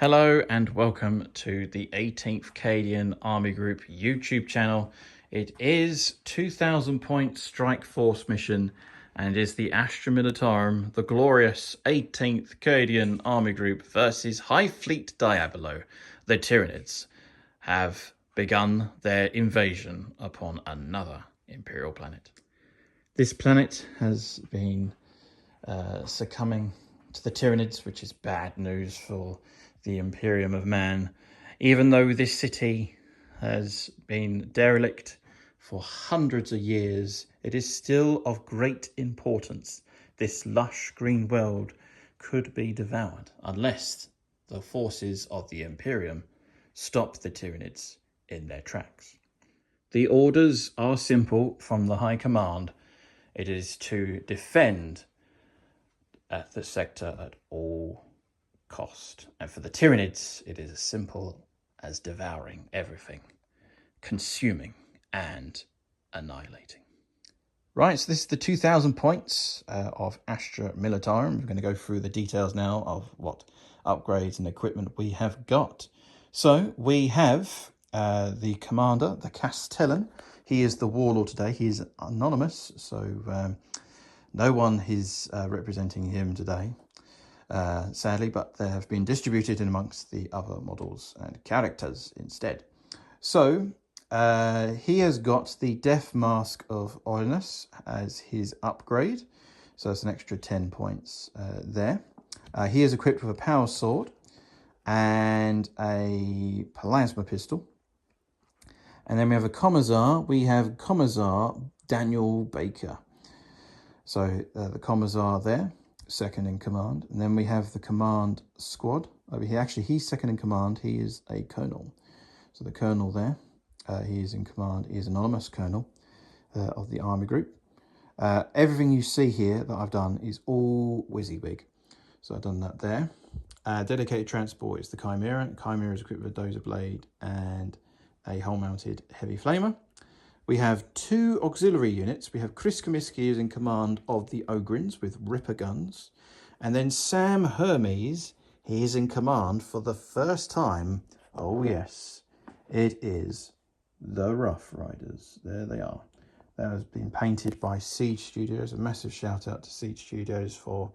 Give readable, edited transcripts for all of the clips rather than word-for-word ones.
Hello and welcome to the 18th Cadian Army Group YouTube channel. It is 2000 point strike force mission and is the Astra Militarum, the glorious 18th Cadian Army Group versus High Fleet Diabolo. The Tyranids have begun their invasion upon another Imperial planet. This planet has been succumbing to the Tyranids, which is bad news for the Imperium of Man. Even though this city has been derelict for hundreds of years, it is still of great importance. This lush green world could be devoured unless the forces of the Imperium stop the Tyranids in their tracks. The orders are simple from the High Command. It is to defend the sector at all cost. And for the Tyranids, it is as simple as devouring everything, consuming and annihilating. Right, so this is the 2000 points of Astra Militarum. We're going to go through the details now of what upgrades and equipment we have got. So we have the commander, the Castellan. He is the warlord today. He is anonymous, so no one is representing him today, sadly, but they have been distributed in amongst the other models and characters instead. So he has got the Death Mask of Oilness as his upgrade, so that's an extra 10 points there. He is equipped with a power sword and a plasma pistol. And then we have a Commissar. We have Commissar Daniel Baker. So the Commissar there, second in command. And then we have the command squad over here. Actually, he's second in command. He is a colonel. So the colonel there, he is in command. He is anonymous colonel of the army group. Everything you see here that I've done is all WYSIWYG. So I've done that there. Dedicated transport is the Chimera. Chimera is equipped with a dozer blade and a hull-mounted heavy flamer. We have two auxiliary units. We have Chris Comiskey is in command of the Ogrins with Ripper guns. And then Sam Hermes, he is in command for the first time. Oh yes, it is the Rough Riders. There they are. That has been painted by Siege Studios. A massive shout out to Siege Studios for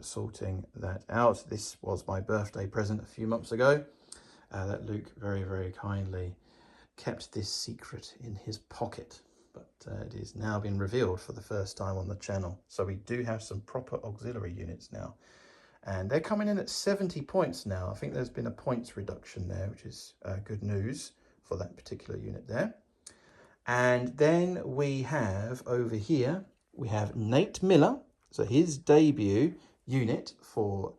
sorting that out. This was my birthday present a few months ago. That Luke very, very kindly kept this secret in his pocket, but it is now been revealed for the first time on the channel. So we do have some proper auxiliary units now, and they're coming in at 70 points now. I think there's been a points reduction there, which is good news for that particular unit there. And then we have over here, we have Nate Miller. So his debut unit for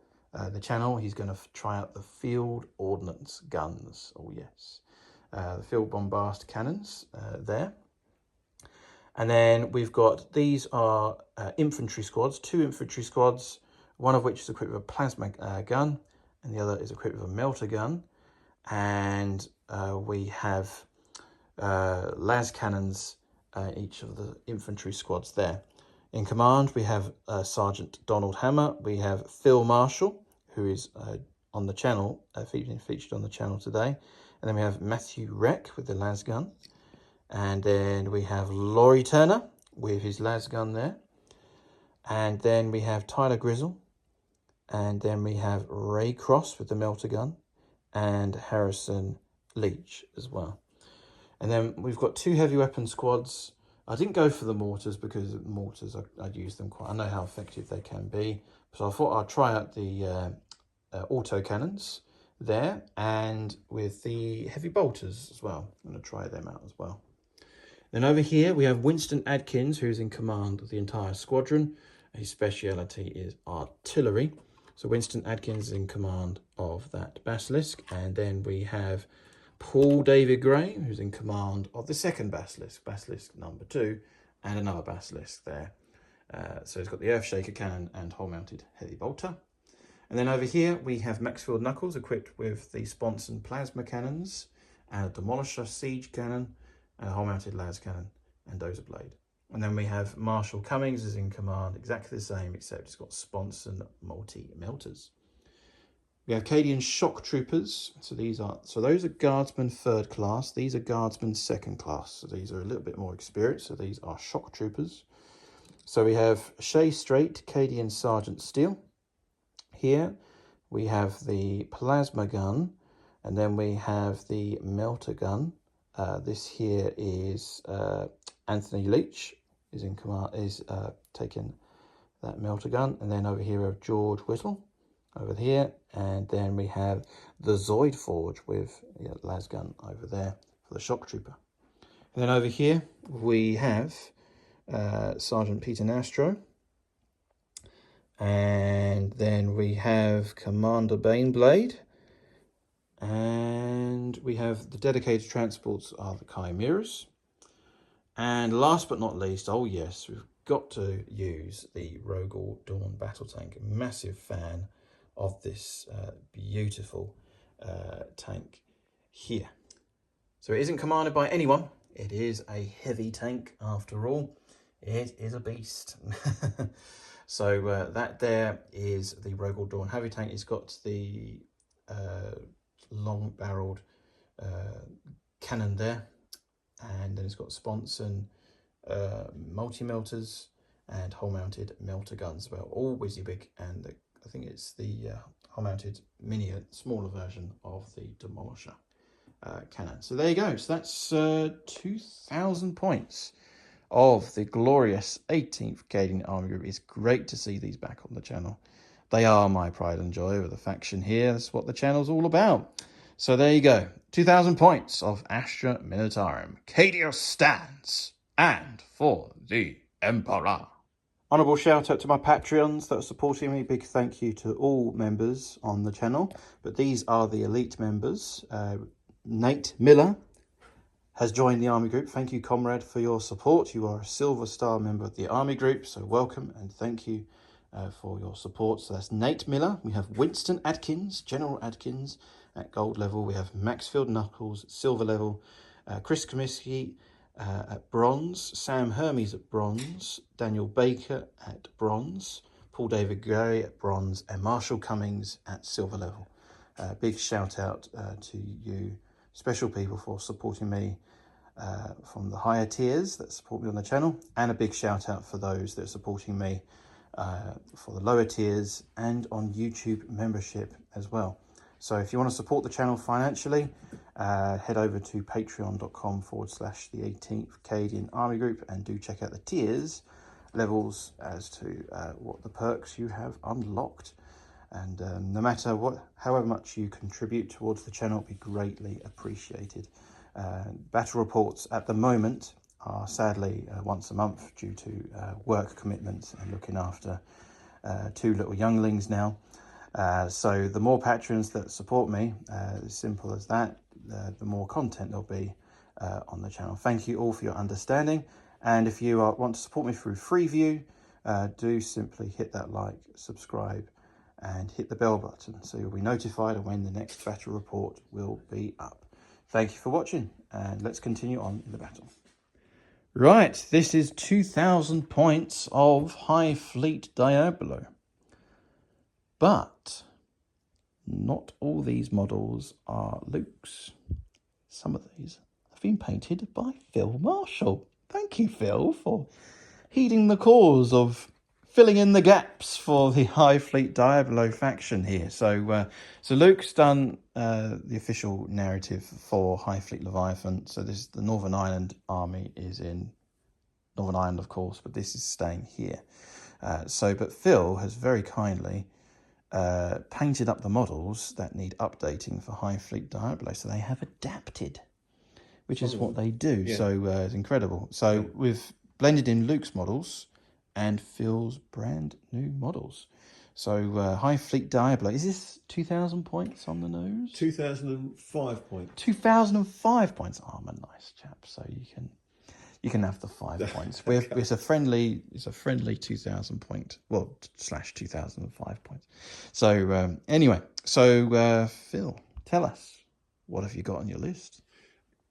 the channel, he's going to try out the Field Ordnance guns. Oh yes. The Field Bombast cannons there. And then we've got, these are infantry squads, two infantry squads, one of which is equipped with a plasma gun and the other is equipped with a melter gun. And we have las cannons each of the infantry squads there. In command we have Sergeant Donald Hammer, we have Phil Marshall, who is on the channel, featured on the channel today. And then we have Matthew Reck with the las gun. And then we have Laurie Turner with his las gun there. And then we have Tyler Grizzle. And then we have Ray Cross with the melter gun. And Harrison Leach as well. And then we've got two heavy weapon squads. I didn't go for the mortars because mortars, I'd use them quite. I know how effective they can be. So I thought I'd try out the auto cannons there, and with the heavy bolters as well. I'm going to try them out as well. Then over here we have Winston Adkins, who's in command of the entire squadron. His speciality is artillery. So Winston Adkins is in command of that Basilisk. And then we have Paul David Gray, who's in command of the second Basilisk, Basilisk number 2, and another Basilisk there. So he's got the Earthshaker cannon and hull-mounted heavy bolter. And then over here we have Maxfield Knuckles equipped with the Sponson plasma cannons and a Demolisher siege cannon and a hull-mounted las cannon and dozer blade. And then we have Marshall Cummings is in command, exactly the same, except it's got Sponson multi-melters. We have Cadian shock troopers. So those are guardsmen 3rd class. These are guardsmen 2nd class. So these are a little bit more experienced. So these are shock troopers. So we have Shea Strait Cadian Sergeant Steel. Here we have the plasma gun, and then we have the melter gun. This here is Anthony Leach is in command, taking that melter gun, and then over here we have George Whittle over here, and then we have the Zoid Forge with lasgun over there for the shock trooper. And then over here we have Sergeant Peter Nastro, and then we have Commander Baneblade, and we have the dedicated transports are the Chimeras, and last but not least, oh yes, we've got to use the Rogel Dawn battle tank. Massive fan of this beautiful tank here. So it isn't commanded by anyone. It is a heavy tank after all. It is a beast. So that there is the Rogel Dawn heavy tank. It's got the long-barreled cannon there, and then it's got sponson multi-melters and hull-mounted melter guns as well, all whizzy big, and I think it's the hull-mounted miniature, smaller version of the Demolisher cannon. So there you go. So that's 2,000 points of the glorious 18th Cadian Army Group. It's great to see these back on the channel. They are my pride and joy of the faction here. That's what the channel's all about. So there you go. 2,000 points of Astra Militarum. Cadia stands, and for the Emperor. Honourable shout out to my Patreons that are supporting me. Big thank you to all members on the channel. But these are the elite members. Nate Miller has joined the Army Group. Thank you, comrade, for your support. You are a Silver Star member of the Army Group, so welcome and thank you for your support. So that's Nate Miller. We have Winston Adkins, General Adkins at gold level. We have Maxfield Knuckles, silver level. Chris Comiskey at bronze. Sam Hermes at bronze. Daniel Baker at bronze. Paul David Gray at bronze. And Marshall Cummings at silver level. Big shout out to you special people for supporting me from the higher tiers that support me on the channel, and a big shout out for those that are supporting me for the lower tiers and on YouTube membership as well. So if you want to support the channel financially, head over to patreon.com/the 18th Cadian Army Group and do check out the tiers levels as to what the perks you have unlocked. And no matter however much you contribute towards the channel, it'll be greatly appreciated. Battle reports at the moment are sadly once a month due to work commitments and looking after 2 little younglings now. So the more patrons that support me, as simple as that, the more content there'll be on the channel. Thank you all for your understanding. And if you want to support me through Freeview, do simply hit that like, subscribe, and hit the bell button so you'll be notified of when the next battle report will be up. Thank you for watching, and let's continue on in the battle. Right, this is 2,000 points of High Fleet Diablo. But not all these models are Luke's. Some of these have been painted by Phil Marshall. Thank you, Phil, for heeding the cause of filling in the gaps for the High Fleet Diablo faction here. So Luke's done the official narrative for High Fleet Leviathan. So this is the Northern Ireland army is in Northern Ireland, of course, but this is staying here. But Phil has very kindly painted up the models that need updating for High Fleet Diablo. So they have adapted, which is what they do. Yeah. So it's incredible. So we've blended in Luke's models and Phil's brand new models. So High Fleet Diablo, is this 2,000 points on the nose? 2,005 points. 2,005 points. Oh, I'm a nice chap, so you can have the 5 points. Okay. It's a friendly 2,000 point, well, / 2,005 points. So anyway, Phil, tell us, what have you got on your list?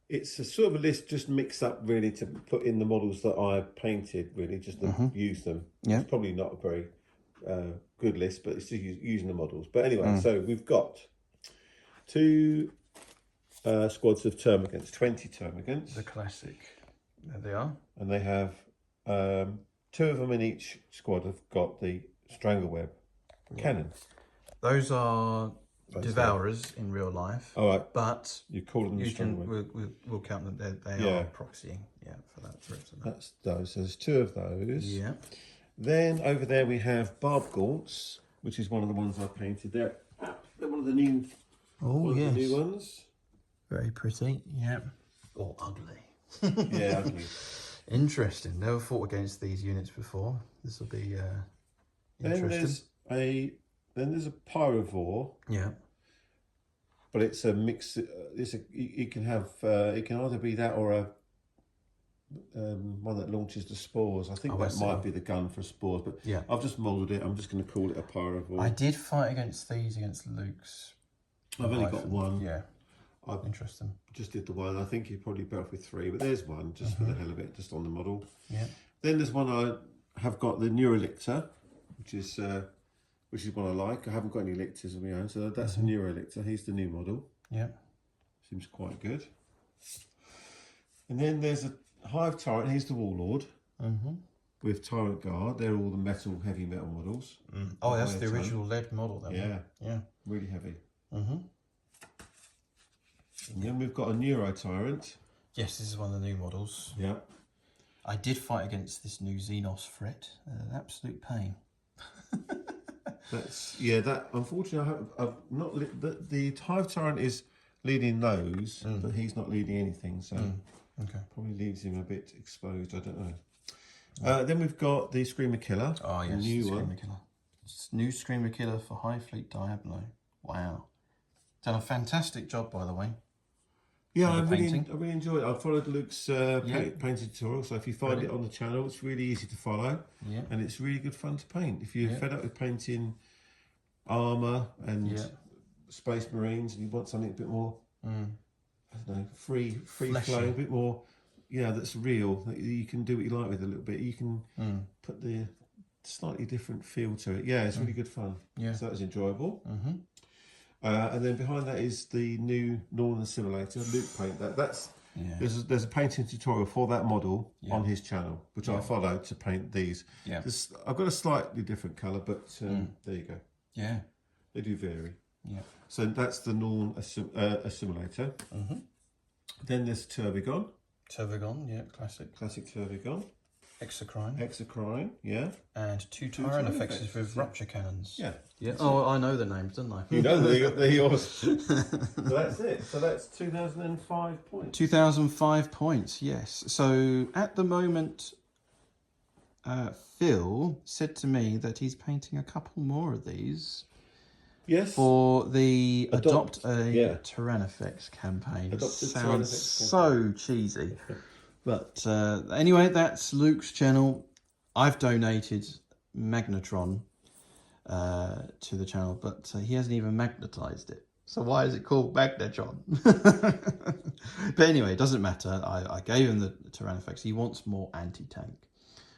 It's a sort of a list just mixed up really to put in the models that I painted, really, just to use them. Yeah. It's probably not a very good list, but it's just using the models. But anyway, so we've got 2 squads of termagants, 20 termagants. The classic. There they are. And they have 2 of them in each squad have got the Strangleweb cannon. Those are Devourers in real life. All right. But you call them the Strangleweb. We'll count them. They are proxying. Yeah, for that. That's those. So there's 2 of those. Yeah. Then over there we have Barb Gaunts, which is one of the ones I painted. They're one of the new. Oh yes. The new ones. Very pretty. Yeah. Or ugly. Yeah, ugly. Interesting. Never fought against these units before. This will be interesting. Then there's a Pyrovore. Yeah. But it's a mix. It can have. It can either be that or a one that launches the spores. I think that might be the gun for spores. But yeah, I've just moulded it. I'm just going to call it a Pyrovore. I did fight against these against Luke's. I've only got one. Yeah. Interesting. Just did the one. I think you're probably better off with 3, but there's one just for the hell of it, just on the model. Yeah. Then there's one I have got, the Neurolictor, which is one I like. I haven't got any lictors of my own, so that's a Neurolictor. He's the new model. Yeah. Seems quite good. And then there's a Hive Tyrant. He's the Warlord. With Tyrant Guard. They're all the heavy metal models. Oh, that's the original lead model then. Yeah. Yeah. Really heavy. And then we've got a Neuro Tyrant. Yes, this is one of the new models. Yeah. I did fight against this new Xenos Fret. An absolute pain. That unfortunately I've not the Hive Tyrant is leading those, but he's not leading anything, so probably leaves him a bit exposed. I don't know. Then we've got the Screamer Killer. Oh yes, the Screamer Killer. New Screamer Killer for High Fleet Diablo. Wow, done a fantastic job, by the way. Yeah, I really enjoyed it. I followed Luke's painting tutorial, so if you find it on the channel, it's really easy to follow, and it's really good fun to paint. If you're fed up with painting armour and Space Marines and you want something a bit more, I don't know, free flow, a bit more, that's real, that you can do what you like with a little bit. You can put the slightly different feel to it. Yeah, it's really good fun. Yeah. So that was enjoyable. And then behind that is the new Northern Simulator. Luke paint that. That's there's a painting tutorial for that model on his channel, which I followed to paint these. Yeah, I've got a slightly different colour, but there you go. Yeah, they do vary. Yeah. So that's the Norn Assimilator. Then there's Turbigon. Turbigon, yeah, classic Turbigon. Exocrine, yeah. And two Tyrant effects with rupture cannons. Yeah. Yeah. Oh, I know the names, don't I? You know they're yours. So that's it. So that's 2005 points. 2005 points, yes. So at the moment, Phil said to me that he's painting a couple more of these. Yes. For the Adopt a Tyrannifex campaign. Sounds so cheesy. But anyway, that's Luke's channel. I've donated Magnetron to the channel, but he hasn't even magnetized it. So why is it called Magnetron? But anyway, it doesn't matter. I gave him the Tyrannifex. He wants more anti-tank.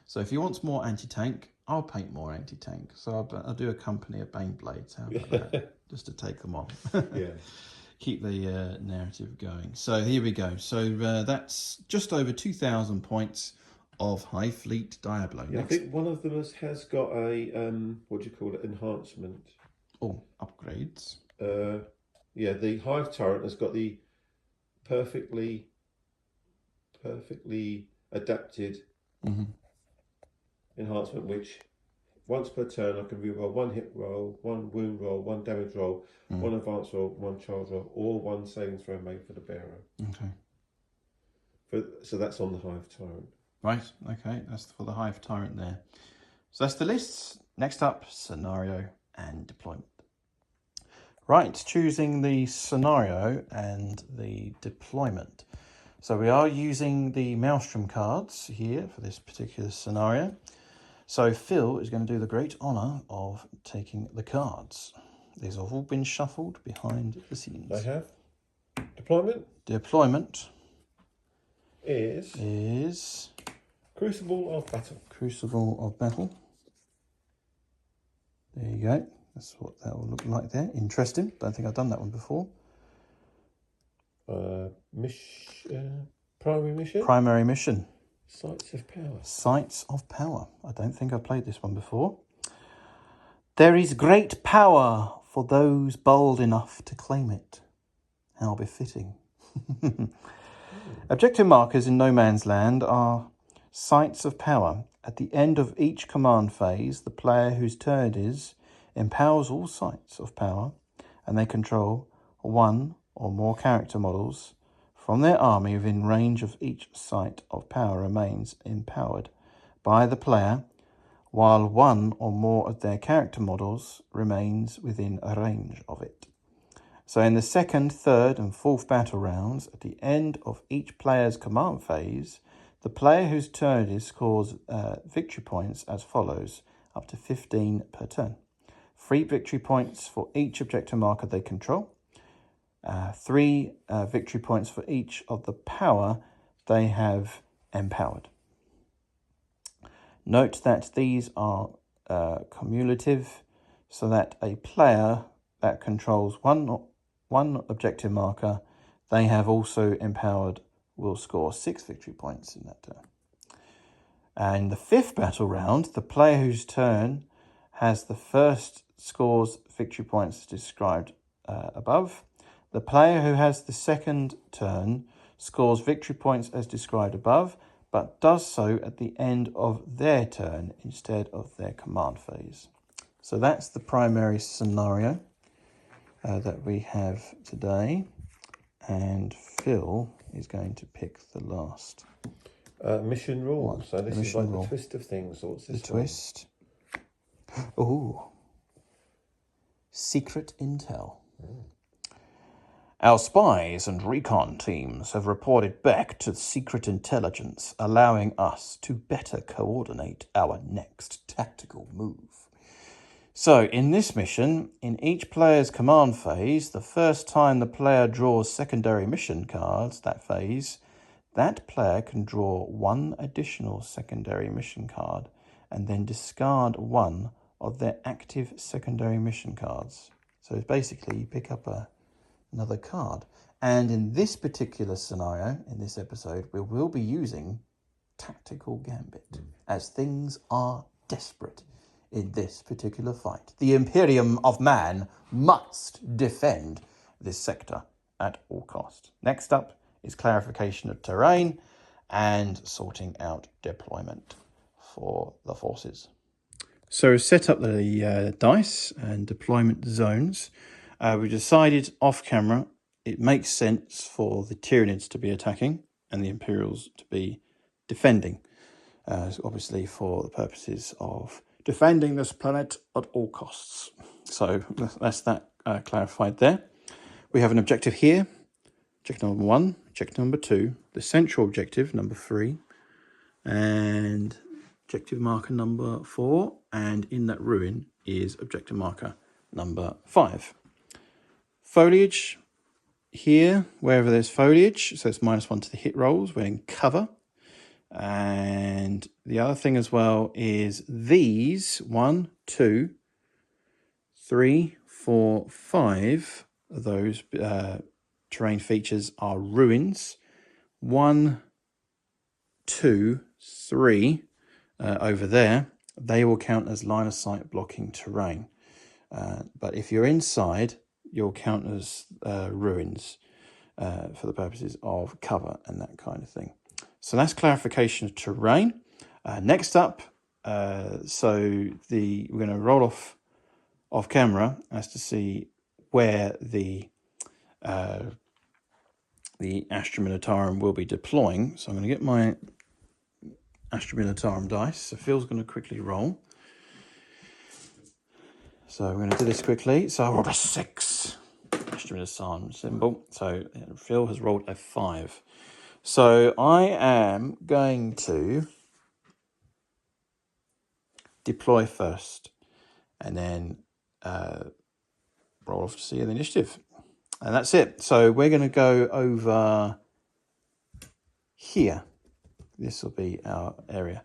So if he wants more anti-tank, I'll paint more anti-tank. So I'll do a company of Baneblades. How about that? Just to take them on. Yeah. Keep the narrative going. So here we go. So that's just over 2,000 points of High Fleet Diablo. Yeah, I think one of them has got a what do you call it? Enhancement. Oh, upgrades. Yeah, the Hive Tyrant has got the perfectly adapted enhancement, which once per turn I can reroll 1 hit roll, 1 wound roll, 1 damage roll, 1 advance roll, 1 charge roll, or 1 saving throw made for the bearer. Okay. So that's on the Hive Tyrant. Right, okay, that's for the Hive Tyrant there. So that's the lists. Next up, scenario and deployment. Right, choosing the scenario and the deployment. So we are using the Maelstrom cards here for this particular scenario. So Phil is going to do the great honour of taking the cards. These have all been shuffled behind the scenes. They have. Deployment? Deployment is Crucible of Battle. Crucible of Battle. There you go. That's what that will look like there. Interesting. Don't think I've done that one before. Primary mission? Primary mission. Sites of Power. Sites of Power. I don't think I've played this one before. There is great power for those bold enough to claim it. How befitting. Objective markers in No Man's Land are sites of power. At the end of each command phase, the player whose turn it is empowers all sites of power, and they control one or more character models from their army within range of each site of power remains empowered by the player, while one or more of their character models remains within a range of it. So in the second, third and fourth battle rounds, at the end of each player's command phase, the player whose turn it is scores victory points as follows, up to 15 per turn. 3 victory points for each objective marker they control. 3 victory points for each of the power they have empowered. Note that these are cumulative, so that a player that controls one objective marker they have also empowered will score 6 victory points in that turn. And in the 5th battle round, the player whose turn has the first scores victory points as described above. The player who has the second turn scores victory points as described above, but does so at the end of their turn instead of their command phase. So that's the primary scenario that we have today, and Phil is going to pick the last mission rules. So this is like the twist of things. So what's this? The twist. Oh, secret intel. Our spies and recon teams have reported back to secret intelligence, allowing us to better coordinate our next tactical move. So, in this mission, in each player's command phase, the first time the player draws secondary mission cards that phase, that player can draw 1 additional secondary mission card and then discard 1 of their active secondary mission cards. So basically you pick up another card. And in this particular scenario, in this episode, we will be using Tactical Gambit, as things are desperate in this particular fight. The Imperium of Man must defend this sector at all costs. Next up is clarification of terrain and sorting out deployment for the forces. So we've set up the dice and deployment zones. We decided off camera it makes sense for the Tyranids to be attacking and the Imperials to be defending, obviously for the purposes of defending this planet at all costs. So that's that clarified there. We have an objective here, objective number 1, objective number 2, the central objective number 3, and objective marker number 4, and in that ruin is objective marker number 5. Foliage here, wherever there's foliage, so it's -1 to the hit rolls, we're in cover. And the other thing as well is these 1, 2, 3, 4, 5 of those terrain features are ruins. 1, 2, 3 over there, they will count as line of sight blocking terrain. But if you're inside, you'll count as ruins for the purposes of cover and that kind of thing. So that's clarification of terrain. Next up, we're going to roll off camera as to see where the Astra Militarum will be deploying. So I'm going to get my Astra Militarum dice. So Phil's going to quickly roll. So we're going to do this quickly. So I rolled a 6. Astra Militarum symbol. So Phil has rolled a 5. So I am going to deploy first and then roll off to see the initiative. And that's it. So we're going to go over here. This will be our area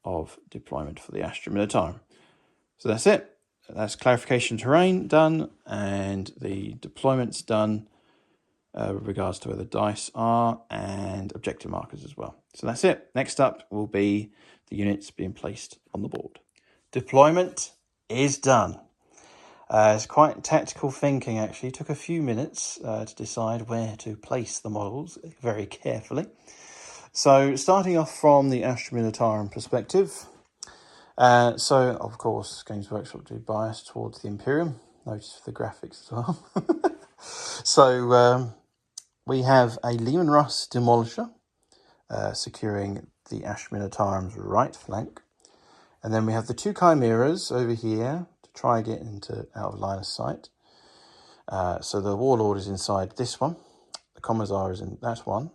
of deployment for the Astra Militarum. So that's it. that's clarification terrain done, and the deployment's done with regards to where the dice are, and objective markers as well. So that's it. Next up will be the units being placed on the board. Deployment is done. It's quite tactical thinking, actually. It took a few minutes to decide where to place the models very carefully. So starting off from the Astra Militarum perspective, so of course Games Workshop do bias towards the Imperium. Notice for the graphics as well. So we have a Lehman Russ Demolisher securing the Astra Militarum's right flank. And then we have the two Chimeras over here to try and get out of line of sight. So the Warlord is inside this one. The Commissar is in that one.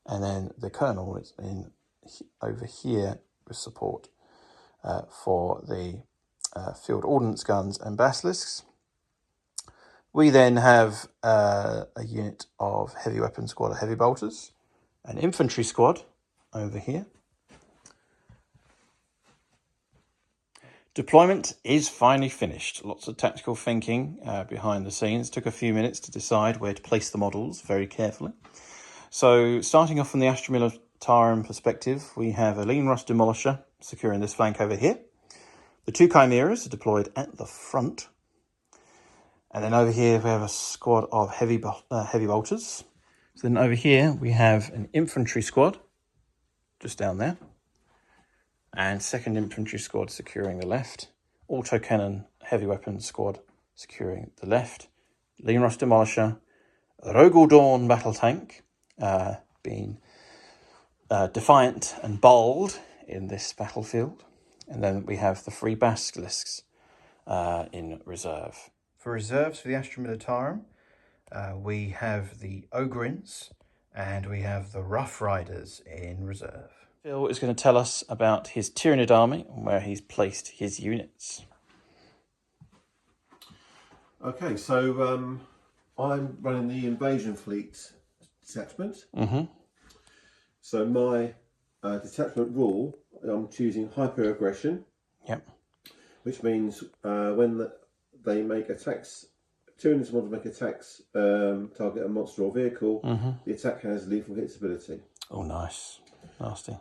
And then the Colonel is over here with support for the field ordnance guns and basilisks. We then have a unit of heavy weapon squad of heavy bolters, an infantry squad over here. Deployment is finally finished. Lots of tactical thinking behind the scenes. Took a few minutes to decide where to place the models very carefully. So starting off from the Astra Militarum perspective, we have a Lean Rust Demolisher securing this flank over here. The two Chimeras are deployed at the front. And then over here we have a squad of heavy bolters. So then over here we have an infantry squad just down there. And second infantry squad securing the left. Autocannon heavy weapons squad securing the left. Lean Rust Demolisher. Rogel Dawn battle tank being defiant and bold in this battlefield. And then we have the three basilisks in reserve. For reserves for the Astra Militarum, we have the Ogrins and we have the Rough Riders in reserve. Phil is going to tell us about his Tyranid army and where he's placed his units. Okay, so I'm running the Invasion Fleet detachment. So my detachment rule, I'm choosing hyper-aggression. Yep. Which means when they make attacks, Tyranids want to make attacks, target a monster or vehicle, the attack has lethal hits ability. Oh, nice. Nasty.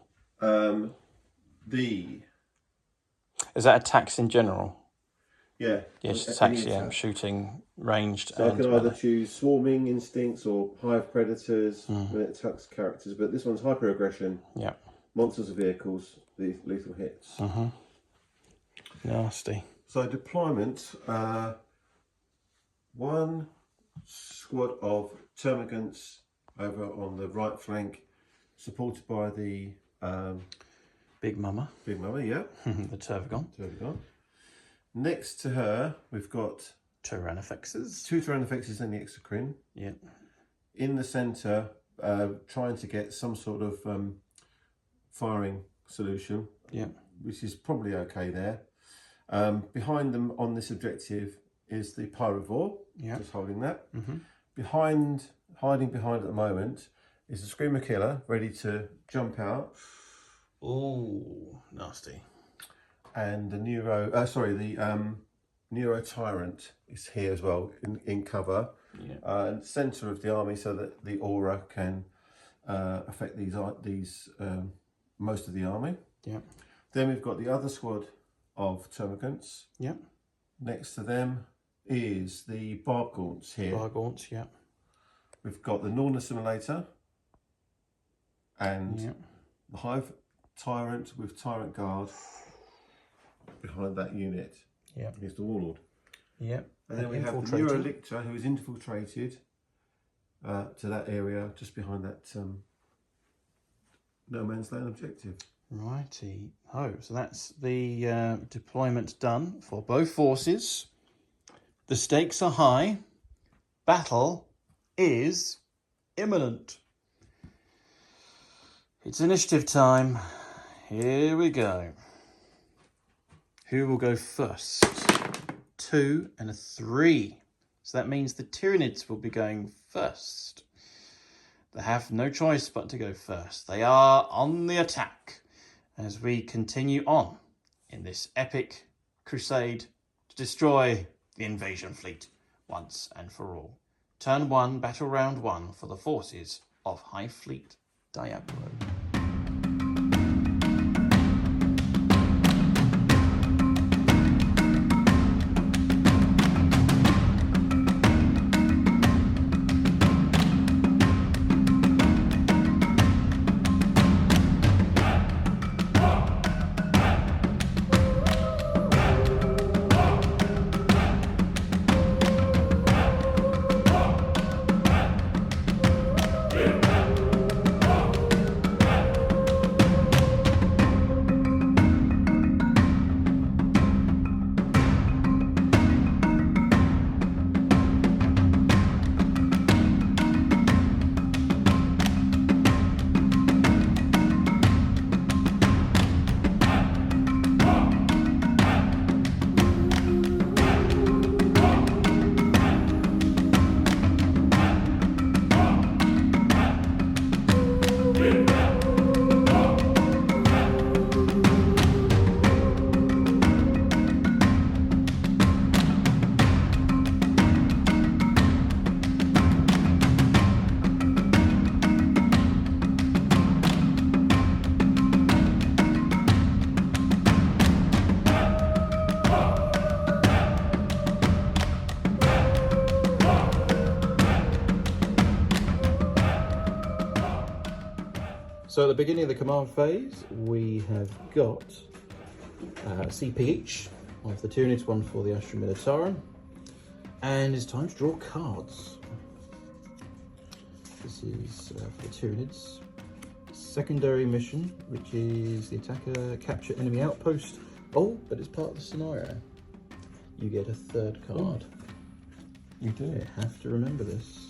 Is that attacks in general? Yeah. Yes, attacks, yeah, shooting, ranged. So I can either choose swarming instincts or hive predators when it attacks characters, but this one's hyper aggression. Yeah. Monsters or vehicles, lethal hits. Nasty. So deployment, one squad of termagants over on the right flank, supported by the Big Mama. Big Mama, yeah. The Tervagon. Next to her, we've got Tyranofexes. Two Tyranofexes and the Exocrine. Yeah. In the centre, trying to get some sort of firing solution. Yeah. Which is probably okay there. Behind them on this objective is the Pyrovore. Yeah. Just holding that. Hiding behind at the moment is the Screamer Killer, ready to jump out. Oh, nasty. And the Neuro Tyrant is here as well in cover. Yeah. Centre of the army so that the aura can affect these most of the army. Yeah. Then we've got the other squad of termagants. Yeah. Next to them is the Bargaunts here. Bargaunts, yeah. We've got the Norna Simulator and the Hive Tyrant with Tyrant Guard behind that unit. Yeah. Here's the Warlord. Yeah. And then we have the Neurolictor who is infiltrated to that area just behind that no man's land objective. Righty. Oh, so that's the deployment done for both forces. The stakes are high. Battle is imminent. It's initiative time. Here we go. Who will go first? 2 and a 3. So that means the Tyranids will be going first. They have no choice but to go first. They are on the attack as we continue on in this epic crusade to destroy the invasion fleet once and for all. Turn 1, battle round 1 for the forces of High Fleet Diablo. So at the beginning of the command phase, we have got CP each of the Tyranids, one for the Astra Militarum, and it's time to draw cards. This is for the Tyranids. Secondary mission, which is the attacker capture enemy outpost. Oh, but it's part of the scenario. You get a third card. You do. You have to remember this.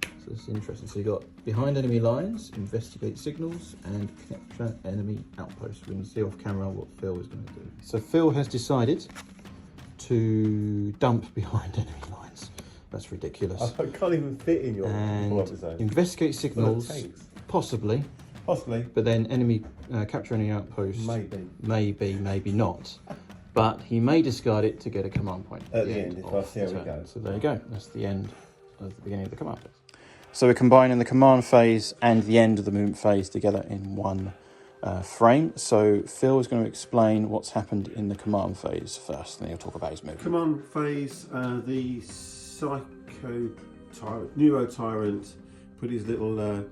So it's interesting. So you got behind enemy lines, investigate signals, and capture enemy outposts. We can see off camera what Phil is going to do. So Phil has decided to dump behind enemy lines. That's ridiculous. I can't even fit in your and investigate signals, possibly. Possibly. But then enemy capture enemy outposts. Maybe not. But he may discard it to get a command point at the end. If I see how we go. So there you go. That's the end of the beginning of the command phase. So we're combining the command phase and the end of the movement phase together in one frame. So Phil is going to explain what's happened in the command phase first, and then he'll talk about his movement. Command phase, the Neuro Tyrant put his little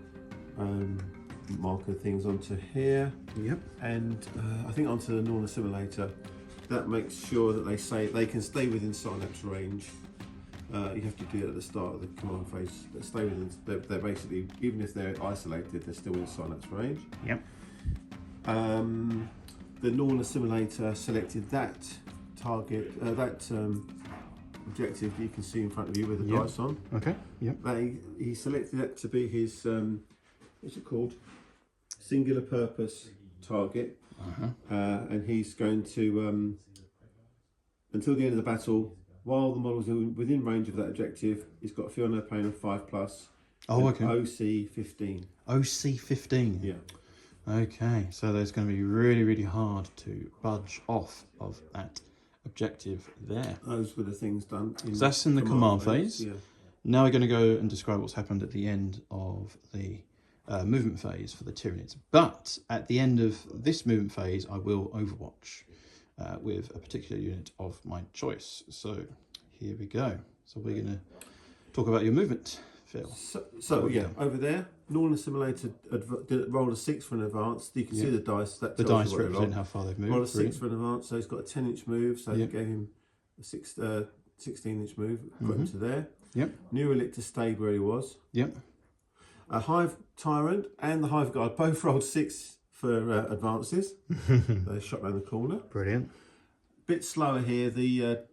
marker things onto here. Yep. And I think onto the Northern Assimilator. That makes sure that they can stay within synapse range. You have to do it at the start of the command phase. They stay within. They're basically, even if they're isolated, they're still in synapse range. Yep. The Northern Assimilator selected that target, objective that you can see in front of you with the dice on. Okay. Yep. He selected that to be his what's it called? Singular purpose target. And he's going to until the end of the battle. While the model's within range of that objective, he's got a feel no pain of 5+. Oh, okay. OC 15. OC 15. Yeah. Okay, so there's going to be really, really hard to budge off of that objective there. Those were the things done. So that's in the command phase. Yeah. Now we're going to go and describe what's happened at the end of the movement phase for the Tyranids. But at the end of this movement phase, I will overwatch with a particular unit of my choice. So here we go. So we're going to talk about your movement, Phil. So yeah, over there, Northern Assimilator rolled a 6 for an advance. You can see the dice. The dice represent how far they've moved. Rolled a 6 for an advance, so he's got a 10-inch move. So they gave him a 16-inch move, got him to there. Yep. New Elictor stayed where he was. Yep. A Hive Tyrant and the Hive Guard both rolled 6 for advances. They shot around the corner. Brilliant. Bit slower here. The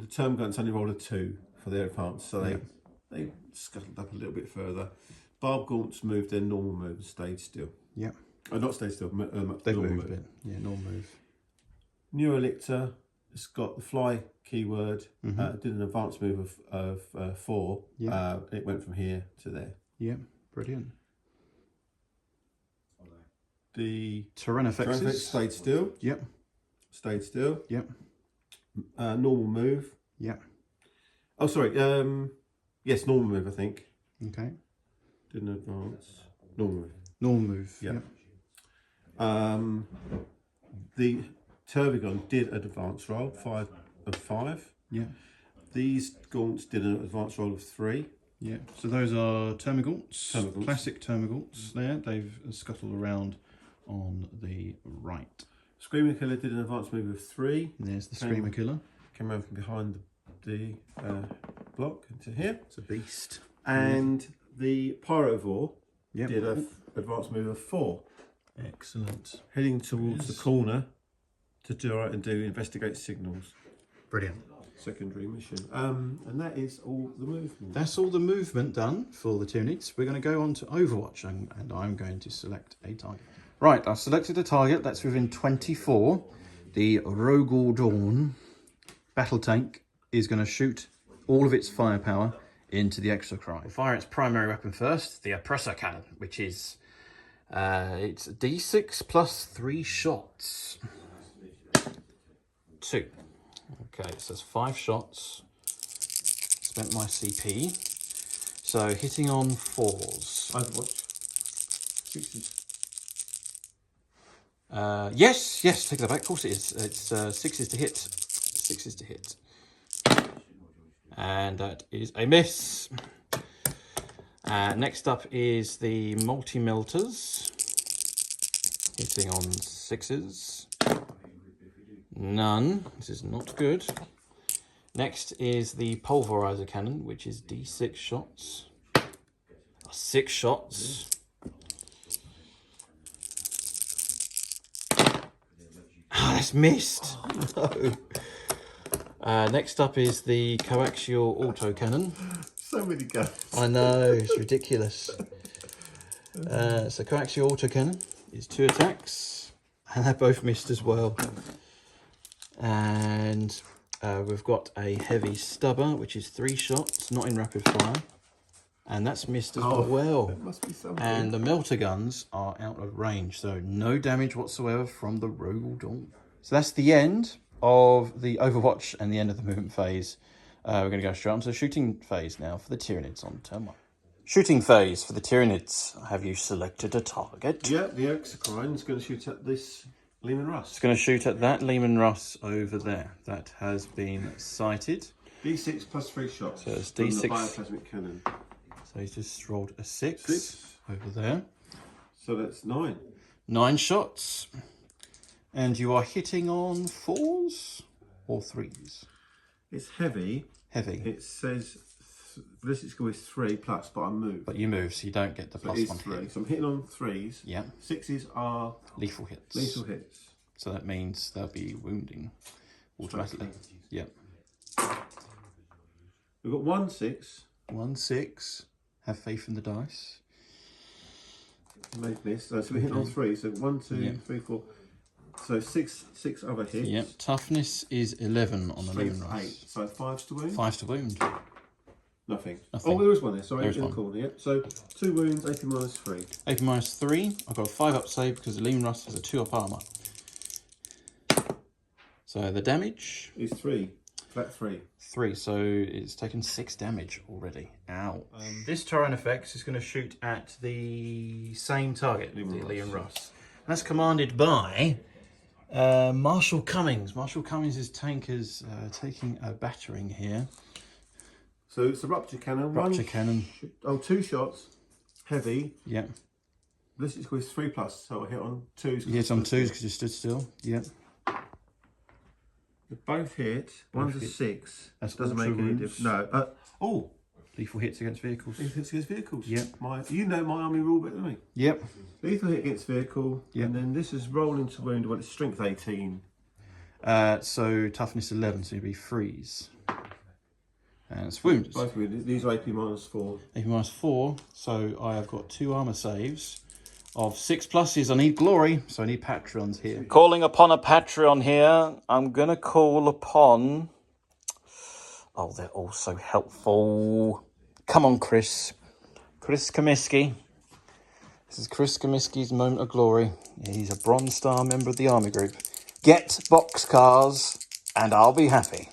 term guns only rolled a 2 for their advance, so they scuttled up a little bit further. Barb Gaunts moved their normal move and stayed still. Yep. Not stayed still. They've moved a bit. Yeah, normal move. New Elictor has got the fly keyword. Did an advance move of 4. It went from here to there. Yep. Brilliant. The Tyrannid stayed still. Yep. Stayed still. Yep. normal move. Yeah. Oh, sorry. Yes, normal move, I think. Okay. Didn't advance. Normal move. Normal move. Yeah. The Turbigon did an advance roll, 5 of 5. Yeah. These gaunts did an advance roll of 3. Yeah. So those are Termagaunts. Classic Termagaunts there. They've scuttled around on the right. Screamer Killer did an advance move of 3. There's the Screamer Killer. Came around from behind the block into here. It's a beast. And the Pyrovore did an advance move of 4. Excellent. Heading towards the corner to do investigate signals. Brilliant. Secondary mission. And that is all the movement. That's all the movement done for the Tyranids. We're going to go on to Overwatch, and I'm going to select a target. Right, I've selected a target that's within 24. The Rogel Dawn battle tank is going to shoot all of its firepower into the exocrine. We'll fire its primary weapon first, the oppressor cannon, which is it's D6 plus 3 shots. 2. Okay, so that's 5 shots. Spent my CP. So hitting on 4s. Overwatch. 6s. Yes, take that back. Of course it is. It's 6s to hit. 6s to hit. And that is a miss. Next up is the multi-melters. Hitting on 6s. None. This is not good. Next is the pulverizer cannon, which is D6 shots. 6 shots. Ah, that's missed. No. Next up is the coaxial autocannon. So many guns. I know, it's ridiculous. So coaxial autocannon is 2 attacks, and they're both missed as well. And we've got a heavy stubber, which is 3 shots, not in rapid fire. And that's missed as well. That must be something. And the melter guns are out of range, so no damage whatsoever from the Rogel Dawn. So that's the end of the Overwatch and the end of the movement phase. We're going to go straight on to the shooting phase now for the Tyranids on turn 1. Shooting phase for the Tyranids. Have you selected a target? Yeah, the exocrine is going to shoot at this Lehman Russ. It's going to shoot at that Lehman Russ over there. That has been sighted. D6 plus 3 shots. So it's D6. From the bioplasmic cannon. So he's just rolled a 6 over there. So that's 9. 9 shots. And you are hitting on 4s or 3s? It's heavy. Heavy. It says ballistic score is 3 plus, but I move. But you move, so you don't get the So plus it is 1 3. hit. So I'm hitting on 3s. Yeah. 6s are Lethal hits. lethal hits. So that means they'll be wounding automatically. Yep. We've got 1 6. 1 6. Have faith in the dice. Made miss. So we're hitting on 3. So 1, 2, 3, 4. So 6 other hits. Yep. Toughness is 11 on the Lehman Strength Russ. 8. So 5's to wound. 5 to wound. Nothing. Nothing. Oh, there is one there. Sorry, There's in the one. corner. Yep. So 2 wounds, AP minus 3. AP minus 3. I've got a 5 up save because the Lehman Russ has a 2 up armor. So the damage Is 3. Flat 3. 3, so it's taken 6 damage already. Ow. This Tyran effect is going to shoot at the same target, the Lehman Russ. That's commanded by Marshal Cummings. Marshal Cummings' tank is taking a battering here. So it's a rupture cannon. Rupture cannon. 2 shots. Heavy. Yep. Ballistic score is 3 plus, so I hit on 2s. You hit on 2s because you stood still. Yep. They both hit. One's a 6. That's doesn't also make any wounds. difference. No. Lethal hits against vehicles. Lethal hits against vehicles. Yep. You know my army rule better than me. Yep. Lethal hit against vehicle. Yep. And then this is rolling to wound. Well, it's strength 18. So toughness 11, so you'd be freeze. And it's wounds. Both wounded. These are AP minus 4. AP minus 4, so I have got 2 armor saves of 6 pluses. I need glory, so I need Patreons here. Calling upon a Patreon here. I'm going to call upon... Oh, they're all so helpful. Come on, Chris. Chris Comiskey. This is Chris Comiskey's moment of glory. He's a Bronze Star member of the Army Group. Get boxcars and I'll be happy.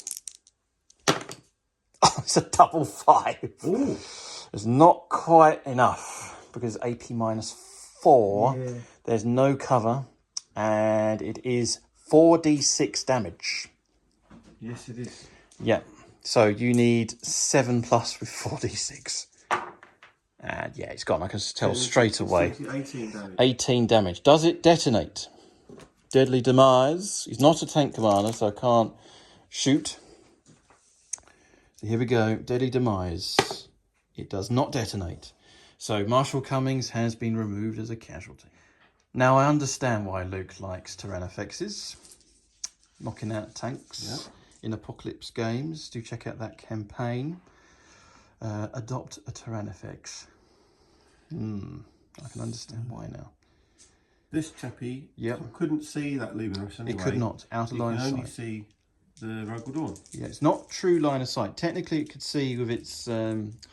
Oh, it's a double 5. Ooh. It's not quite enough because AP -4. Yeah. There's no cover, and it is 4d6 damage. Yes, it is. Yeah. So you need 7+ with 4d6. And yeah, it's gone. I can tell straight away. 18 damage. 18 damage. Does it detonate? Deadly Demise. He's not a tank commander, so I can't shoot. So here we go. Deadly Demise. It does not detonate. So Marshal Cummings has been removed as a casualty. Now I understand why Luke likes Tyrannofexes. Knocking out tanks in Apocalypse games. Do check out that campaign. Adopt a Tyrannofex. I can understand why now. This chappie couldn't see that luminous anyway. It could not. Out of line of sight. You can only see the Rogal Dawn. Yeah, it's not true line of sight. Technically, it could see with its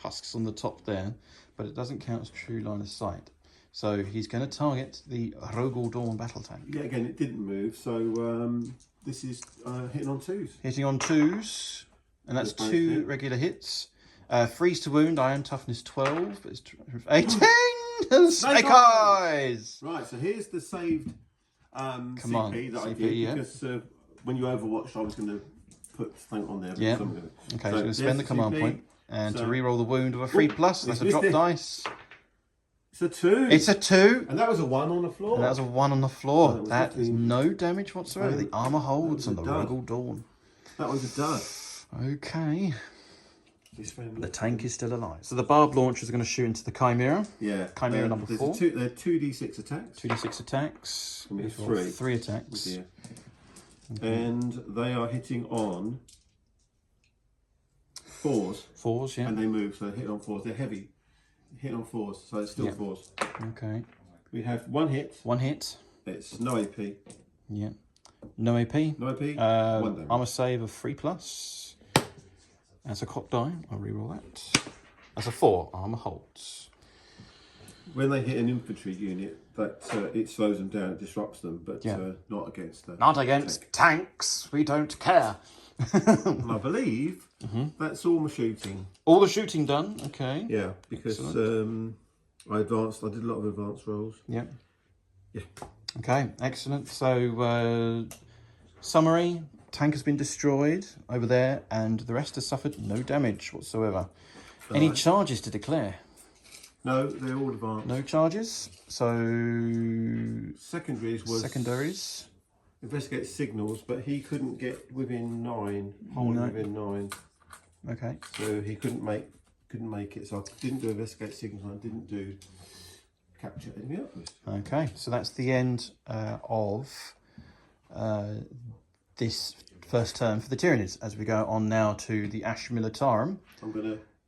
husks on the top there, but it doesn't count as true line of sight. So he's going to target the Rogal Dawn battle tank. Yeah, again, it didn't move, so this is hitting on 2s. Hitting on 2s, and that's 2 regular hits. Freeze to wound, iron toughness 12, but it's 18! Snake eyes! Right, so here's the saved CP that I did, because when you Overwatch, I was going to put something on there. Yeah. Okay, so we're going to spend the command point, and to re-roll the wound with a 3+, that's a drop dice. It's a 2. It's a 2. And that was a 1 on the floor. And that was a 1 on the floor. That is no damage whatsoever. The armour holds on the Rogal Dawn. That was a dud. Okay. The tank is still alive. So the barbed launchers are going to shoot into the Chimera. Yeah. Chimera number 4. They're 2d6 attacks. 2d6 attacks. 3. 3 attacks. Okay. And they are hitting on 4s. 4s, yeah. And they move, so they hit on 4s. They're heavy. Hit on 4s, so it's still 4s. Okay. We have 1 hit. 1 hit. It's no AP. Yeah. No AP. No AP. 1 damage. Armor save of 3+. That's a cock die. I'll reroll that. That's a 4. Armor holds. When they hit an infantry unit, that it slows them down, it disrupts them, but not against that. Not against tanks. We don't care. And I believe that's all my shooting. All the shooting done. Okay. Yeah, because I did a lot of advanced rolls. Yeah. Yeah. Okay, excellent. So summary. Tank has been destroyed over there, and the rest has suffered no damage whatsoever. Any charges to declare? No, they're all advanced. No charges. So secondaries. Investigate signals, but he couldn't get within 9. Within 9. Okay. So he couldn't make it. So I didn't do investigate signals. And I didn't do capture enemy outpost. Okay, so that's the end of this first turn for the Tyranids. As we go on now to the Astra Militarum.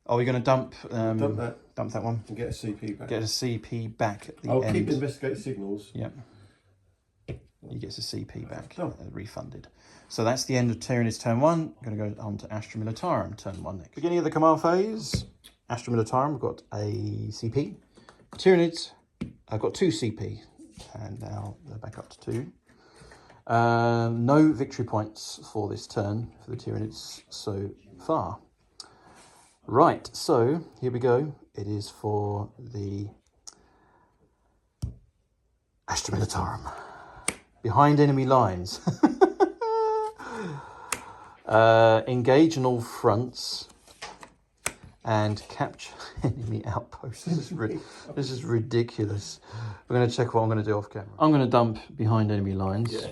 Are we going to dump that one? And get a CP back. Get a CP back at the end. I'll keep investigate signals. Yep. He gets a CP back, refunded. So that's the end of Tyranids turn 1. I'm going to go on to Astra Militarum turn 1 next. Beginning of the command phase. Astra Militarum, we've got a CP. Tyranids, I've got 2 CP. And now they're back up to 2. No victory points for this turn for the Tyranids so far. Right, so here we go. It is for the Astra Militarum. Behind enemy lines. Engage on all fronts and capture enemy outposts. This is ridiculous. We're going to check what I'm going to do off camera. I'm going to dump behind enemy lines. Yeah,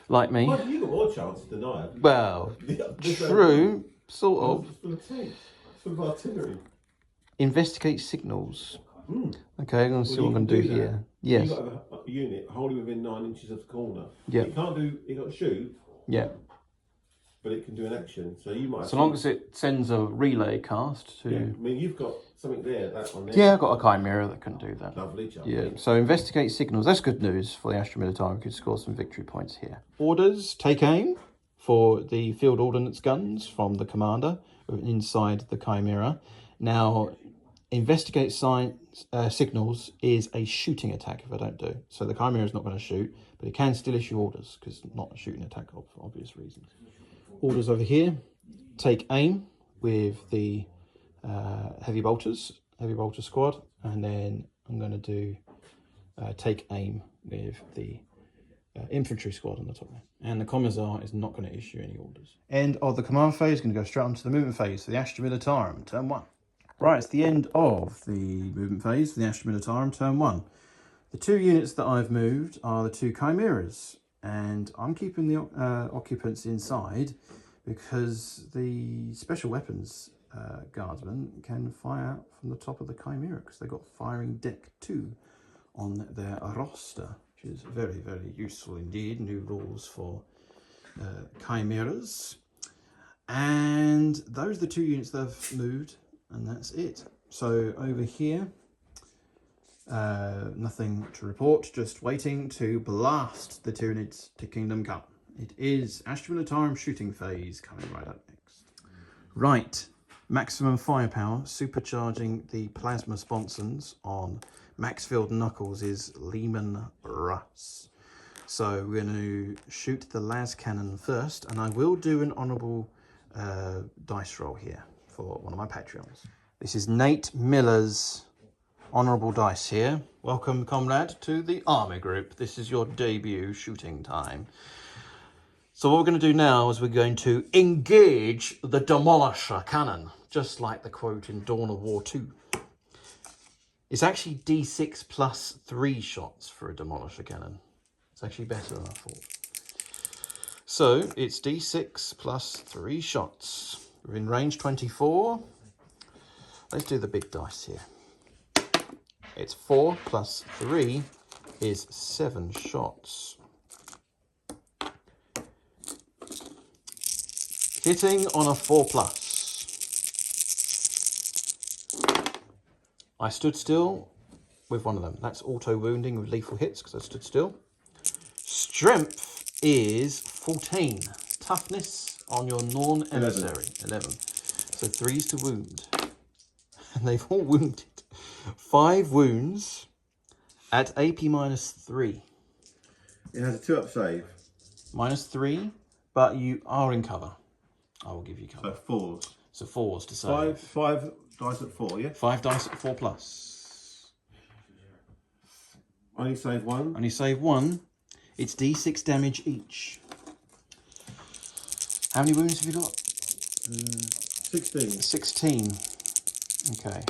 like me. Well, you've got more chance to deny it. Well, true, sort of. Full of artillery. Investigate signals. Okay, I'm going to see what I'm going to do here. Yes. You've got a unit wholly within 9 inches of the corner. Yeah. You can't shoot. Yeah. But it can do an action, so you might. So long as it sends a relay cast to. Yeah. I mean, you've got something there. That on there. Yeah, I've got a Chimera that can do that. Lovely job. Yeah. So investigate signals. That's good news for the Astra Militarum. We could score some victory points here. Orders: take aim for the field ordnance guns from the commander inside the Chimera. Now, investigate signals is a shooting attack if I don't do. So the Chimera is not going to shoot, but but it can still issue orders because not a shooting attack for obvious reasons. Orders over here, take aim with the heavy bolter squad, and then I'm going to do take aim with the infantry squad on the top there. And the Commissar is not going to issue any orders. End of the command phase, going to go straight on to the movement phase for the Astra Militarum, turn 1. Right, it's the end of the movement phase for the Astra Militarum, turn 1. The 2 units that I've moved are the 2 Chimeras, and I'm keeping the occupants inside because the special weapons guardsmen can fire out from the top of the Chimera because they've got firing deck 2 on their roster, which is very, very useful indeed. New rules for Chimeras. And those are the 2 units that I've moved, and that's it. So over here, nothing to report, just waiting to blast the Tyranids to Kingdom Come. It is Astra Militarum shooting phase coming right up next. Right, maximum firepower, supercharging the plasma sponsons on Maxfield Knuckles is Lehman Russ. So we're going to shoot the las cannon first, and I will do an honourable dice roll here for one of my Patreons. This is Nate Miller's honourable dice here. Welcome, comrade, to the Army Group. This is your debut shooting time. So what we're going to do now is we're going to engage the Demolisher cannon, just like the quote in Dawn of War 2. It's actually D6 plus 3 shots for a Demolisher cannon. It's actually better than I thought. So it's D6 plus 3 shots. We're in range 24. Let's do the big dice here. It's 4 plus 3 is 7 shots. Hitting on a 4 plus. I stood still with one of them. That's auto wounding with lethal hits because I stood still. Strength is 14. Toughness on your non-emissary, 11. So 3s to wound. And they've all wounded. 5 wounds at AP minus 3. It has a 2-up save. Minus 3, but you are in cover. I will give you cover. So 4s. So 4s to save. 5 dice at 4, yeah? 5 dice at 4 plus. Only save 1. Only save 1. It's D6 damage each. How many wounds have you got? 16. 16. Okay.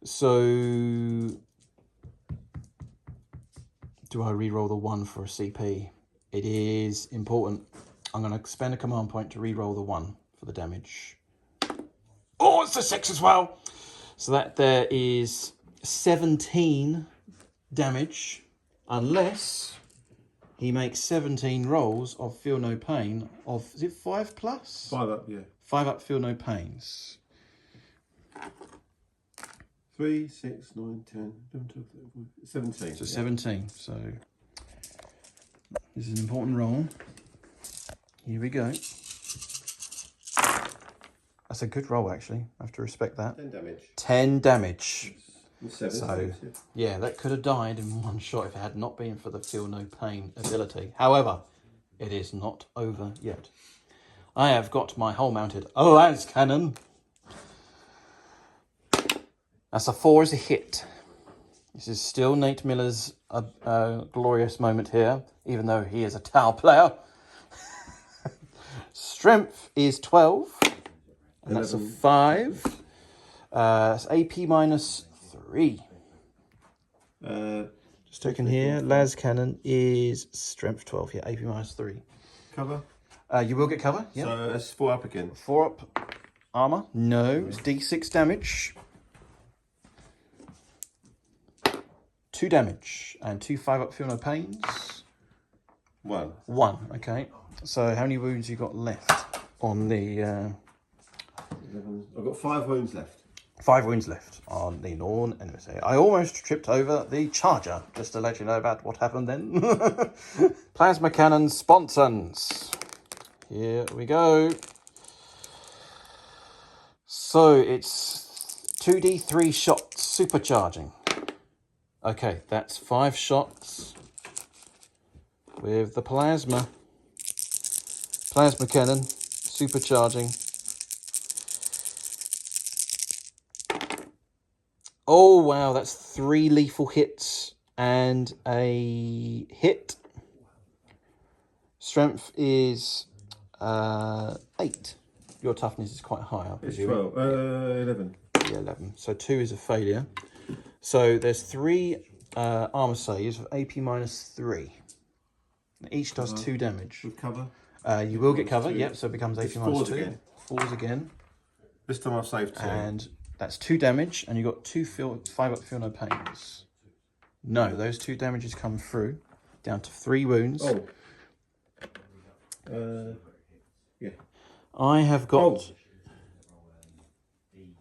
So, do I re-roll the 1 for a CP? It is important. I'm going to spend a command point to re-roll the 1 for the damage. Oh, it's a 6 as well. So that there is 17 damage, unless he makes 17 rolls of feel no pain of, is it 5 plus? 5 up, yeah. 5 up, feel no pains. 3, 6, 9, 10, 11, 12, 13, 17. So 17. So this is an important roll. Here we go. That's a good roll, actually. I have to respect that. 10 damage. 10 damage. 7. So, yeah, that could have died in one shot if it had not been for the feel no pain ability. However, it is not over yet. I have got my hull mounted las cannon. That's a 4 as a hit. This is still Nate Miller's glorious moment here, even though he is a Tau player. Strength is 12, and 11. That's a 5. It's AP minus 3. Just taken here. Las cannon is strength 12. Yeah, AP minus 3. Cover? You will get cover. Yeah. So that's 4 up again. 4 up armor. No, it's D6 damage. 2 damage and 2 5 up feel no pains. 1. 1. Okay. So how many wounds you got left on the? 11. I've got 5 wounds left. 5 wounds left on the Norn enemy. I almost tripped over the charger, just to let you know about what happened then. Plasma cannon sponsons. Here we go. So it's 2d3 shots supercharging. Okay, that's 5 shots with the plasma cannon, supercharging. Oh wow, that's 3 lethal hits and a hit. Strength is 8. Your toughness is quite high, I It's presume. 12. 11. Yeah, 11. So 2 is a failure. So there's 3 armor saves of AP -3. Each does 2 damage. With cover? You will get cover, yep, so it becomes AP -2. Again. 4s again. This time I've saved 2. And that's 2 damage, and you got 5 up feel no pains. No, those 2 damages come through, down to 3 wounds. Oh. Yeah. I have got...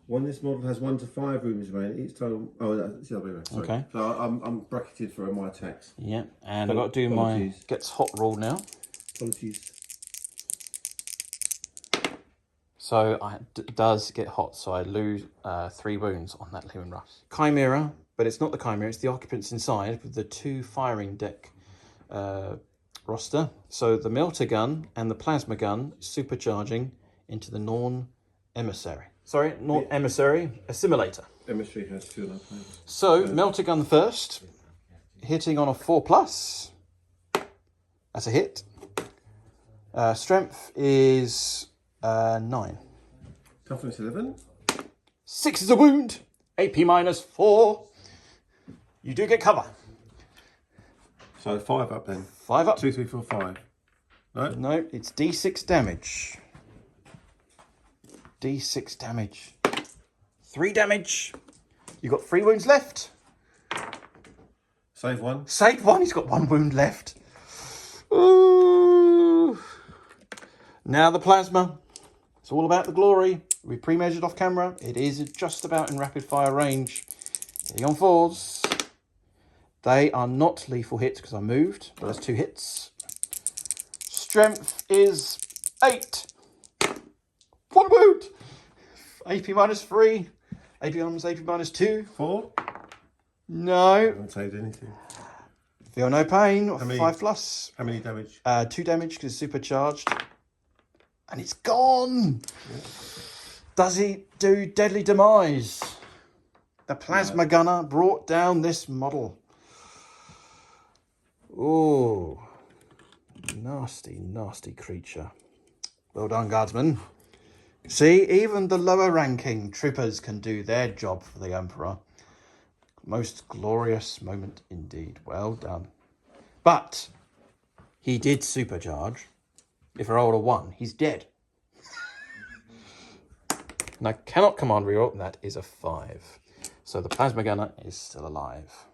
When this model has 1 to 5 wounds remaining, each time... Oh, that's the other way around. Sorry. Okay. So I'm bracketed for my attacks. Yeah, and I've got to do my gets hot roll now. Apologies. So it does get hot, so I lose 3 wounds on that Lehman Russ. Chimera, but it's not the Chimera, it's the occupants inside with the 2 firing deck roster. So the melter gun and the plasma gun supercharging into the Emissary. Sorry, not Emissary, Assimilator. Emissary has 2 and a half. So melter gun first, hitting on a 4+. That's a hit. Strength is 9. Toughness 11. 6 is a wound. AP -4. You do get cover. So 5 up then. 5 up. 2, 3, 4, 5. No? No, it's D6 damage. D6 damage. 3 damage. You've got 3 wounds left. Save 1. Save 1. He's got 1 wound left. Ooh. Now the plasma. It's all about the glory. We pre-measured off camera. It is just about in rapid fire range. Hitting on 4s. They are not lethal hits because I moved, but that's 2 hits. Strength is 8. 1 wound. AP -3. AP -2. 4? No. I haven't saved anything. Feel no pain. How many? 5+. How many damage? 2 damage because it's supercharged. And it's gone. Yeah. Does he do deadly demise? The plasma gunner brought down this model. Oh, nasty, nasty creature. Well done, guardsmen. See, even the lower ranking troopers can do their job for the Emperor. Most glorious moment indeed. Well done. But he did supercharge. If I rolled a 1, he's dead. And I cannot command reroll, and that is a 5. So the plasma gunner is still alive.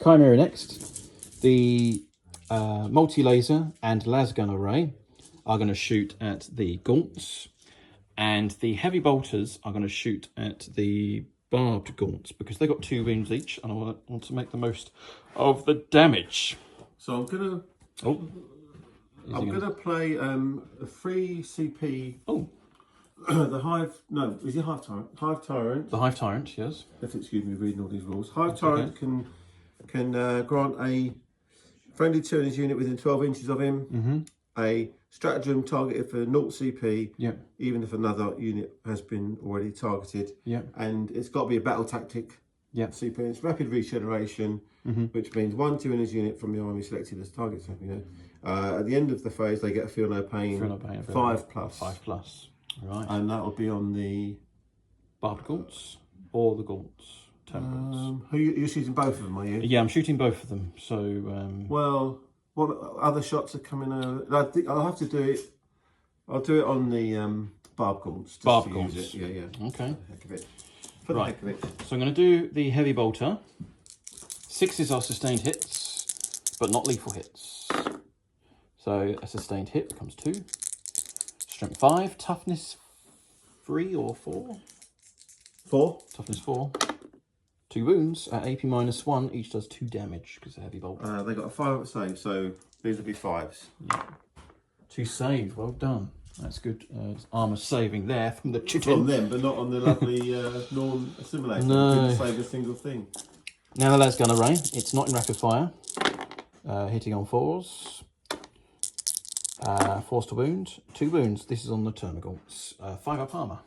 Chimera next. The multi-laser and lasgun array are going to shoot at the gaunts, and the heavy bolters are going to shoot at the barbed gaunts because they got 2 wounds each, and I want to make the most of the damage. So I'm gonna. Oh. I'm going to play a free CP. Oh. The Hive. No, is it Hive Tyrant? Hive Tyrant. The Hive Tyrant, yes. Let's excuse me reading all these rules. Hive Tyrant can grant a friendly Tyranid unit within 12 inches of him a stratagem targeted for 0 CP, even if another unit has been already targeted. And it's got to be a battle tactic. CP. It's rapid regeneration, which means 1 Tyranid unit from the army selected as target. At the end of the phase, they get a feel no pain. 5+. 5+. Right. And that will be on the barbed gaunts or the gaunts. You're shooting both of them, are you? Yeah, I'm shooting both of them. So. Well, what other shots are coming out? I think I'll have to do it. I'll do it on the barbed gaunts. Barbed gaunts. Yeah. Okay. Heck of it. For the heck of it. So I'm going to do the heavy bolter. 6s are sustained hits, but not lethal hits. So a sustained hit becomes 2. Strength 5, toughness 3 or 4? 4. Toughness 4. 2 wounds at AP -1. Each does 2 damage because they're heavy bolt. They got a 5 save, so these will be 5s. Yeah. 2 saved. Well done. That's good armour saving there from the chitin. From them, but not on the lovely Norn assimilator. No. Didn't save a single thing. Now the lasgun array. It's not in rapid fire. Hitting on 4s. Force to wound, 2 wounds. This is on the Termagants. 5 up armor.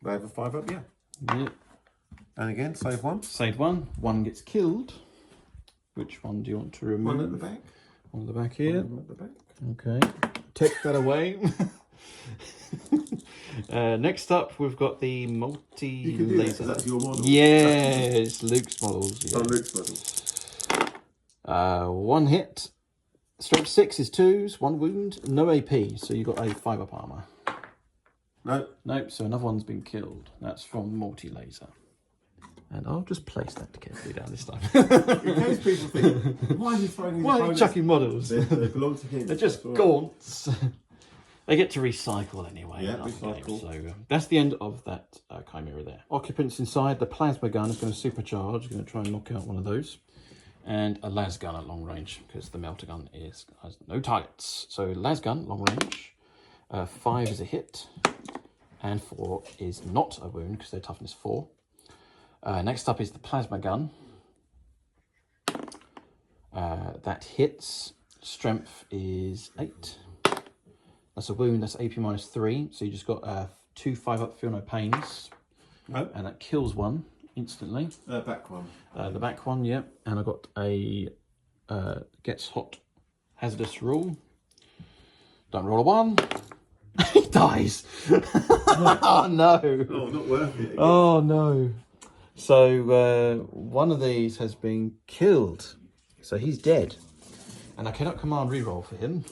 They have a 5 up, yeah. Yep. And again, save 1. Save 1. 1 gets killed. Which one do you want to remove? 1 at the back. On the back here. 1 at the back. Okay. Take that away. Next up, we've got the multi-laser. That's your model. Yeah, it's Luke's models. Yeah. Oh, Luke's model. 1 hit. Strength 6 is 2s, 1 wound, no AP. So you got a 5 up armor. No. Nope, so another one's been killed. That's from multi-laser. And I'll just place that carefully down this time. In case people think, why are you throwing these Why are you chucking models? They belong to him. They're just gaunts. They get to recycle anyway. Yeah, recycle. So that's the end of that Chimera there. Occupants inside. The plasma gun is going to supercharge. Going to try and knock out one of those. And a las gun at long range, because the melter gun has no targets. So las gun, long range. 5 is a hit. And 4 is not a wound, because they're toughness 4. Next up is the plasma gun. That hits. Strength is 8. That's a wound. That's AP -3. So you just got 2 5 up, feel no pains. No. And that kills 1 instantly. Back one. The back one, yep. And I got a gets hot hazardous rule. Don't roll a 1. He dies. Oh no. Oh, not worth it. Oh no. So one of these has been killed. So he's dead. And I cannot command reroll for him.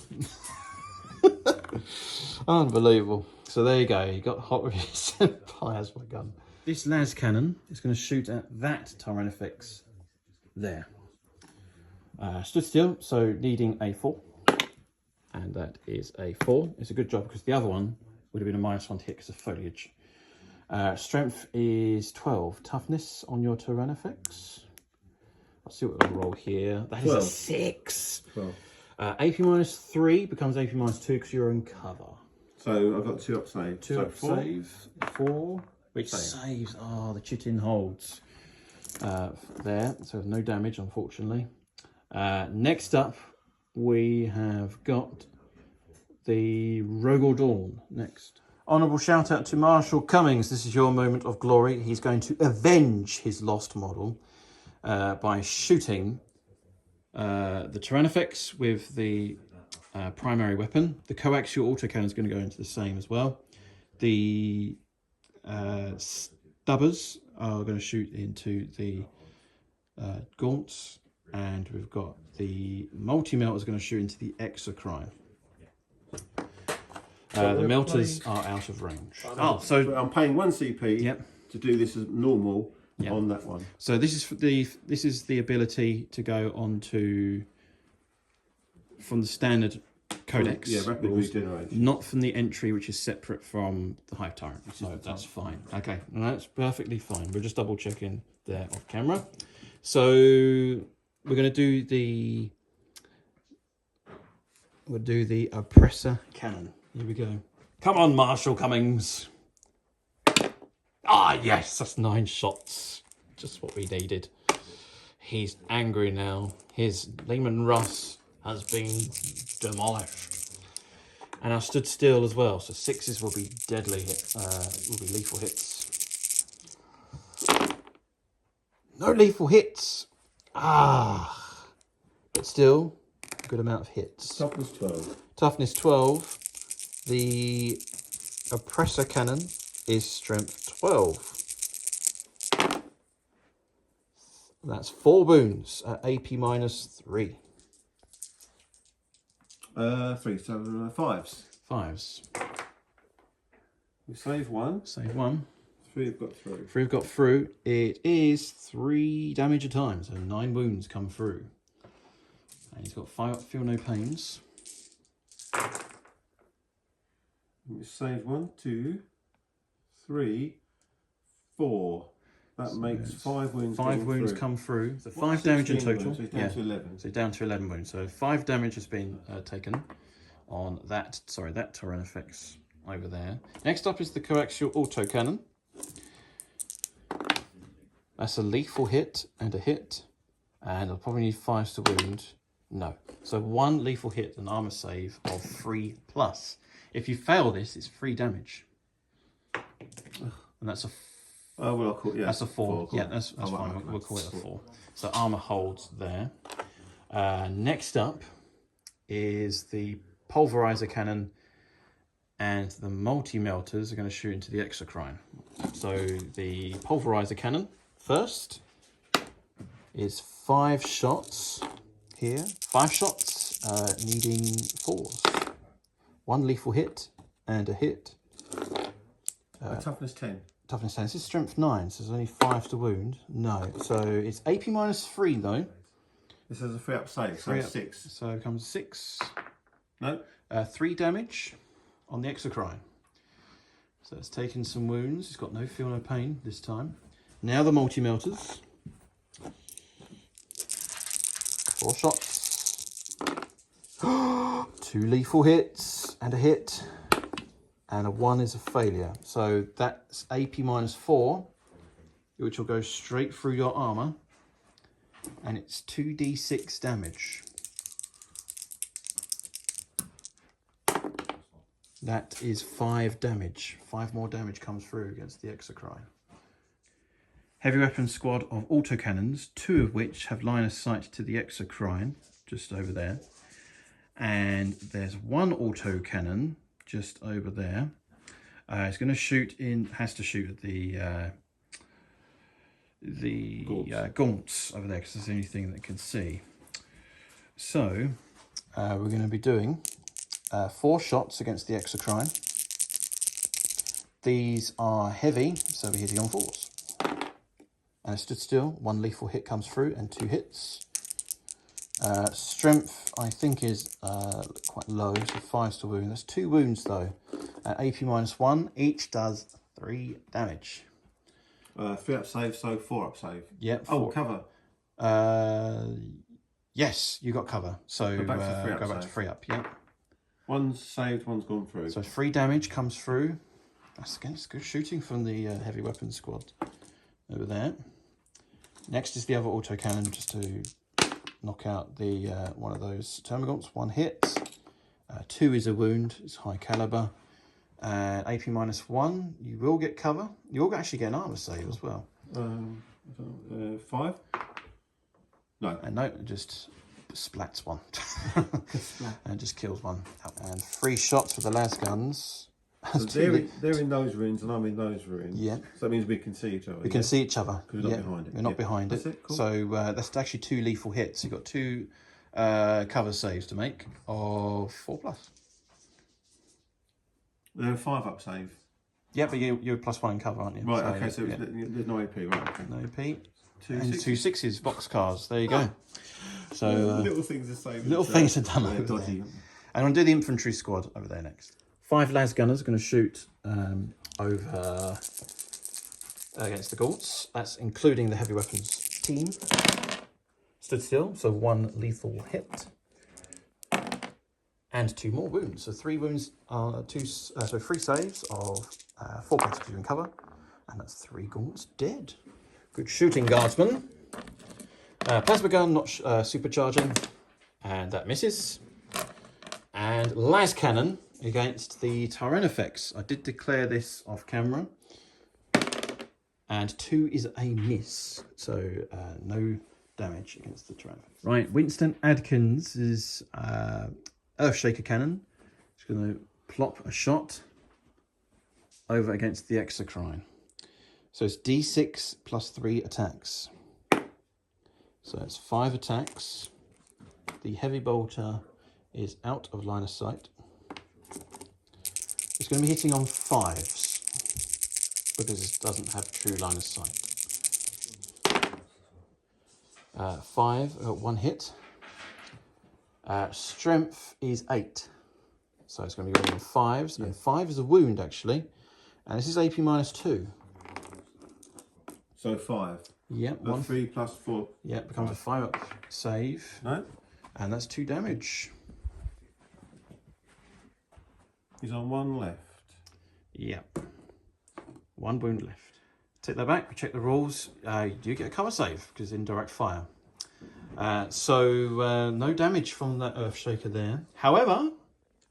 Unbelievable. So there you go. He got hot with his plasma gun. This las cannon is going to shoot at that Tyranifex there. Stood still, so needing a 4. And that is a 4. It's a good job because the other one would have been a -1 to hit because of foliage. Strength is 12. Toughness on your Tyranifex. I'll see what we'll roll here. That 12. is a 6. 12. AP -3 becomes AP -2 because you're in cover. So I've got 2 up save. 2 so up 4. save. 4. Which saves. Oh, the chitin holds. There. So no damage, unfortunately. Next up, we have got the Rogor Dawn next. Honourable shout out to Marshall Cummings. This is your moment of glory. He's going to avenge his lost model by shooting the Tyranifex with the primary weapon. The coaxial autocannon is going to go into the same as well. The stubbers are going to shoot into the gaunts, and we've got the multi-melt is going to shoot into the exocrine. The melters are out of range. Oh, so I'm paying 1 CP to do this as normal on that one. So this is the ability to go on to from the standard codex. Yeah, rapid regeneration. Not from the entry, which is separate from the Hive Tyrant. So that's fine. Okay, that's perfectly fine. We're just double checking there off camera. So we're going to do the oppressor cannon. Here we go. Come on, Marshall Cummings. Ah, yes, that's 9 shots. Just what we needed. He's angry now. His Lehman Russ has been demolished. And I stood still as well, so 6s will be deadly will be lethal hits. No lethal hits. Ah, but still a good amount of hits. Toughness 12. Toughness 12. The oppressor cannon is strength 12. That's 4 wounds at AP -3. 3, so 5s. 5s. We save 1. Save 1. 3 have got through. 3 have got through. It is 3 damage a time, so 9 wounds come through. And he's got 5 up, feel no pains. We save 1, 2, 3, 4. That so makes 5 wounds. 5 wounds come through. So 5 damage in total. Wounds, so down to 11. So down to 11 wounds. So 5 damage has been taken on that. Sorry, that Tyranifex over there. Next up is the coaxial autocannon. That's a lethal hit and a hit, and I'll probably need 5s to wound. No. So 1 lethal hit, an armor save of 3+. If you fail this, it's 3 damage. And that's a... Oh, well, I'll call it, yeah. That's a 4. Yeah, that's fine. We'll call it a 4. So armor holds there. Next up is the pulverizer cannon, and the multi-melters are going to shoot into the exocrine. So the pulverizer cannon first is 5 shots here. 5 shots needing 4s. 1 lethal hit and a hit. Toughness 10. Toughness 10. This is strength 9, so there's only 5 to wound. No. So it's AP -3 though. This is a 3-up save, so 6. So it becomes 6. No. 3 damage on the exocrine. So it's taken some wounds. It's got no feel, no pain this time. Now the multi-melters. 4 shots. 2 lethal hits and a hit. And a 1 is a failure. So that's AP -4, which will go straight through your armor. And it's 2d6 damage. That is 5 damage. 5 more damage comes through against the exocrine. Heavy weapons squad of autocannons, 2 of which have line of sight to the exocrine, just over there. And there's 1 autocannon just over there. It's going to shoot in, has to shoot at the gaunts over there, because it's the only thing that can see. So we're going to be doing 4 shots against the exocrine. These are heavy, so we're hitting on 4s. And I stood still. 1 lethal hit comes through and 2 hits. Strength, I think, is quite low, so 5s to wound. There's 2 wounds though. AP -1, each does 3 damage. 3-up save, so 4-up save. Yep. Oh, cover. Yes, you got cover. So go back to 3-up. Yep. 1's saved, 1's gone through. So 3 damage comes through. That's against good shooting from the heavy weapons squad over there. Next is the other autocannon, just to knock out the one of those termagants. 1 hit. 2 is a wound. It's high caliber. AP -1. You will get cover. You will actually get an armor save as well. 5. No. And no, it just splats 1. And just kills 1. And 3 shots with the las guns. So they're in those ruins and I'm in those ruins. Yeah. So that means we can see each other. We can see each other. Because we're not behind it. We're not behind it. That's it. Cool. So that's actually 2 lethal hits. You've got 2 cover saves to make of 4+. They're a 5-up save. Yeah, but you're +1 in cover, aren't you? Right, okay, so yeah. There's no AP, right? Okay. No AP. 2 and 2 6s, boxcars. There you go. So little things are saved. Little things are done over there. And I'm going to do the infantry squad over there next. 5 las gunners are going to shoot over against the gaunts. That's including the heavy weapons team. Stood still, so 1 lethal hit. And 2 more wounds. So 3 wounds are 3 saves of 4 points because you're in cover. And that's 3 gaunts dead. Good shooting, guardsman. Plasma gun not supercharging. And that misses. And las cannon against the Tyranifex. I did declare this off camera. And 2 is a miss. So no damage against the Tyranifex. Right, Winston Adkins is Earthshaker cannon. Just going to plop a shot over against the exocrine. So it's D6 plus 3 attacks. So it's 5 attacks. The heavy bolter is out of line of sight. It's going to be hitting on 5s because it doesn't have true line of sight. 5, 1 hit. Strength is 8. So it's going to be going on 5s. And 5 is a wound, actually. And this is AP -2. So 5. Yep. 3 plus 4. Yep, becomes a 5-up save. No? And that's 2 damage. He's on 1 left. Yep. 1 wound left. Take that back, we check the rules. You do get a cover save because indirect fire. So no damage from that Earthshaker there. However,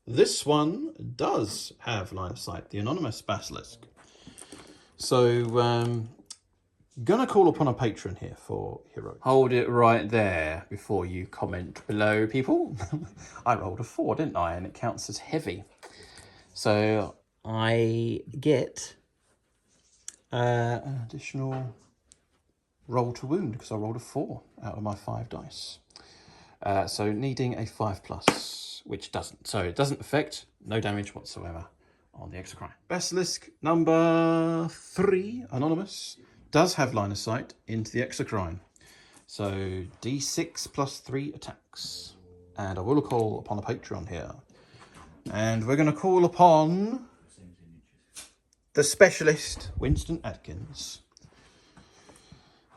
this one does have line of sight, the Anonymous Basilisk. So gonna call upon a patron here for hero. Hold it right there before you comment below, people. I rolled a 4, didn't I? And it counts as heavy. So I get an additional roll to wound because I rolled a 4 out of my 5 dice. So needing a 5+, which doesn't. So it doesn't affect, no damage whatsoever on the Exocrine. Basilisk number 3, Anonymous, does have line of sight into the Exocrine. So D6 plus 3 attacks. And I will call upon a patron here. And we're going to call upon the specialist, Winston Atkins.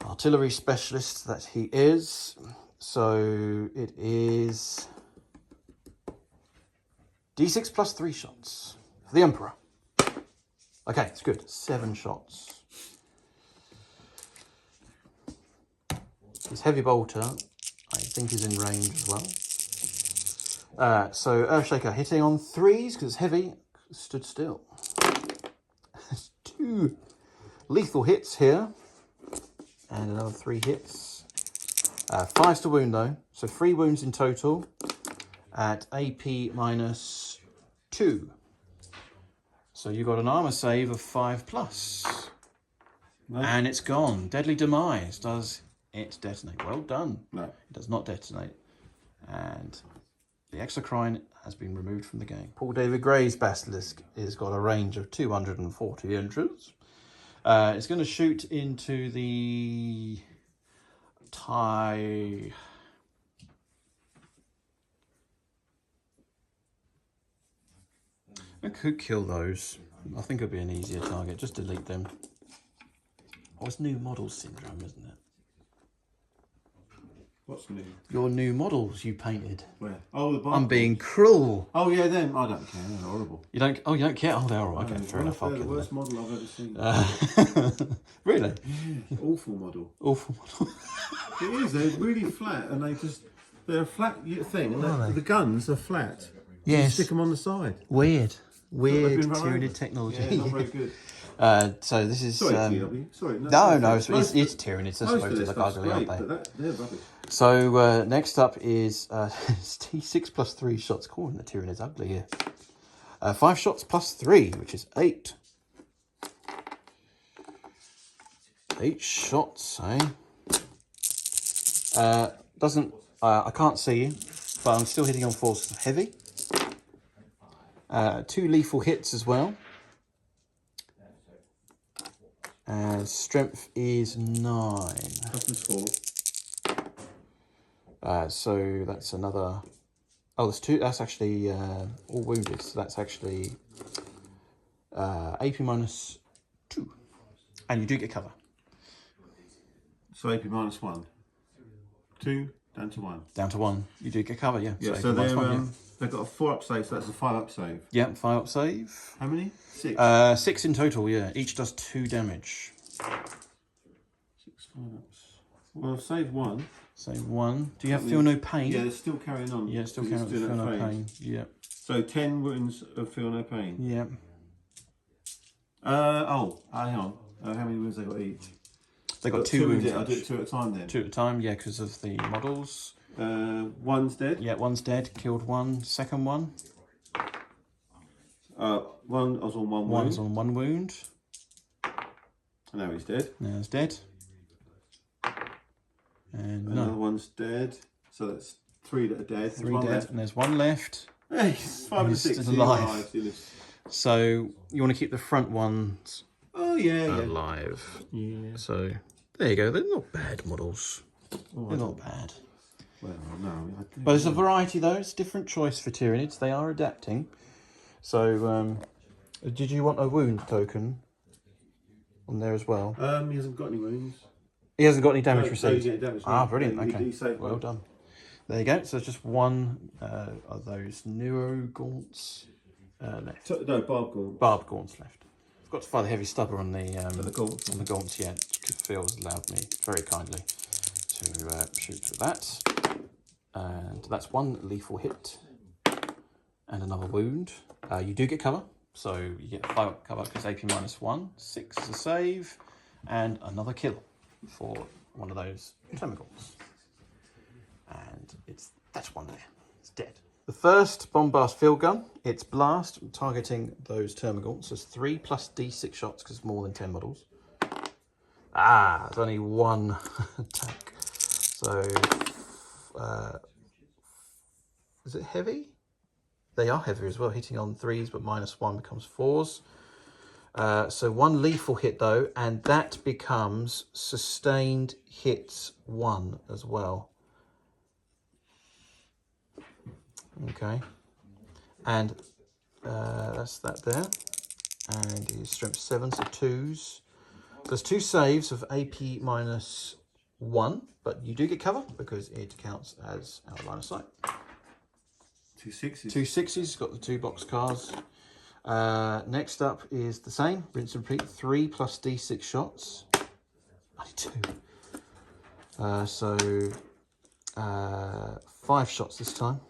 Artillery specialist that he is. So it is D6 plus 3 shots for the Emperor. Okay, it's good. 7 shots. His heavy bolter, I think, is in range as well. So Earthshaker hitting on 3s because it's heavy. Stood still. 2 lethal hits here. And another 3 hits. 5s to wound though. So 3 wounds in total at AP minus 2. So you got an armor save of 5+. No. And it's gone. Deadly Demise. Does it detonate? Well done. No. It does not detonate. And the Exocrine has been removed from the game. Paul David Gray's Basilisk has got a range of 240 inches. It's going to shoot into the I could kill those. I think it'd be an easier target. Just delete them. Oh, it's new model syndrome, isn't it? What's new? Your new models you painted. Where? Oh, the I'm being cruel. Oh yeah, them. I don't care. They're horrible. You don't? Oh, you don't care? Oh, they're all right. Okay, fair enough. They're the worst model I've ever seen. Really? Yeah, awful model. Awful model. It is. They're really flat, and they're a flat thing, and the guns are flat. Yes. You stick them on the side. Weird Tyranid technology. Yeah, not very good. So this is. Sorry, Sorry. No, it's Tyranids. They're supposed to look ugly, aren't they? But they're rubbish. So next up is T6 plus 3 shots. Calling the Tyranids ugly here. 5 shots plus 3, which is 8. 8 shots, eh? Doesn't. I can't see you, but I'm still hitting on 4s heavy. 2 lethal hits as well. Strength is 9. So that's another. Oh, there's 2. That's actually all wounded. So that's actually AP minus 2, and you do get cover. So AP minus 1, 2 down to 1. Down to 1. You do get cover, yeah. Yeah. So they've got a 4-up save. So that's a 5-up save. Yeah, 5-up save. How many? 6. 6 in total. Yeah, each does 2 damage. 6 5-ups. Well, I've saved 1. Save 1. Do you have feel no pain? Yeah, it's still carrying on. Yeah, still carrying on. Feel no pain. Yeah. So 10 wounds of feel no pain. Yeah. Hang on. How many wounds they got each? They got 2 wounds. I'll do it 2 at a time then. 2 at a time, yeah, because of the models. One's dead. Yeah, one's dead. Killed one. Second one. One was on 1 wound. One's on 1 wound. And now he's dead. Now he's dead. And another one's dead. So that's 3 that are dead. 3 dead, left. And there's 1 left. Hey, 5 and 6 still alive. So you want to keep the front ones alive. Yeah. So there you go. They're not bad models. They're not bad. Well, no. But there's a variety though. It's a different choice for Tyranids. They are adapting. So did you want a wound token on there as well? He hasn't got any wounds. He hasn't got any damage received. No, damage brilliant. Okay. Well done. There you go. So there's just 1 of those neuro gaunts left. No, barb gaunts. Barb gaunts left. I've got to fire the heavy stubber on the gaunts. On the gaunts, yeah. Phil's allowed me very kindly to shoot through that. And that's one lethal hit and another wound. You do get cover, so you get 5 cover because AP -1, 6 is a save, and another kill for one of those termagants. And that's one there. It's dead. The first bombast field gun, it's blast targeting those termagants. So it's 3 plus D6 shots because it's more than 10 models. It's only 1 attack. So is it heavy? They are heavy as well, hitting on 3s, but -1 becomes 4s. So 1 lethal hit though, and that becomes sustained hits 1 as well. Okay, and that's that there. And his strength 7, so 2s. There's 2 saves of AP -1, but you do get cover because it counts as out of line of sight. 2 6s. 2 6s, got the 2 box cars. Next up is the same, rinse and repeat, 3 plus D6 shots. Only 2. So 5 shots this time.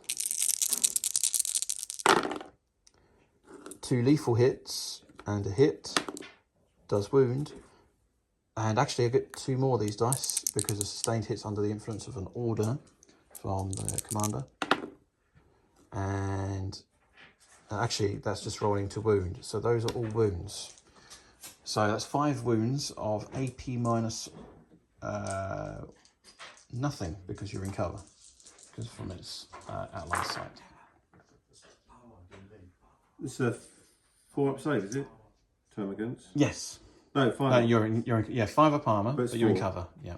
2 lethal hits and a hit. Does wound. And actually I get 2 more of these dice because the sustained hits under the influence of an order from the commander. And actually that's just rolling to wound. So those are all wounds. So that's 5 wounds of AP minus nothing because you're in cover. Because from its outline sight. It's a 4-up save, is it? Termagants? Yes. No, 5. You're in 5 up armor, but you're in cover. Yeah.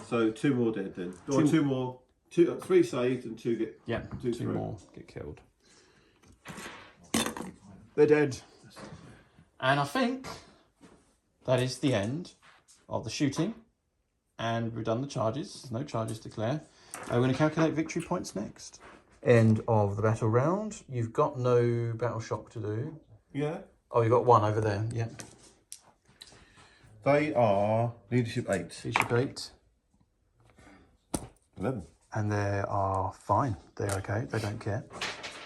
So 2 more dead then. Or 2 more. 3 saved and 2 get. Yeah. 2 through. more get killed. They're dead. And I think that is the end of the shooting. And we've done the charges. There's no charges declared. We're going to calculate victory points next. End of the battle round. You've got no battle shock to do. Yeah. Oh, you've got 1 over there. Yeah. They are leadership 8. Leadership 8. 11. And they are fine. They're okay. They don't care.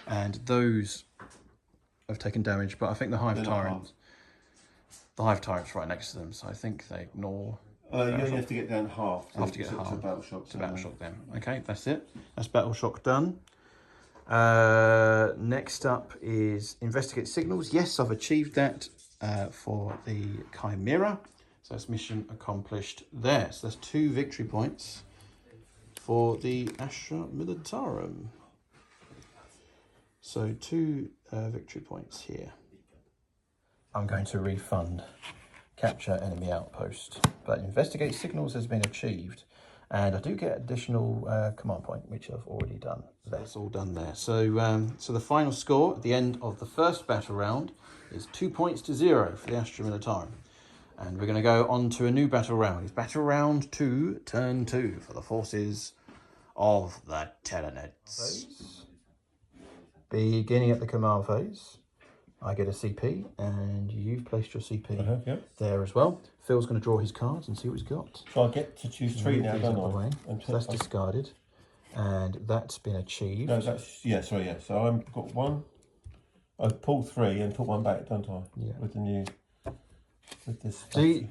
And those have taken damage, but I think the Hive Tyrants. The Hive Tyrant's right next to them, so I think they ignore. You only have to get down half. I have to get half to battle shock. To battle shock them. Okay, that's it. That's battle shock done. Next up is investigate signals. Yes, I've achieved that for the Chimera. So that's mission accomplished there. So that's 2 victory points for the Astra Militarum. So 2 victory points here. I'm going to refund capture enemy outpost, but investigate signals has been achieved, and I do get additional command point, which I've already done. That's all done there. So so the final score at the end of the first battle round is 2 points to 0 for the Astra Militarum. And we're going to go on to a new battle round. It's battle round 2, turn 2 for the forces of the Tyranids. Beginning at the command phase, I get a CP, and you've placed your CP there as well. Phil's going to draw his cards and see what he's got. So I get to choose 3 now, don't I? So that's discarded, and that's been achieved. No, that's, So I've got 1. I pulled 3 and put 1 back, don't I? Yeah. With the new. With this.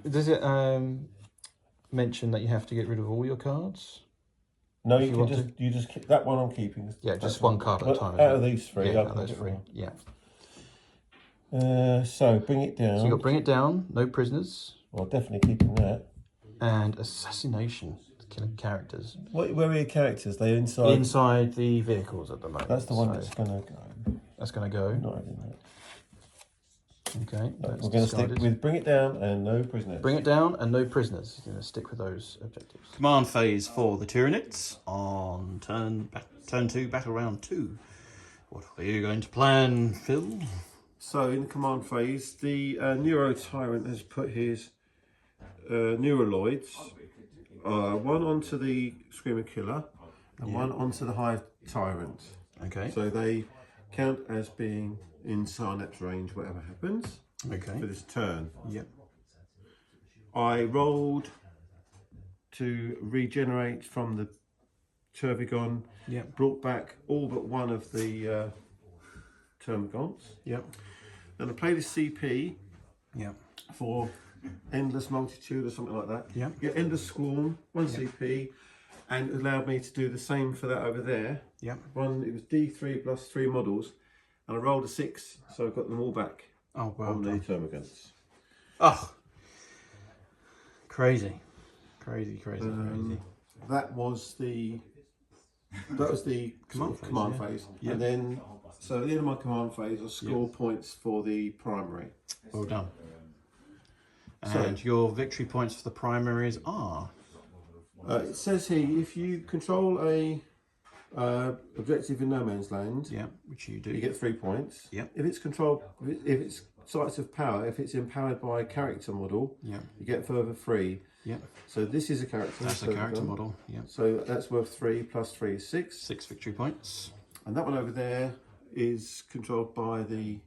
Does it mention that you have to get rid of all your cards? No, you just keep that one. I'm keeping. Yeah, just 1 card at a time. Out of these 3, yeah, out of those 3. Yeah. So bring it down. So you got bring it down. No prisoners. Well, definitely keeping that. And assassination, killing characters. Where are your characters? They're inside. Inside the vehicles at the moment. That's the one that's gonna go. That's gonna go. Not having that. Okay. No, we're going to stick with bring it down and no prisoners. Bring it down and no prisoners. You're going to stick with those objectives. Command phase for the Tyranids on turn 2, battle round 2. What are you going to plan, Phil? So in the command phase, the Neuro Tyrant has put his Neuroloids, 1 onto the Screamer Killer and 1 onto the Hive Tyrant. Okay. So they count as being in Synapse range, whatever happens. Okay. For this turn. Yep. I rolled to regenerate from the Tervigon. Yep. Brought back all but one of the Termagants. Yep. And I played a CP. Yep. For Endless Multitude or something like that. Yep. Yeah, Endless Swarm, 1 CP, and it allowed me to do the same for that over there. Yep. It was D3 plus 3 models, and I rolled a 6, so I got them all back. Oh, well on done. the Termagants. Oh, crazy. Crazy. That was the command phase. Yep. And then, so at the end of my command phase, I score points for the primary. Well done. And your victory points for the primaries are? It says here, if you control a objective in no man's land, which you do, you get 3 points. Yep. If it's controlled, if it's sites of power, if it's empowered by a character model, you get further 3. Yep. So this is a character. That's a character model. Yeah. So that's worth 3 plus 3 is 6. 6 victory points. And that one over there is controlled by the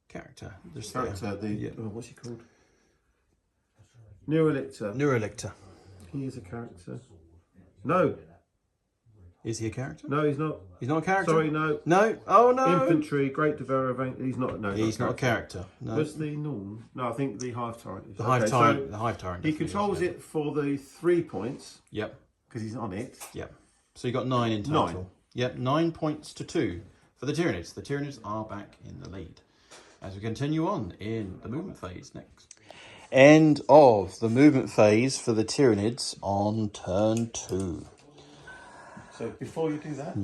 character. What's he called? Neurolictor. Neurolictor. He is a character. No. Is he a character? No, he's not. He's not a character? Sorry, no. No? Oh, no. Infantry, Great Devourer. He's not. No, he's not a character. No. Was the Norn? No, I think the Hive Tyrant. The Hive Tyrant. So the Hive Tyrant. He controls it for the 3 points. Yep. Because he's on it. Yep. So you got 9 in total. 9. Yep. 9 points to 2 for the Tyranids. The Tyranids are back in the lead. As we continue on in the movement phase next. End of the movement phase for the Tyranids on turn 2. So before you do that,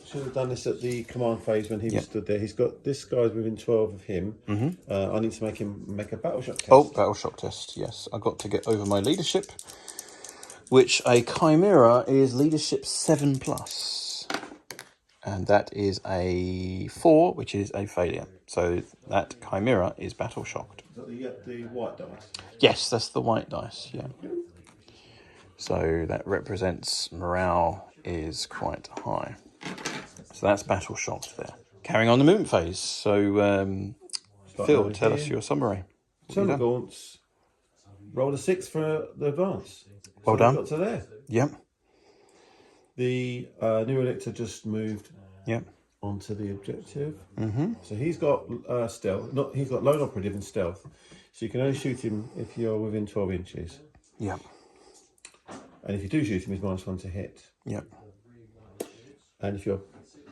should have done this at the command phase when he was stood there. He's got this guy's within 12 of him. I need to make him make a battle shock test. Oh, battle shock test. Yes, I got to get over my leadership, which a Chimera is leadership 7+, and that is a 4, which is a failure. So that Chimera is battle shocked. Is that the white dice? Yes, that's the white dice. Yeah. So that represents morale is quite high. So that's battle shocked there. Carrying on the movement phase. So Phil, tell us your summary. Termagants rolled a 6 for the advance. Well done. Got to there. Yep. The Neurolictor just moved. Yep. Onto the objective. So he's got stealth. He's got lone operative and stealth. So you can only shoot him if you're within 12 inches. Yep. And if you do shoot him, he's -1 to hit. Yep. And if you're,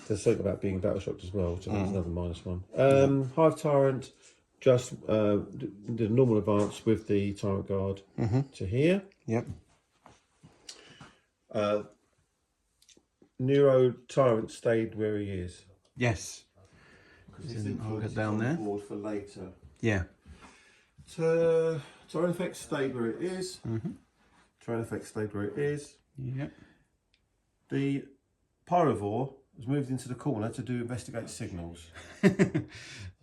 there's something about being battle shocked as well, which I think is another -1. Hive Tyrant just did a normal advance with the Tyrant Guard to here. Yep. Neuro Tyrant stayed where he is. Yes. I'll get down there. Board for later. Yeah. Tyrant Effect stayed where it is. Tyrant Effect stayed where it is. Yep. The Pyrovore has moved into the corner to do investigate signals.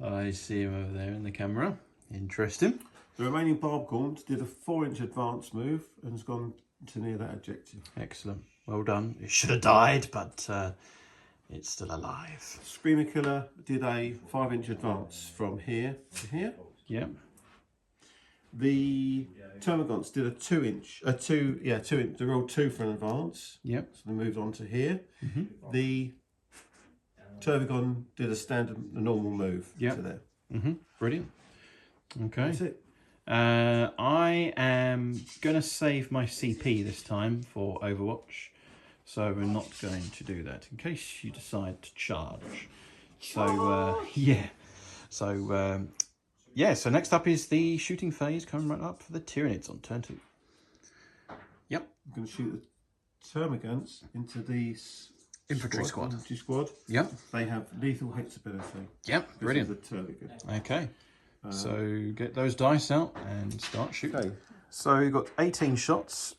I see him over there in the camera. Interesting. The remaining Barbgaunt did a 4-inch advance move and has gone to near that objective. Excellent. Well done. It should have died, but it's still alive. Screamer Killer did a 5-inch advance from here to here. Yep. The Termagants did a 2-inch, 2-inch. They rolled 2 for an advance. Yep. So they moved on to here. The Tervigon did a normal move to there. Brilliant. Okay. That's it. I am going to save my CP this time for Overwatch, so we're not going to do that in case you decide to charge. So so next up is the shooting phase coming right up for the Tyranids on turn 2. Yep. I'm going to shoot the Termagants into the infantry squad. Infantry squad. Yep. They have lethal hits ability. Yep. Brilliant. This is the Tervigon. Okay. So get those dice out and start shooting. Okay. So you've got 18 shots,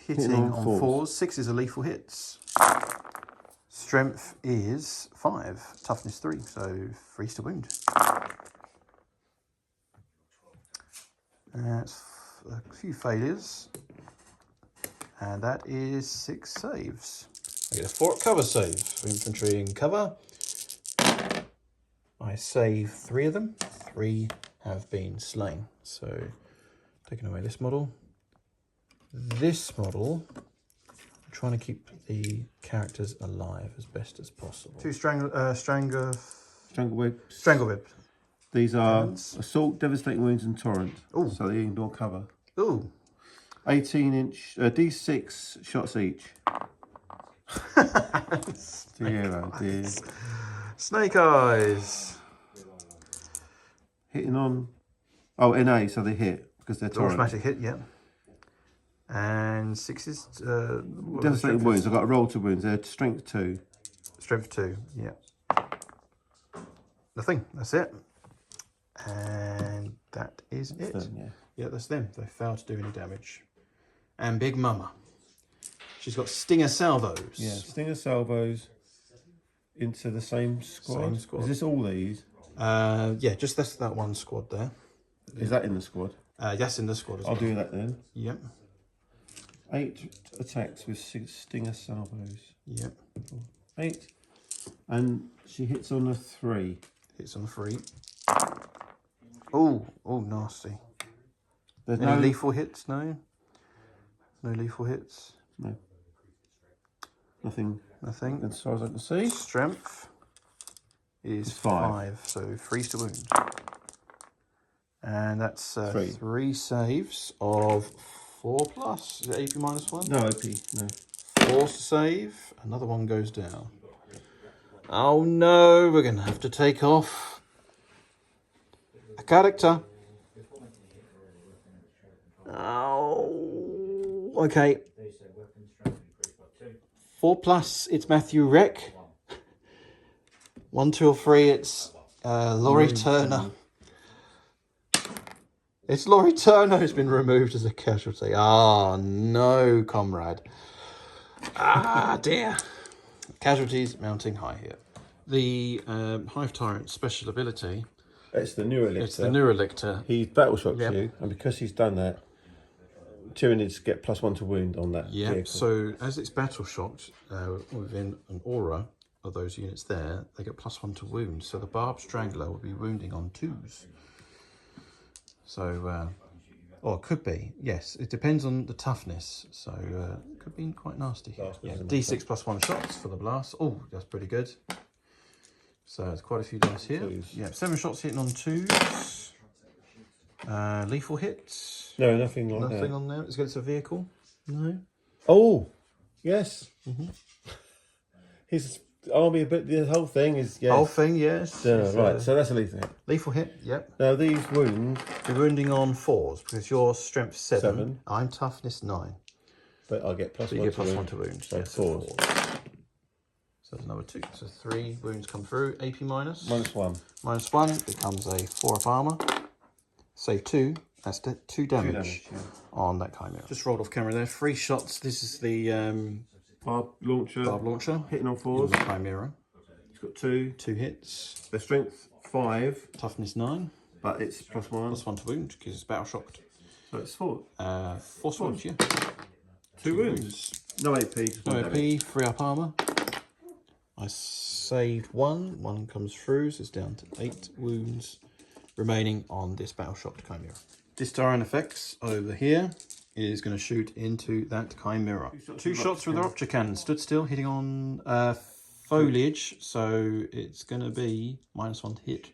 hitting on 4s. 6 is a lethal hits. Strength is 5, toughness 3, so 3 to wound. That's a few failures, and that is 6 saves. I get a 4 cover save for infantry in cover. I save 3 of them. 3 have been slain. So taking away this model, This model, I'm trying to keep the characters alive as best as possible. 2 Strangleweb. These are Assault, Devastating Wounds and Torrent. Ooh. So they ignore cover. Ooh. 18-inch, D6 shots each. Dear, oh dear. Snake Eyes. Hitting on... Oh, NA, so they hit, because they're Torrent. Automatic hit, yeah. And 6s... Devastating Wounds, I've got a roll to wounds. They're strength 2. Strength 2, yeah. Nothing, that's it. And that is it. Them, yeah. Yeah, that's them. They failed to do any damage. And Big Mama. She's got Stinger Salvos. Yeah, Stinger Salvos into the same squad. Is this all these? Yeah, just that one squad there. Is that in the squad? Yes, in the squad as well. I'll do that then. Yep. 8 attacks with Stinger Salvos. Yep. 8. And she hits on a 3. Hits on 3. Oh, nasty. There's Any no lethal hits? No. No lethal hits. No. Nothing. Nothing. As far as I can see. Strength is 5, so 3's to wound. And that's 3 saves of 4+. Is it AP -1? No, AP, no. 4 to save. Another one goes down. Oh no, we're going to have to take off a character. Oh, okay. 4+, it's Matthew Reck. 1, 2 or 3, it's Laurie Turner. It's Laurie Turner who's been removed as a casualty. Ah, no, comrade. Ah, dear. Casualties mounting high here. The Hive Tyrant special ability. It's the Neurolictor. It's the Neurolictor. He battle shocks you, and because he's done that, Tyranids get +1 to wound on that vehicle. So as it's battle shocked within an aura of those units there, they get +1 to wound. So the Barbed Strangler will be wounding on 2s. So, or it could be, yes, it depends on the toughness. So it could be quite nasty here. Yeah, D6 +1 shots for the blast. Oh, that's pretty good. So it's quite a few dice here. 2s. Yeah, 7 shots hitting on 2s. Lethal hits. No, nothing like that. Nothing on there. It's against a vehicle. No. Oh, yes. His army, a bit. The whole thing is. Yes. Whole thing, yes. Yeah, right. So that's a lethal hit. Lethal hit. Yep. Now these wounds. You're wounding on 4s because your strength 7. I'm toughness 9. But I get +1 you get +1 to wound. So yes, 4s. So there's another 2. So 3 wounds come through. AP minus. -1. -1 becomes a 4 up armor. Save 2. That's 2 damage, on that Chimera. Just rolled off camera there. 3 shots. This is the Barb launcher. Hitting on 4s. The Chimera. It's got 2. 2 hits. Their strength 5. Toughness 9. But it's +1. +1 to wound because it's battle shocked. So it's 4. 4 swans, yeah. 2 wounds. No AP. No AP. 3 up armor. I saved 1. 1 comes through, so it's down to 8 wounds remaining on this battle shocked Chimera. This Tyrant effects over here is going to shoot into that Chimera. 2 shots with the Rupture Cannon. Stood still, hitting on foliage, so it's going to be -1 to hit.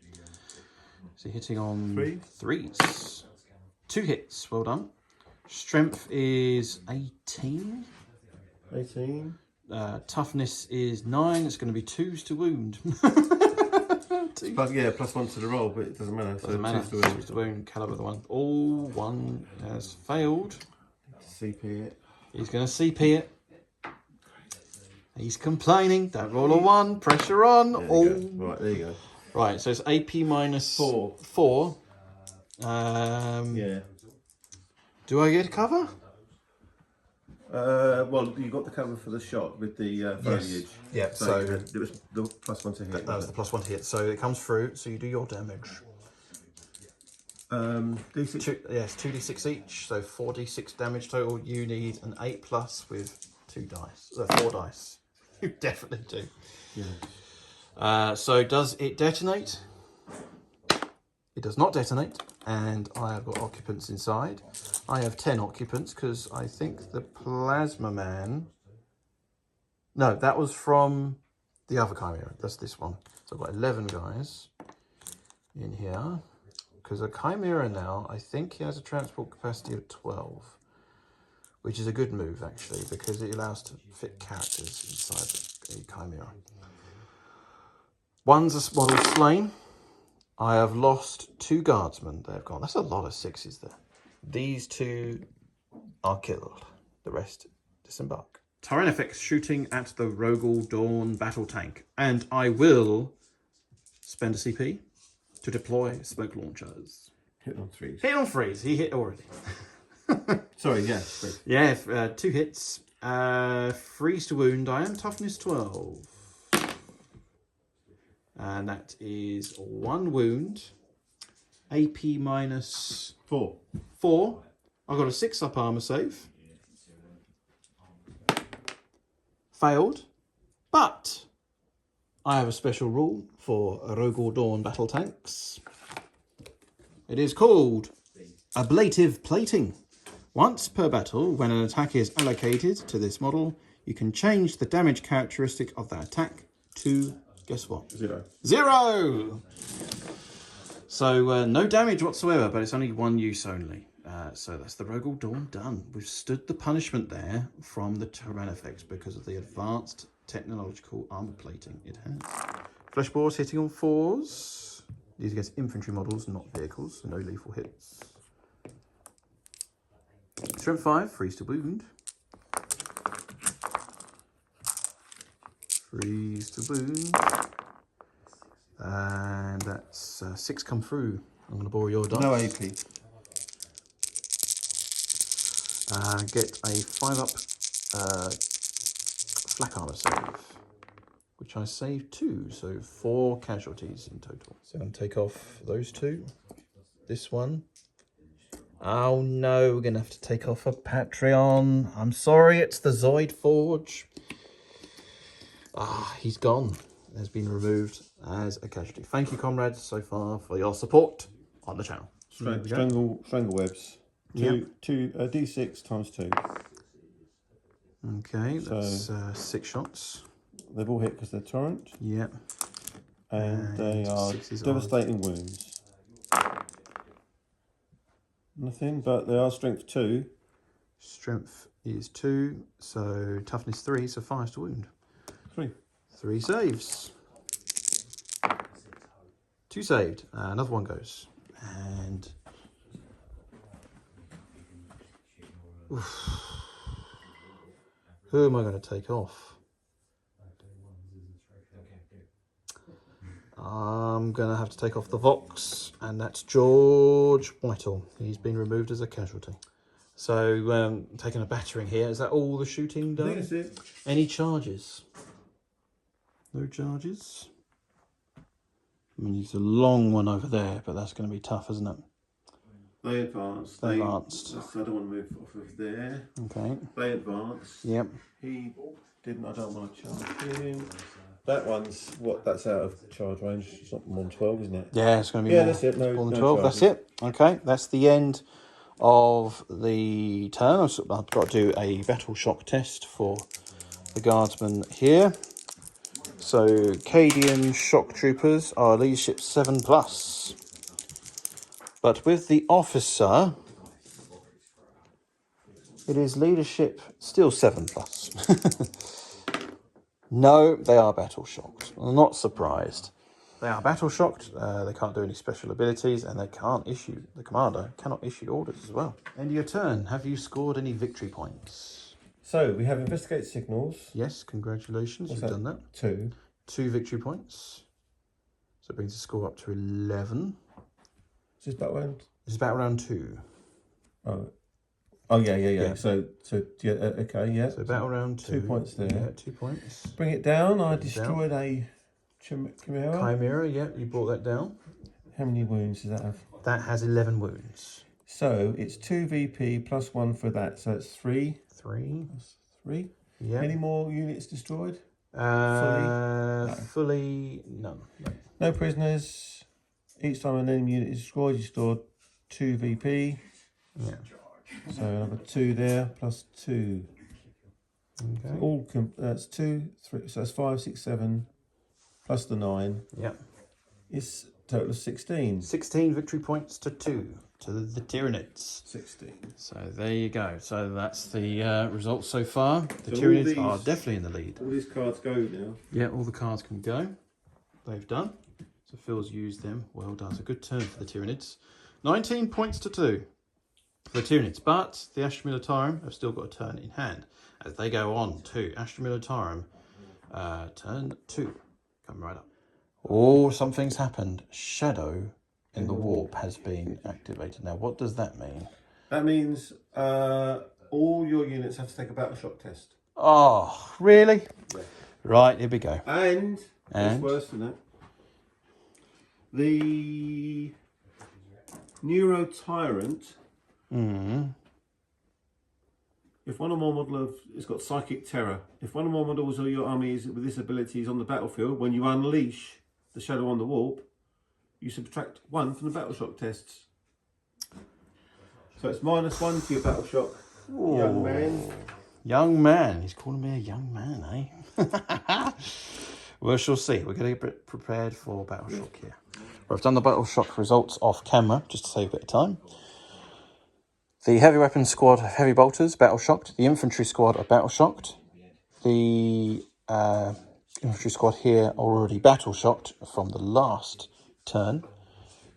So hitting on 3s. 2 hits, well done. Strength is 18. 18. Toughness is 9. It's going to be 2s to wound. But yeah, +1 to the roll, but it doesn't matter. Doesn't matter. 2s to wound. Caliber the one. Oh, 1 has failed. CP it. He's going to CP it. He's complaining. Don't roll a 1. Pressure on. Right, there you go. Right, so it's AP -4. Yeah. Do I get cover? Well, you got the cover for the shot with the foliage. Yeah, so it was the +1 to hit. That was the +1 to hit. So it comes through, so you do your damage. D6. 2d6 each, so 4d6 damage total. You need an 8+ with 2 dice. 4 dice. You definitely do. Yeah. So does it detonate? It does not detonate, and I have got occupants inside. I have 10 occupants because I think the Plasma Man... No, that was from the other Chimera. That's this one. So I've got 11 guys in here. Because a Chimera now, I think he has a transport capacity of 12. Which is a good move, actually, because it allows to fit characters inside a Chimera. One's a model slain. I have lost 2 guardsmen. They've gone. That's a lot of 6s there. These 2 are killed. The rest disembark. Tyranid shooting at the Rogel Dawn battle tank. And I will spend a CP to deploy smoke launchers. Hit on 3s. Hit on 3s. He hit already. Sorry, yeah. Yeah, 2 hits. Freeze to wound. I am toughness 12. And that is 1 wound. AP minus 4. 4. I've got a 6 up armor save. Failed. But I have a special rule for Rogel Dawn battle tanks. It is called ablative plating. Once per battle, when an attack is allocated to this model, you can change the damage characteristic of that attack to, guess what? 0. 0! So no damage whatsoever, but it's only 1 use only. So that's the Rogel Dawn done. We've stood the punishment there from the Tyranid because of the advanced technological armor plating it has. Flesh bores hitting on 4s. These against infantry models, not vehicles, so no lethal hits. Strength 5, freeze to wound. Freeze to wound. And that's 6 come through. I'm going to borrow your dice. No AP. Get a 5-up flak armor save, which I saved 2, so 4 casualties in total. So I'm going to take off those 2. This one. Oh no, we're going to have to take off a Patreon. I'm sorry, it's the Zoid Forge. He's gone. Has been removed as a casualty. Thank you, comrades, so far for your support on the channel. Strangle webs. D6 times 2. Okay, that's 6 shots. They've all hit because they're torrent. Yep. And they are devastating wounds. Nothing, but they are strength 2. Strength is 2, so toughness 3, so 5 to wound. 3. 3 saves. 2 saved. Another one goes. And... oof. Who am I going to take off? I'm going to have to take off the Vox, and that's George Whittle. He's been removed as a casualty. So, taking a battering here. Is that all the shooting done? I think that's it. Any charges? No charges. I mean, it's a long one over there, but that's going to be tough, isn't it? They advanced. They advanced. I don't want to move off of there. Okay. They advanced. Yep. He didn't. I don't want to charge him. That one's that's out of charge range. It's not more than 12, isn't it? Yeah, it's going to be more, that's it. No, more than no 12. charges. That's it. Okay, that's the end of the turn. I've got to do a battle shock test for the guardsmen here. So, Cadian shock troopers are leadership 7+. But with the officer, it is leadership still 7+. No, they are battle shocked. I'm not surprised. They are battle shocked. They can't do any special abilities, and they can't issue. The commander cannot issue orders as well. End of your turn. Have you scored any victory points? So we have investigate signals. Yes, congratulations. You've done that. 2. 2 victory points. So it brings the score up to 11. Is this battle round? This is battle round 2. Oh yeah. So yeah, okay, yeah. So battle round 2. 2 points there. Yeah, 2 points. Bring it down. I destroyed a Chimera. Chimera, yeah, you brought that down. How many wounds does that have? That has 11 wounds. So it's 2 VP plus 1 for that. So it's 3. 3. 3. Yeah. Any more units destroyed? Fully, none. No prisoners. Each time an enemy unit is destroyed, you store 2 VP. Yeah. So another 2 there, plus 2. Okay. So that's 2, 3, so that's 5, 6, 7, plus the 9. Yeah. It's a total of 16. 16 victory points to 2 to the Tyranids. 16. So there you go. So that's the results so far. The So Tyranids are definitely in the lead. All these cards go now. Yeah, all the cards can go. They've done. So Phil's used them. Well done. It's a good turn for the Tyranids. 19 points to 2 for the Tyranids. But the Astra Militarum have still got a turn in hand as they go on to Astra Militarum. Turn 2. Come right up. Oh, something's happened. Shadow in the warp has been activated. Now, what does that mean? That means all your units have to take a battle shock test. Oh, really? Yeah. Right, here we go. And it's worse than that. The Neuro Tyrant, if one or more model of it's got Psychic Terror. If one or more models of your army is with this ability is on the battlefield, when you unleash the Shadow on the Warp, you subtract 1 from the battle shock tests. So it's -1 to your battle shock, young man. Young man. He's calling me a young man, eh? We shall see. We're going to get prepared for battle shock here. I've done the battle shock results off camera just to save a bit of time. The heavy weapons squad of heavy bolters battle shocked. The infantry squad are battle shocked. The infantry squad here are already battle shocked from the last turn.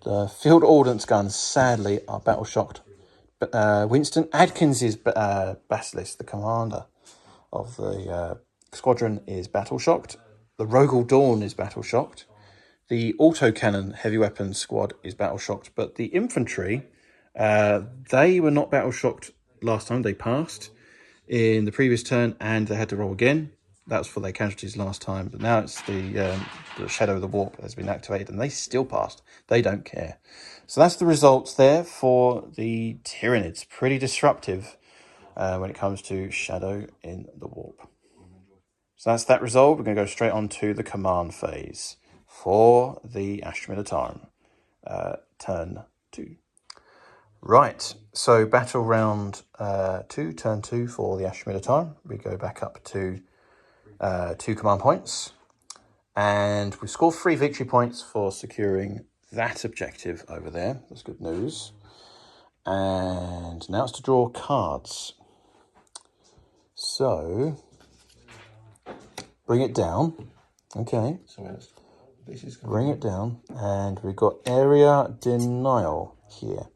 The field ordnance guns sadly are battle shocked. Winston Adkins is Basilisk, the commander of the squadron, is battle shocked. The Rogel Dawn is battle shocked. The autocannon heavy weapons squad is battle shocked, but the infantry, they were not battle shocked last time. They passed in the previous turn and they had to roll again. That was for their casualties last time, but now it's the Shadow of the Warp has been activated and they still passed. They don't care. So that's the results there for the Tyranids. Pretty disruptive when it comes to Shadow in the Warp. So that's that result. We're going to go straight on to the command phase for the Astra Militarum. Turn 2. Right, so battle round 2, turn 2 for the Astra Militarum. We go back up to 2 command points. And we score 3 victory points for securing that objective over there. That's good news. And now it's to draw cards. So, bring it down. Okay. Bring it down. And we've got area denial here.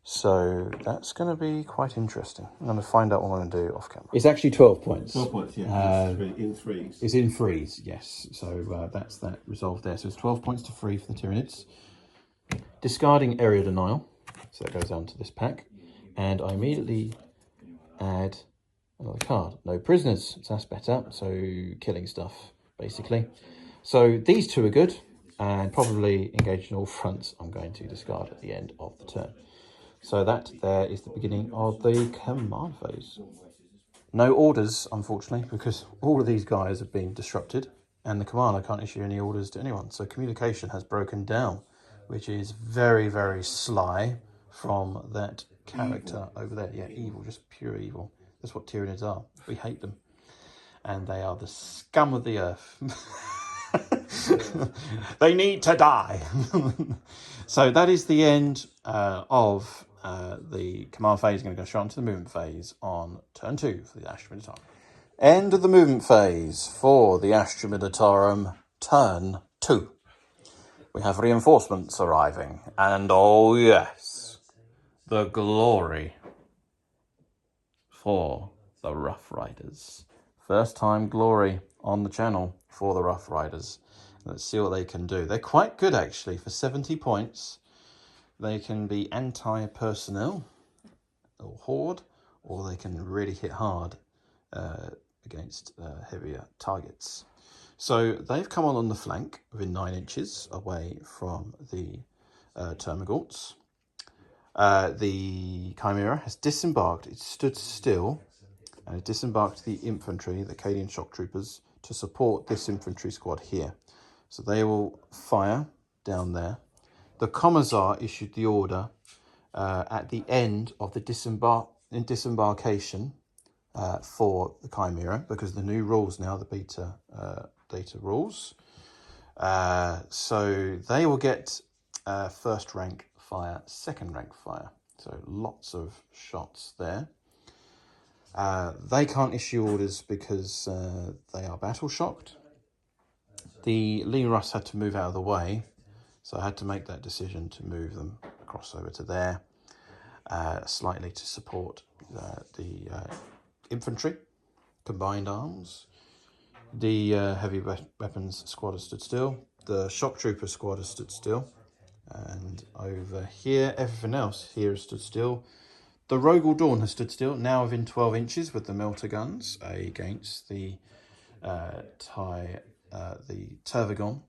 So that's going to be quite interesting. I'm going to find out what I'm going to do off camera. It's actually 12 points. 12 points, yeah. In threes. It's in threes, yes. So that's that resolved there. So it's 12 points to 3 for the Tyranids. Discarding area denial. So that goes down to this pack. And I immediately add another card. No prisoners. So that's better. So killing stuff, basically. So these 2 are good. And probably engaged in all fronts I'm going to discard at the end of the turn. So that there is the beginning of the command phase. No orders, unfortunately, because all of these guys have been disrupted and the commander can't issue any orders to anyone. So communication has broken down, which is very, very sly from that character over there. Yeah, evil, just pure evil. That's what Tyranids are. We hate them. And they are the scum of the earth. They need to die. So that is the end of the command phase. Going to go straight on to the movement phase on turn 2 for the Astra Militarum. End of the movement phase for the Astra Militarum, turn 2. We have reinforcements arriving, and oh yes, the glory for the Rough Riders. First time glory on the channel for the Rough Riders. Let's see what they can do. They're quite good actually. For 70 points, they can be anti-personnel or horde, or they can really hit hard against heavier targets. So they've come on the flank within 9 inches away from the Termagants. The Chimera has disembarked. It stood still and it disembarked the infantry, the Cadian shock troopers, to support this infantry squad here. So they will fire down there. The Commissar issued the order at the end of the disembarkation for the Chimera, because the new rules now, the beta data rules. So they will get first rank fire, second rank fire. So lots of shots there. They can't issue orders because they are battle shocked. The Lee Russ had to move out of the way, so I had to make that decision to move them across over to there, slightly to support the infantry, combined arms. The heavy weapons squad has stood still. The shock trooper squad has stood still. And over here, everything else here has stood still. The Rogel Dawn has stood still, now within 12 inches with the melter guns against the Tervagon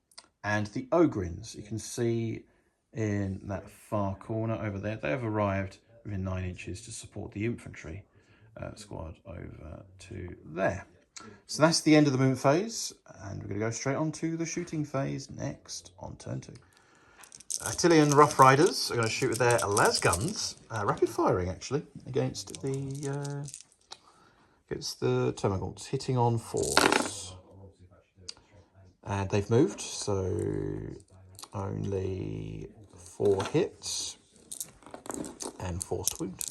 and the Ogrins. You can see in that far corner over there, they have arrived within 9 inches to support the infantry squad over to there. So that's the end of the movement phase, and we're going to go straight on to the shooting phase next on turn 2. Attilian Rough Riders are going to shoot with their las guns, rapid firing actually, against the Termagants, hitting on 4s. And they've moved, so only 4 hits and forced wound.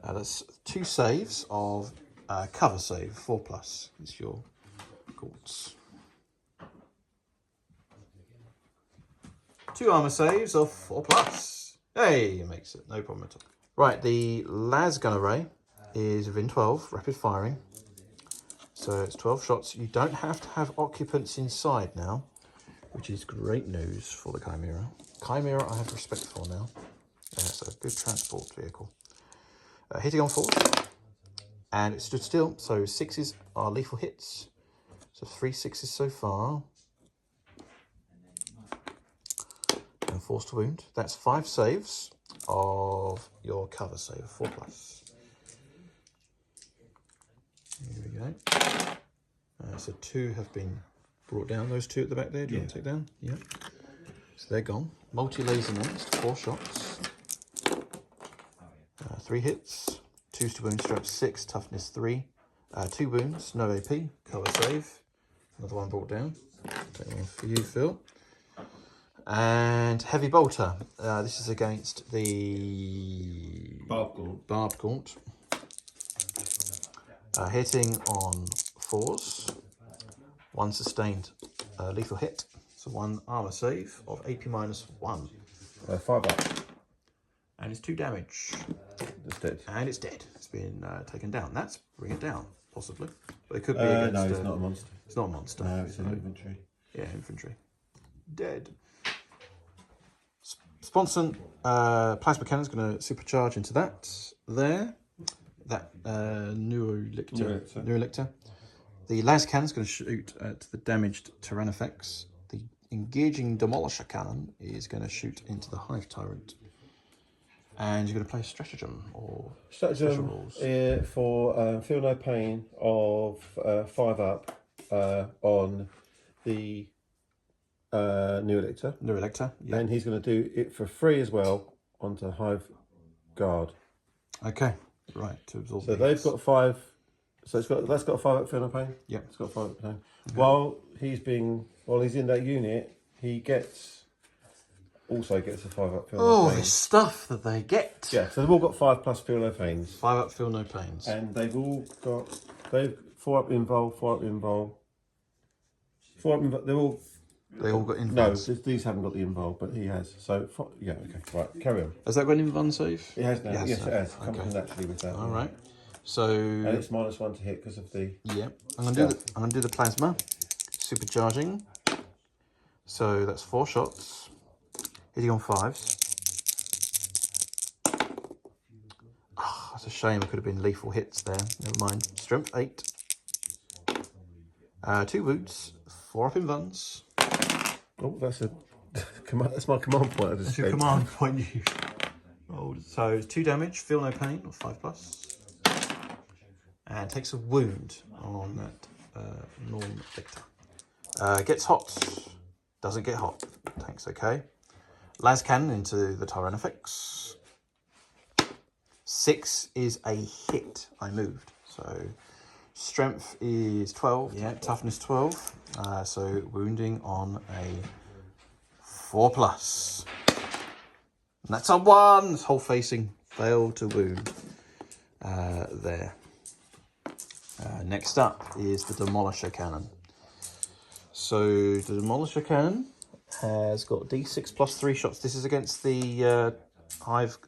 That's 2 saves of cover save, 4+. It's your Waltz. 2 armor saves of 4+. Hey, it makes it, no problem at all. Right, the las gun array is within 12, rapid firing. So it's 12 shots. You don't have to have occupants inside now, which is great news for the Chimera. Chimera I have respect for now. It's a good transport vehicle. Hitting on 4, and it stood still, so 6s are lethal hits. So 3 6s so far. And forced to wound. That's 5 saves of your cover save, 4+. Here we go. So 2 have been brought down. Those 2 at the back there, do you want to take down? Yeah. So they're gone. Multi-laser next, 4 shots. 3 hits, 2s to wound, strength 6, toughness 3. 2 wounds, no AP, cover save. Another one brought down. Take one for you, Phil. And heavy bolter. This is against the Barbed Gaunt. Hitting on 4s. 1 sustained lethal hit. So 1 armor save of AP -1. 5 up. And it's 2 damage. It's dead. And it's dead. It's been taken down. That's bring it down, possibly. But it could be against... No, it's not a monster. It's not a monster. No, it's an infantry. Yeah, infantry. Dead. Sponson plasma cannon's going to supercharge into that there. That Neurolictor. The las cannon's going to shoot at the damaged Tyrannifex. The engaging Demolisher cannon is going to shoot into the Hive Tyrant. And you're going to play stratagem or special rules. For Feel No Pain of 5 up on the Neurolictor. Yeah. And he's going to do it for free as well onto Hive Guard. Okay, right, to absorb. So they've got 5. So that's got a 5 up Feel No Pain. Yeah, it's got a 5 up pain. Okay. While he's in that unit, he also gets a 5 up Feel No Pain. Oh, the stuff that they get. Yeah, so they've all got 5+ Feel No Pains. 5 up Feel No Pains. And they've 4 up Invul, 4 up Invul. 4 up Invul, they all got invul. No, these haven't got the invul, but he has. So, yeah, okay, right, carry on. Has that got an invul save? It has now. Yes, it has. Comes naturally with that. All right. So. And it's -1 to hit because of the. Yeah, I'm gonna do the plasma, supercharging. So that's 4 shots, hitting on 5s. Oh, that's a shame. It could have been lethal hits there. Never mind. Strength 8. 2 wounds, 4 up invuns. Oh, that's my command point. That's your command point you rolled. So it's 2 damage, Feel No Pain, or 5+. And takes a wound on that Norm Victor. Gets hot. Doesn't get hot. Tank's okay. Las cannon into the Tyranid. 6 is a hit. I moved. So strength is 12. Yeah, toughness 12. So wounding on a 4+. And that's a 1. Whole facing. Failed to wound. There. Next up is the Demolisher Cannon. So the Demolisher Cannon has got D6 plus 3 shots. This is against the Hive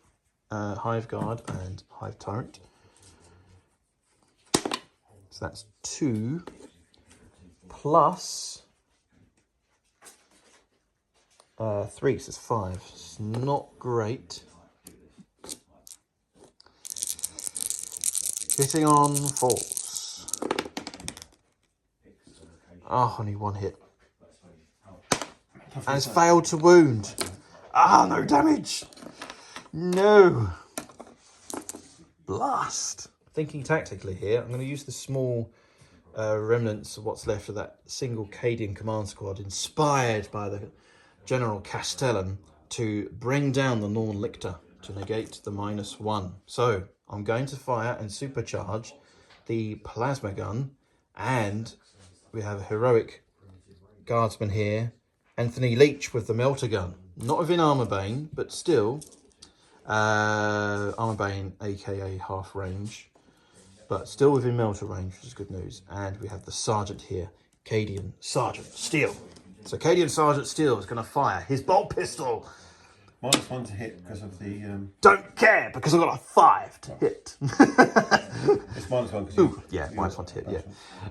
Guard and Hive Tyrant. So that's 2 plus 3, so it's 5. It's not great. Hitting on 4s. Oh, only 1 hit. And it's failed to wound. Ah, no damage. No. Blast. Thinking tactically here, I'm going to use the small remnants of what's left of that single Cadian command squad inspired by the General Castellan to bring down the Norn Lictor to negate the -1. So I'm going to fire and supercharge the plasma gun, and we have a heroic guardsman here, Anthony Leach with the melter gun. Not within Armor Bane, but still Armor Bane aka half range, but still within melter range, which is good news. And we have the Sergeant here, Cadian Sergeant Steel. So Cadian Sergeant Steel is going to fire his bolt pistol. -1 to hit because of the... Don't care, because I've got a 5 to hit. It's -1 because you... Yeah, -1 to hit, yeah.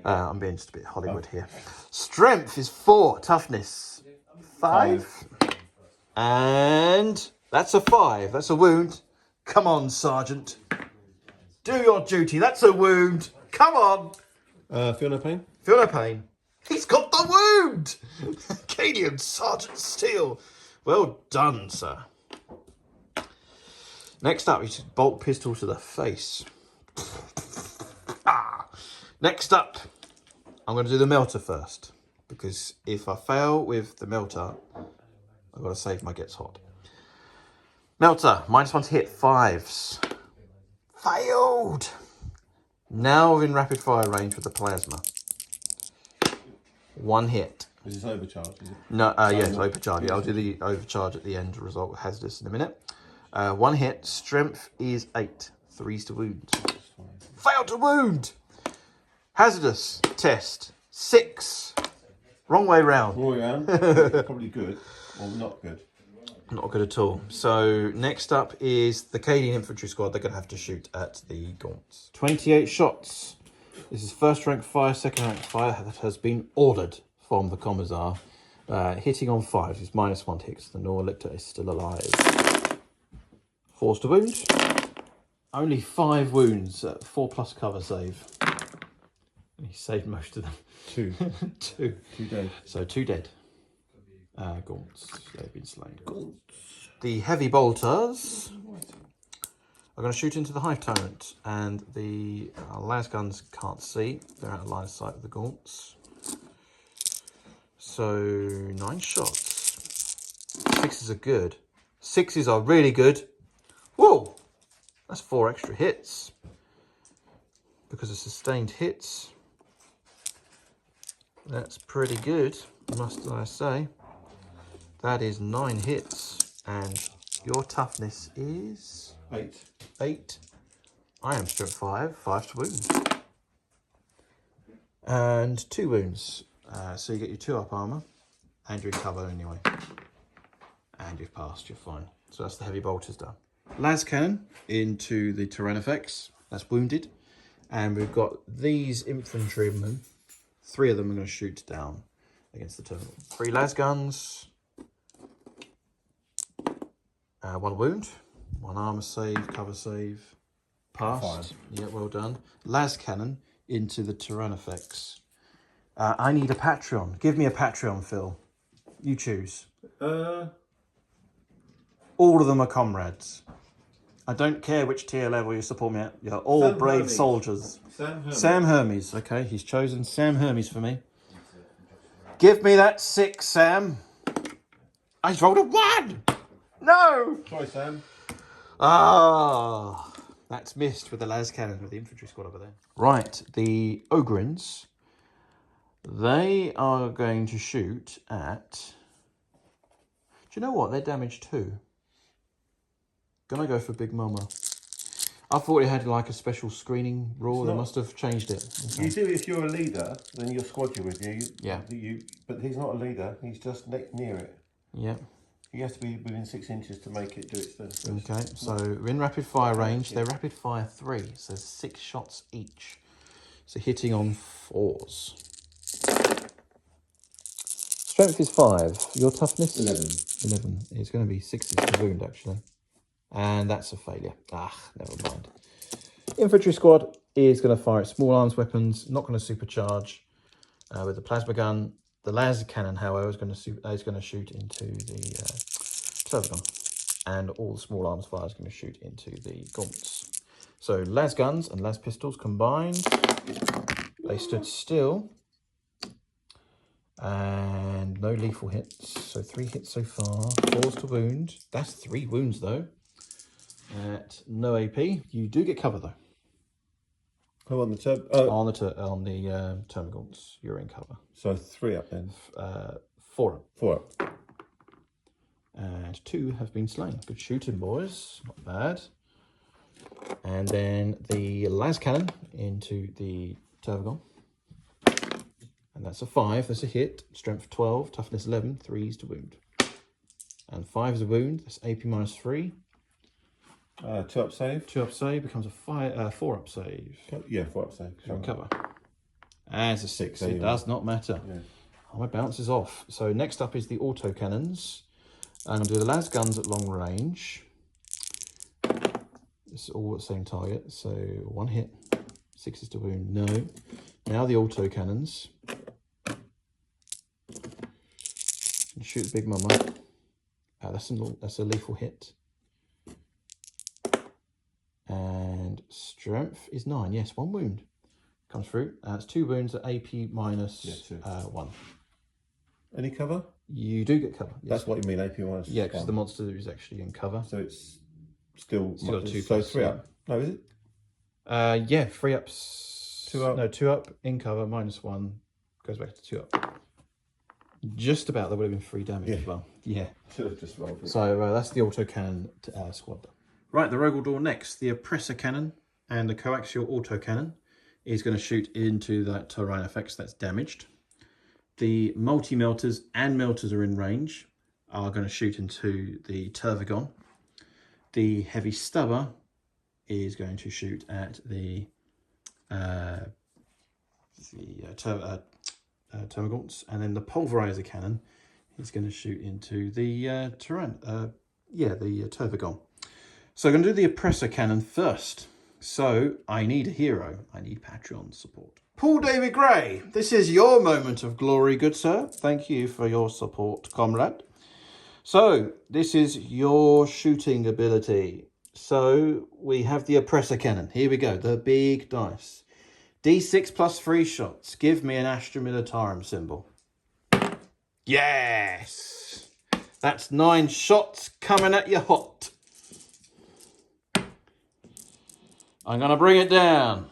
I'm being just a bit Hollywood here. Strength is 4, toughness 5. And that's a 5. That's a wound. Come on, Sergeant. Do your duty. That's a wound. Come on. Feel no pain? Feel no pain. He's got the wound. Cadian Sergeant Steel. Well done, sir. Next up, is bolt pistol to the face. Next up, I'm going to do the melter first, because if I fail with the melter, I've got to save my gets hot. Melter, -1 to hit, 5s. Failed. Now we're in rapid fire range with the plasma. 1 hit. Is this overcharge? Is it? No, yes, overcharge. Yeah, I'll do the overcharge at the end result with hazardous in a minute. 1 hit. Strength is 8. 3s to wound. Failed to wound. Hazardous test 6. Wrong way round. Wrong way round. Probably good, or not good. Not good at all. So next up is the Cadian infantry squad. They're going to have to shoot at the gaunts. 28 shots. This is first rank fire, second rank fire that has been ordered from the Commissar. Hitting on 5 is -1 to hit because the Norn Lictor is still alive. 4s to wound. Only 5 wounds. 4+ cover save. He saved most of them. 2. 2. 2 dead. So 2 dead. Gaunts. They've been slain. Gaunts. The heavy bolters are going to shoot into the Hive Tyrant, and the las guns can't see. They're out of line of sight of the gaunts. So 9 shots. 6s are good. 6s are really good. Whoa! That's 4 extra hits. Because of sustained hits. That's pretty good, must I say. That is 9 hits. And your toughness is... 8. 8. I am strength 5. 5 to wound. And 2 wounds. So you get your 2 up armour. And you're in cover anyway. And you've passed, you're fine. So that's the heavy bolters done. Las cannon into the Tyranid. That's wounded. And we've got these infantrymen. 3 of them are going to shoot down against the terminal. 3 las guns. 1 wound. 1 armour save, cover save. Passed. Yeah, well done. Las cannon into the Tyranid. I need a Patreon. Give me a Patreon, Phil. You choose. All of them are comrades. I don't care which tier level you support me at. You're all Sam brave Hermes. soldiers. Sam Hermes. Sam Hermes. Okay, he's chosen Sam Hermes for me. Give me that 6, Sam. I just rolled a 1! No! Sorry, Sam. Ah, that's missed with the las cannon with the infantry squad over there. Right, the Ogrins, they are going to shoot at... Do you know what? They're damaged too. Gonna go for Big Mama. I thought it had like a special screening rule. They must have changed it. Okay. You do if you're a leader, then your squad you're with you. Yeah. But he's not a leader. He's just near it. Yeah. He has to be within 6 inches to make it do its thing. Okay, so we're in rapid fire range. They're rapid fire 3, so 6 shots each. So hitting on 4s. Strength is 5. Your toughness? 11. It's going to be 6s to wound, actually. And that's a failure. Ah, never mind. Infantry squad is going to fire at small arms weapons, not going to supercharge with the plasma gun. The laser cannon, however, is going to shoot into the Turvagon. And all the small arms fire is going to shoot into the gaunts. So las guns and las pistols combined. They stood still. And no lethal hits. So 3 hits so far. 4s to wound. That's 3 wounds though. At no AP. You do get cover though. Oh, on the Termagants, you're in cover. So 3 up then. 4 up. 4 up. And 2 have been slain. Good shooting, boys. Not bad. And then the las cannon into the Tervagon. And that's a 5. That's a hit. Strength 12, toughness 11, 3s to wound. And 5 is a wound. That's AP minus 3. 2 up save. 2 up save becomes a 4 up save. Yeah, 4 up save. You're in cover. And it's a 6. It does not matter. Yeah. Oh, my bounce is off. So next up is the auto cannons. I'm going to do the las guns at long range. It's all at the same target. So 1 hit. 6 is to wound. No. Now the auto cannons. And shoot the Big Mama. That's a lethal hit. And strength is 9. Yes, 1 wound comes through. It's 2 wounds at AP minus 1. Any cover? You do get cover. Yes. That's what you mean, AP minus 1. Yeah, because the monster is actually in cover. So it's still got 2 so 3 up. No, is it? Yeah, 3 ups. 2 up. No, 2 up in cover minus 1 goes back to 2 up. Just about. That would have been 3 damage as well. Yeah. Should have just rolled it. So that's the auto cannon squad. Right, the Rogaldor next. The oppressor cannon and the coaxial auto cannon is going to shoot into that Tyranid that's damaged. The multi-melters and melters are in range, are going to shoot into the Tervagon. The heavy stubber is going to shoot at the Termagants, and then the pulverizer cannon is going to shoot into the Tervagon. So I'm going to do the oppressor cannon first. So I need a hero. I need Patreon support. Paul David Gray, this is your moment of glory, good sir. Thank you for your support, comrade. So this is your shooting ability. So we have the oppressor cannon. Here we go, the big dice. D6 plus 3 shots. Give me an Astra Militarum symbol. Yes! That's 9 shots coming at you hot. I'm going to bring it down.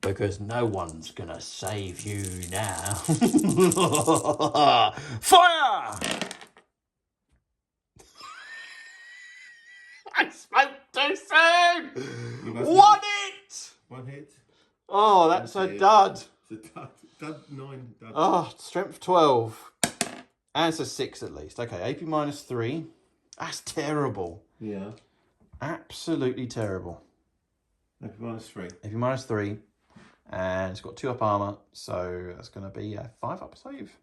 Because no one's going to save you now. Fire! I spoke too soon! 1 hit! 1 hit. Oh, that's a dud. It's a dud 9. Dud. Oh, strength 12. And it's a 6 at least. Okay, AP minus 3. That's terrible. Yeah. Absolutely terrible. AP minus 3. AP minus 3. And it's got 2 up armor. So that's going to be a 5 up save.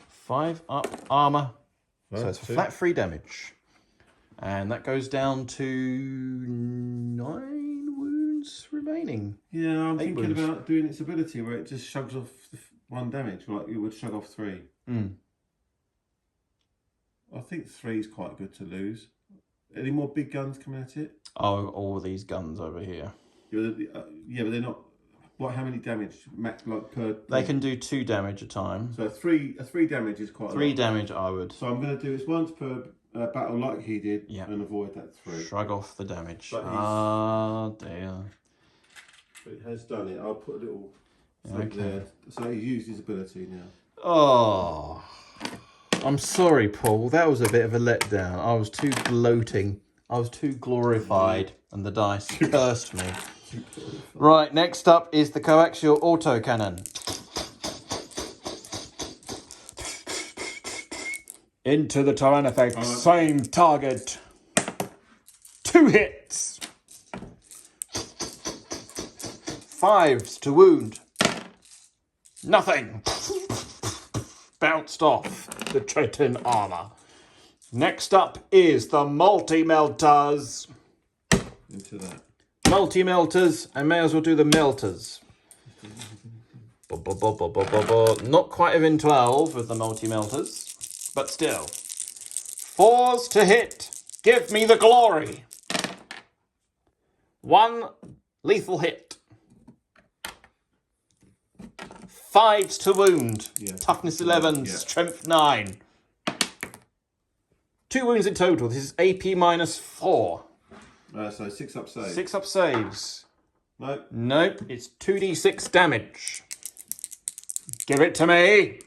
5 up armor. So it's flat 3 damage. And that goes down to 9 wounds remaining. Yeah, I'm thinking about doing its ability where it just shrugs off 1 damage, like you would shrug off 3. I think 3 is quite good to lose. Any more big guns coming at it? Oh, all these guns over here. Yeah, but they're not What? How many damage? Like per? They can do 2 damage a time. So a three damage is quite. 3 damage, I would. So I'm going to do this once per battle, like he did, and avoid that 3. Shrug off the damage. But dear. But he has done it. I'll put a little thing there. So he's used his ability now. Oh, I'm sorry, Paul. That was a bit of a letdown. I was too gloating. I was too glorified, and the dice cursed me. Right, next up is the coaxial autocannon. Into the Tyranid, same target. 2 hits. 5s to wound. Nothing. Bounced off the Triton armor. Next up is the multi-melters. Into that. Multi-melters, I may as well do the melters. Not quite within 12 with the multi-melters, but still. 4s to hit. Give me the glory. 1 lethal hit. 5s to wound. Toughness 11, strength 9. 2 wounds in total. This is AP minus 4. So 6 up saves. 6 up saves. Nope. Nope. It's 2d6 damage. Give it to me.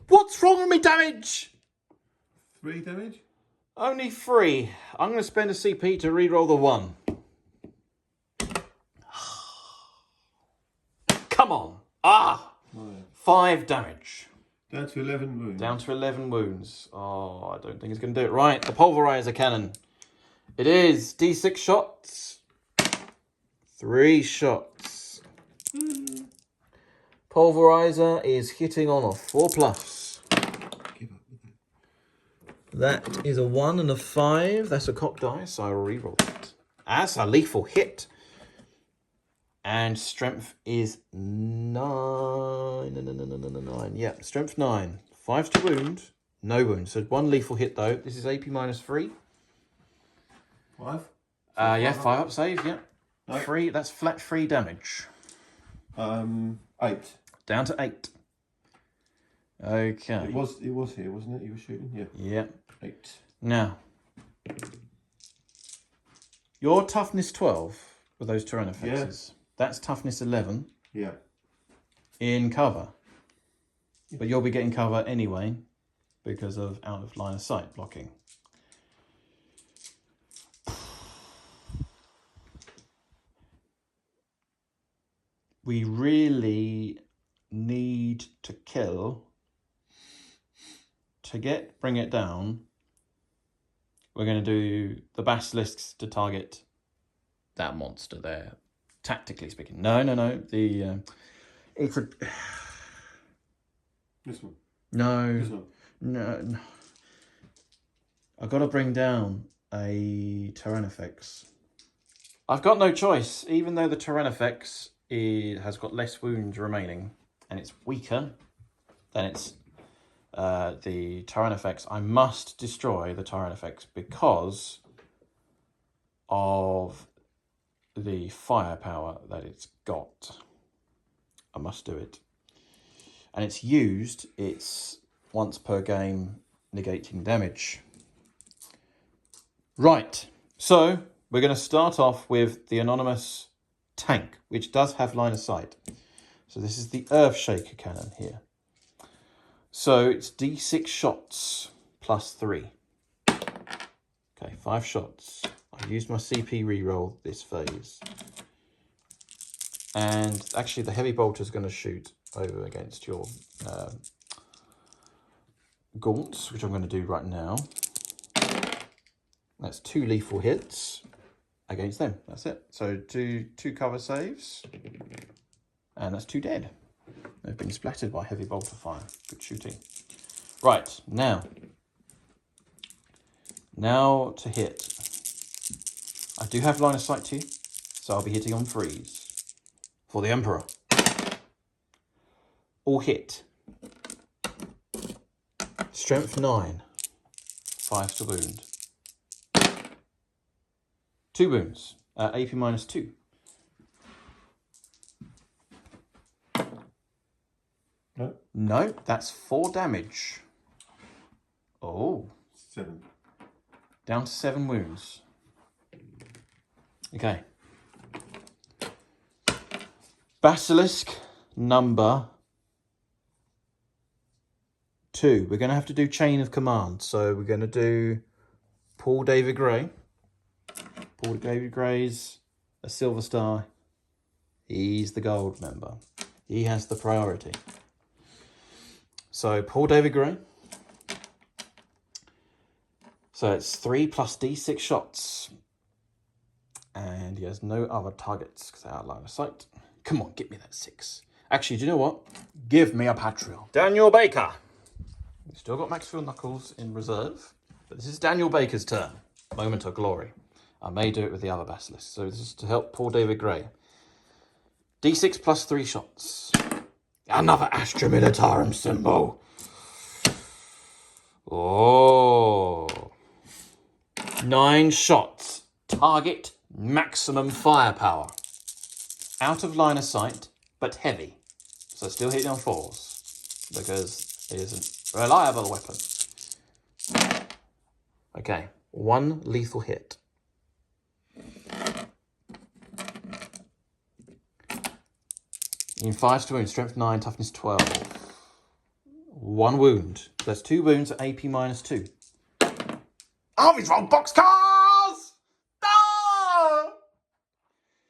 What's wrong with me damage? 3 damage? Only 3. I'm going to spend a CP to reroll the 1. Come on. 5 damage. Down to 11 wounds. Down to 11 wounds. Oh, I don't think it's going to do it. Right, the pulverizer cannon. It is D6 shots. 3 shots. Pulverizer is hitting on a 4+. That is a 1 and a 5. That's a cock dice. I reroll it. That's a lethal hit. And strength is 9. 9. Yeah, strength 9. 5 to wound. No wound. So 1 lethal hit though. This is AP minus 3. 5? Yeah, 5 up save, yeah. No. 3, that's flat 3 damage. 8. Down to 8. Okay. It was here, wasn't it? You were shooting? Yeah. Yeah. 8. Now, your toughness 12 with those Tyranid. That's toughness 11. Yeah. In cover. But you'll be getting cover anyway because of out of line of sight blocking. We really need to kill to bring it down. We're going to do the basilisks to target that monster there. Tactically speaking. No. It's a... This one? No. This one? No. I've got to bring down a Tyranid. I've got no choice. Even though the Tyranid has got less wounds remaining and it's weaker than its the Tyranid, I must destroy the Tyranid because of the firepower that it's got. I must do it. And it's used its once per game negating damage. Right, so we're going to start off with the anonymous tank, which does have line of sight. So this is the Earthshaker cannon here. So it's D6 shots plus 3. Okay, 5 shots. I've used my CP reroll this phase. And actually the heavy bolter is going to shoot over against your gaunts, which I'm going to do right now. That's 2 lethal hits against them. That's it. So two cover saves. And that's 2 dead. They've been splattered by heavy bolter fire. Good shooting. Right, now to hit. I do have line of sight too, so I'll be hitting on 3s for the Emperor. All hit. Strength 9. 5 to wound. 2 wounds. AP minus 2. No. No, that's 4 damage. Oh. 7. Down to 7 wounds. Okay. Basilisk number 2. We're going to have to do chain of command. So we're going to do Paul David Gray. Paul David Gray's a silver star. He's the gold member. He has the priority. So Paul David Gray. So it's 3 plus D6 shots. And he has no other targets because they're out of line of sight. Come on, give me that 6. Actually, do you know what? Give me a Patriot. Daniel Baker. We've still got Maxfield Knuckles in reserve. But this is Daniel Baker's turn. Moment of glory. I may do it with the other Basilisk. So this is to help Paul David Gray. D6 plus 3 shots. Another Astra Militarum symbol. Oh. 9 shots. Target maximum firepower. Out of line of sight, but heavy. So still hitting on 4s. Because it is a reliable weapon. Okay. 1 lethal hit. In 5 to wound, strength 9, toughness 12. 1 wound. That's 2 wounds at AP minus 2. Oh, he's rolled boxcars! No!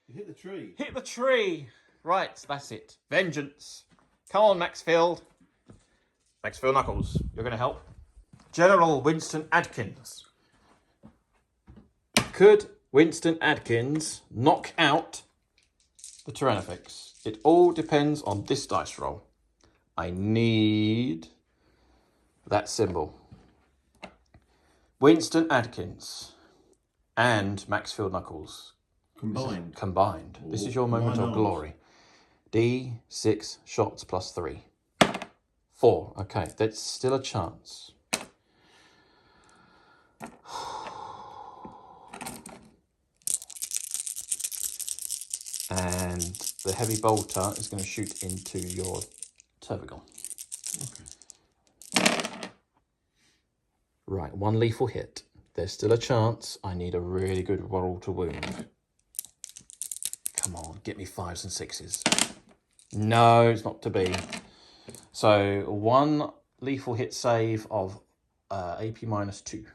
You hit the tree. Hit the tree. Right, that's it. Vengeance. Come on, Maxfield. Maxfield Knuckles, you're going to help. General Winston Adkins. Could Winston Adkins knock out the Tyrannifex? It all depends on this dice roll. I need that symbol. Winston Adkins and Maxfield Knuckles. Combined. Ooh, this is your moment of glory. D6 shots plus 3. 4. Okay, that's still a chance. And the heavy bolter is going to shoot into your Turbigon. Okay. Right, 1 lethal hit. There's still a chance. I need a really good roll to wound. Come on, get me 5s and 6s. No, it's not to be. So 1 lethal hit save of AP minus 2.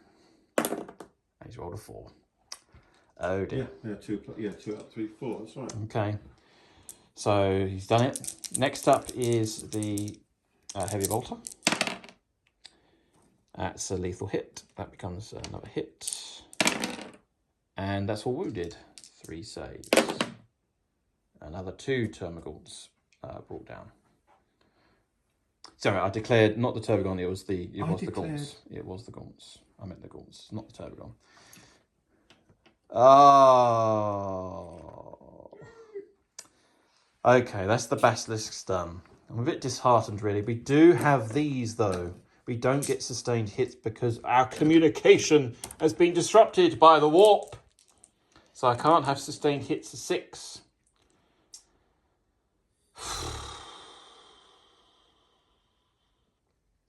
He's rolled a 4. Oh dear. Yeah, 2 up, 3, 4. That's right. Okay. So he's done it. Next up is the heavy bolter. That's a lethal hit. That becomes another hit. And that's all wounded. 3 saves. Another 2 Termagants brought down. Sorry, I declared not the Turbigon, it was the Gaunts. It was the Gaunts. I meant the Gaunts, not the Turbigon. Oh. Okay, that's the Basilisk's done. I'm a bit disheartened, really. We do have these, though. We don't get sustained hits because our communication has been disrupted by the warp. So I can't have sustained hits of 6.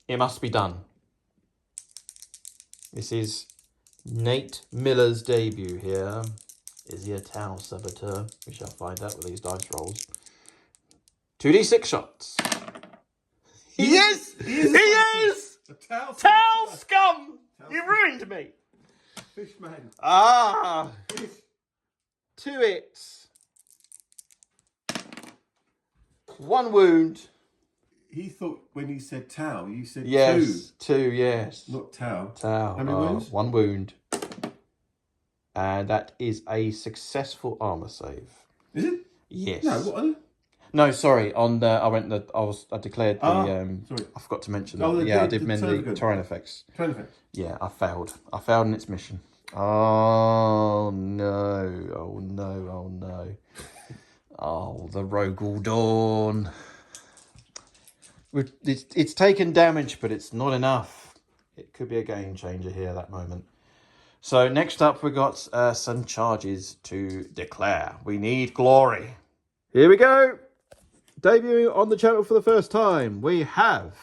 It must be done. This is Nate Miller's debut here. Is he a Tau Saboteur? We shall find out with these dice rolls. 2d6 shots. He is! He is! A Tau scum! You ruined me! Fishman. Ah! 2 hits. 1 wound. He thought when you said Tau, you said 2. Yes, 2, yes. Not Tau. Tau. How many wounds? 1 wound. And that is a successful armor save. Is it? Yes. No, what are they? No, sorry. On the I declared the sorry. I forgot to mention Oh, that. I did mention the Tyrannifex. Tyrannifex. Yeah, I failed. I failed in its mission. Oh no! Oh no! Oh no! Oh, the Rogal Dawn. It's taken damage, but it's not enough. It could be a game changer here at that moment. So next up, we've got some charges to declare. We need glory. Here we go. Debuting on the channel for the first time, we have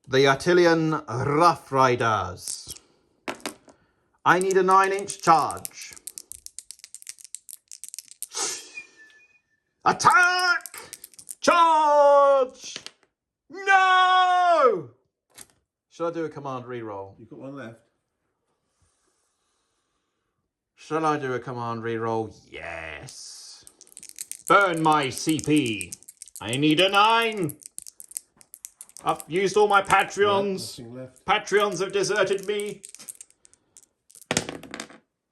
the Attilian Rough Riders. I need a 9-inch charge. Attack! Charge! No! Should I do a command reroll? You've got one left. Shall I do a command reroll? Yes. Burn my CP. I need a 9. I've used all my Patreons. Patreons have deserted me.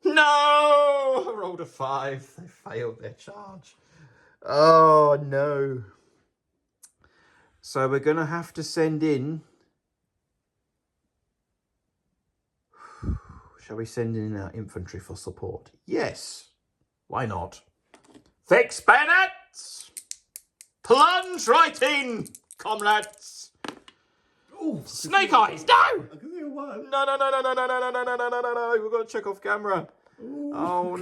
No! I rolled a 5. They failed their charge. Oh, no. So we're going to have to send in... Shall we send in our infantry for support? Yes. Why not? Fix bayonets! Plunge right in, comrades! Ooh, Snake eyes, no! I can hear one. No. We've got to check off camera. Ooh, oh,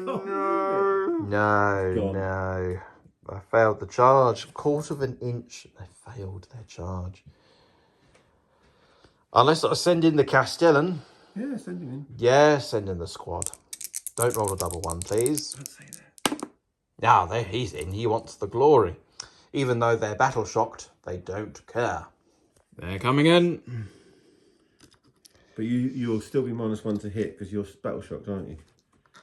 no. I failed the charge. 1/4 of an inch. They failed their charge. Unless I send in the Castellan. Yeah, send him in. Yeah, send in the squad. Don't roll a double one, please. Don't say that. Now, there he's in. He wants the glory. Even though they're battle shocked, they don't care. They're coming in. But you'll still be -1 to hit because you're battle shocked, aren't you?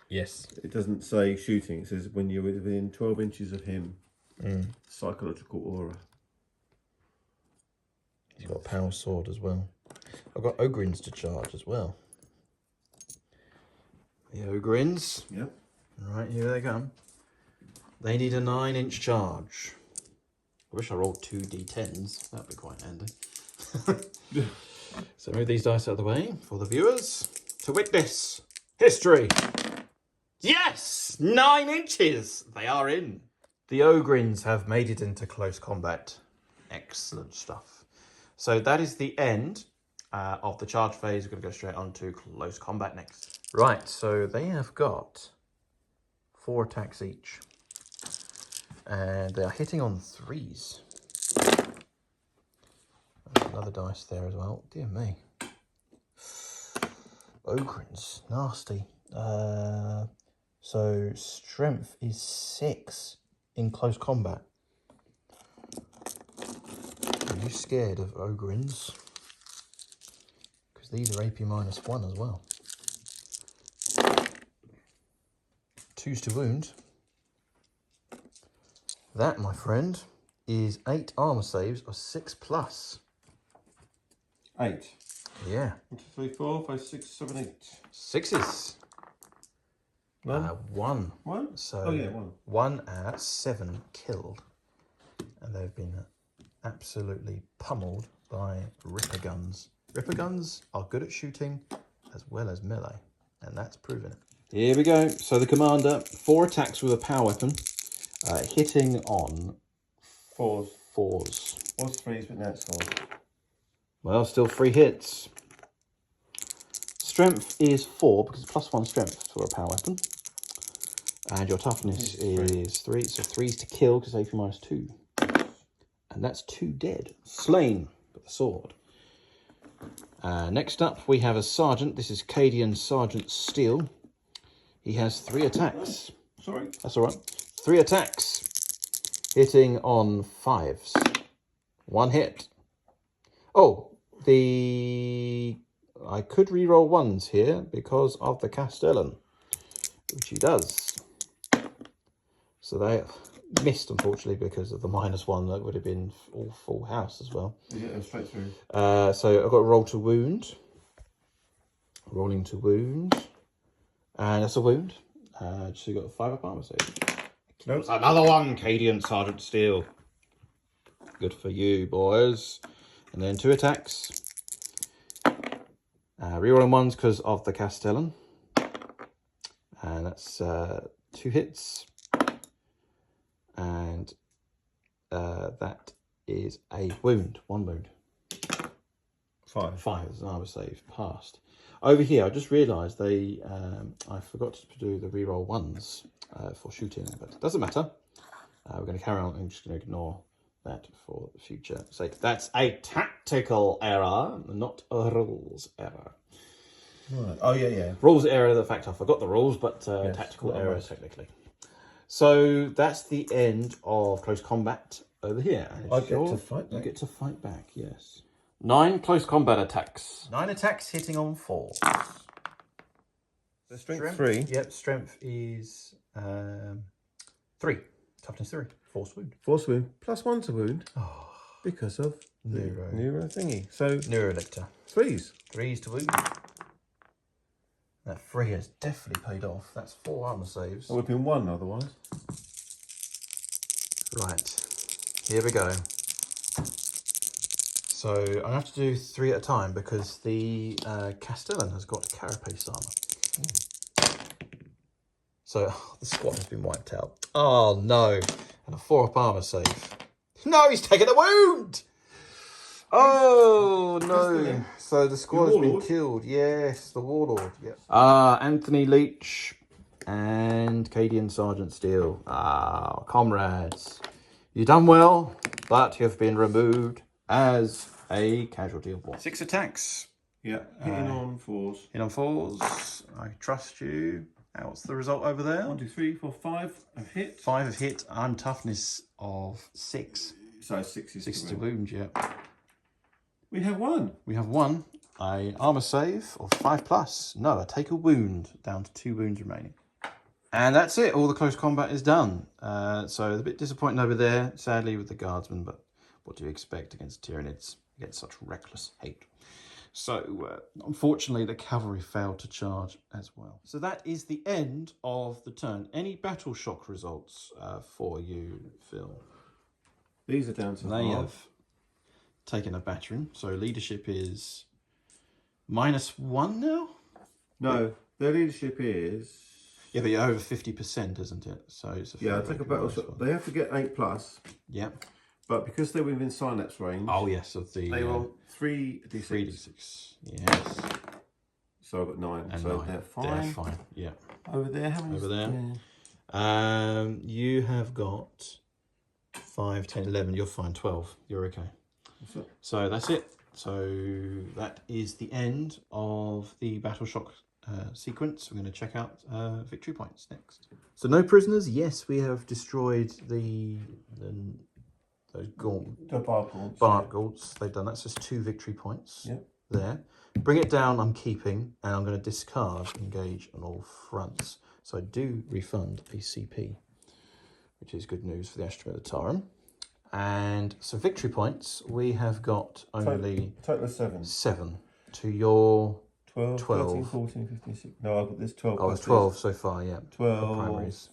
Yes. It doesn't say shooting. It says when you're within 12 inches of him. Psychological aura. He's got a power sword as well. I've got Ogrins to charge as well. The Ogrins. Yep. Right, here they come. They need a 9-inch charge. I wish I rolled 2 d10s. That'd be quite handy. So move these dice out of the way for the viewers to witness history. Yes! 9 inches! They are in. The Ogrins have made it into close combat. Excellent stuff. So that is the end of the charge phase. We're going to go straight on to close combat next. Right, so they have got 4 attacks each. And they are hitting on 3s. There's another dice there as well. Dear me. Ogrins, nasty. So strength is 6 in close combat. Are you scared of Ogrins? Because these are AP -1 as well. 2s to wound. That, my friend, is 8 armor saves of 6+. 8. Yeah. 1, 2, 3, 4, 5, 6, 7, 8. 6s. 1. 1? So oh yeah, 1. 1 at 7 killed. And they've been absolutely pummeled by Ripper guns. Ripper guns are good at shooting as well as melee. And that's proven it. Here we go. So the commander, 4 attacks with a power weapon. Hitting on 4s. 4s. Was 3s, but now it's 4. Well, still 3 hits. Strength is 4 because it's +1 strength for a power weapon. And your toughness is 3. So 3s to kill because AP -2. And that's 2 dead. Slain with the sword. Next up, we have a sergeant. This is Cadian Sergeant Steele. He has 3 attacks. Sorry. That's all right. 3 attacks. Hitting on 5s. 1 hit. Oh, I could reroll 1s here because of the Castellan, which he does. So they missed, unfortunately, because of the -1. That would have been all full house as well. Yeah, straight through. So I've got a roll to wound. Rolling to wound. And that's a wound. So you got a 5 up armor save. Nope. Another one, Cadian Sergeant Steele. Good for you, boys. And then 2 attacks. Rerolling 1s because of the Castellan. And that's 2 hits. And that is a wound. 1 wound. 5. 5 is an armor save. Passed. Over here, I just realised I forgot to do the reroll 1s for shooting, but it doesn't matter. We're going to carry on. I'm just going to ignore that for the future. So that's a tactical error, not a rules error. Right. Oh, yeah. Rules error, the fact I forgot the rules, but yes, tactical error technically. So that's the end of close combat over here. I get to fight back. You get to fight back, yes. 9 close combat attacks. 9 attacks hitting on 4. So strength 3. Yep, strength is 3. Toughness 3. Force wound. Force wound. +1 to wound. Oh. Because of Neuro thingy. So Neurolictor. 3s. 3s to wound. That 3 has definitely paid off. That's 4 armor saves. It would have been 1 otherwise. Right. Here we go. So I have to do 3 at a time because the Castellan has got carapace armor. So the squad has been wiped out. Oh no. And a 4-up armor save. No, he's taken a wound! Oh no. So the squad has been killed. Yes, the Warlord. Yep. Anthony Leach and Cadian Sergeant Steele. Comrades. You've done well, but you've been removed as a casualty of war. 6 attacks. Yeah, hitting on 4s. Hitting on 4s. I trust you. What's the result over there? 1, 2, 3, 4, 5 of hit. 5 of hit. I'm toughness of 6. So 6 is 6 to wound, yeah. We have 1. We have 1. A armor save of 5+. No, I take a wound. Down to 2 wounds remaining. And that's it. All the close combat is done. So a bit disappointing over there, sadly, with the guardsmen. But what do you expect against Tyranids? Against such reckless hate. So, unfortunately, the cavalry failed to charge as well. So that is the end of the turn. Any battle shock results for you, Phil? These are down to They have taken a battering. So leadership is -1 now? No, their leadership is... Yeah, but you're over 50%, isn't it? So it's a take a battle shot. They have to get 8+. Yeah. But because they're within synapse range... Oh, yes, of the... They roll 3d6. 3d6, yes. So I've got 9. And so 9. They're fine. They're fine, yeah. Over there, how many? Over there. Yeah. You have got 5, 10, 11. You're fine. 12. You're okay. So that's it. So that is the end of the battle shock sequence. We're going to check out victory points next. So no prisoners. Yes, we have destroyed those bark gaunts. They've done that. So it's 2 victory points there. Bring it down, I'm keeping, and I'm going to discard engage on all fronts. So I do refund a CP, which is good news for the Astra Militarum. And so victory points, we have got only... Total of 7. 7 to your... 12, 13, 14, 15, 16. No, I've got this 12. Oh, it's 12 so far, yeah. 12. Primaries.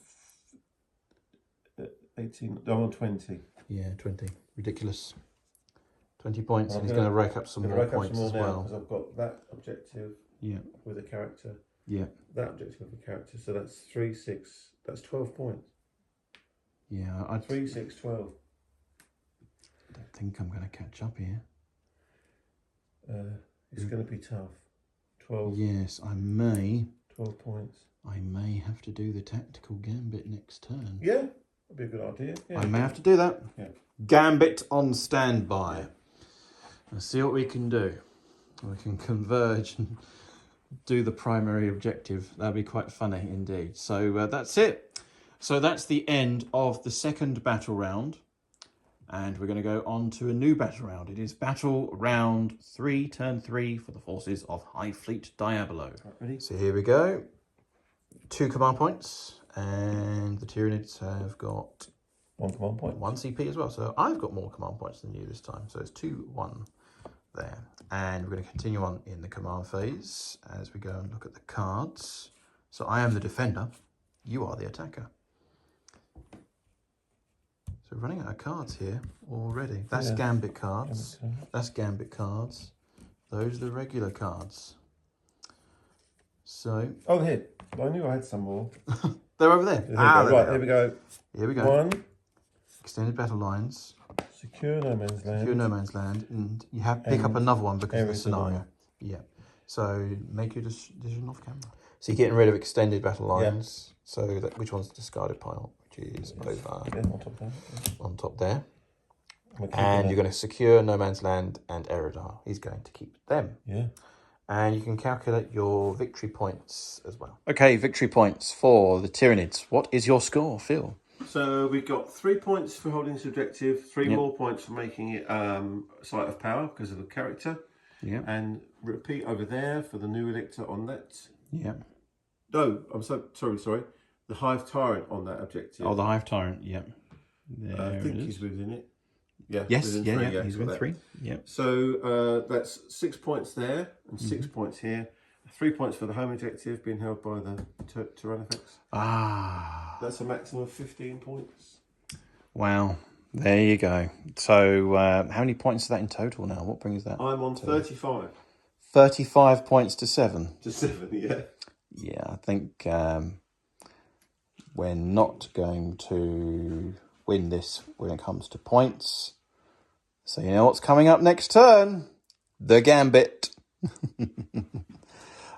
18. I'm on 20. Yeah, 20. Ridiculous. 20 points, and he's going to rake up some more points as well. Because I've got that objective with a character. Yeah. That objective with a character. So that's 3, 6. That's 12 points. Yeah. 3, 6, 12. I don't think I'm going to catch up here. It's going to be tough. 12. Yes, I may. 12 points. I may have to do the tactical gambit next turn. Yeah, that'd be a good idea. Yeah. I may have to do that. Yeah. Gambit on standby. Let's see what we can do. We can converge and do the primary objective. That'd be quite funny indeed. So that's it. So that's the end of the second battle round. And we're going to go on to a new battle round. It is battle round 3, turn 3 for the forces of High Fleet Diabolo. Ready? So here we go. 2 command points. And the Tyranids have got 1 command point. 1 CP as well. So I've got more command points than you this time. So it's 2-1 there. And we're going to continue on in the command phase as we go and look at the cards. So I am the defender. You are the attacker. So we're running out of cards here already. That's Gambit cards. That's Gambit cards. Those are the regular cards. So... Oh, here. I knew I had some more. They're over there. Right, here we go. Here we go. 1. Extended battle lines. Secure no man's land. Secure no man's land. And you have pick up another one because of the scenario. Yeah. So make your decision off camera. So you're getting rid of extended battle lines. So which one's the discarded pile? Which is over on top there. And you're going to secure No Man's Land and Eridar. He's going to keep them. Yeah. And you can calculate your victory points as well. Okay, victory points for the Tyranids. What is your score, Phil? So we've got 3 points for holding this objective, 3 more points for making it Site of Power because of the character. Yeah. And repeat over there for the new Elector on that. Yeah. No, I'm sorry. The Hive Tyrant on that objective. Oh, the Hive Tyrant, yeah. I think he's within it. Yeah. Yes, within three, he's within 3. Yeah. So that's 6 points there and 6 points here. 3 points for the home objective being held by the Tyranids. Ah. That's a maximum of 15 points. Wow. There you go. So how many points is that in total now? What brings that? I'm on 35. 35 points to 7. To 7, yeah. Yeah, I think we're not going to win this when it comes to points. So you know what's coming up next turn? The Gambit.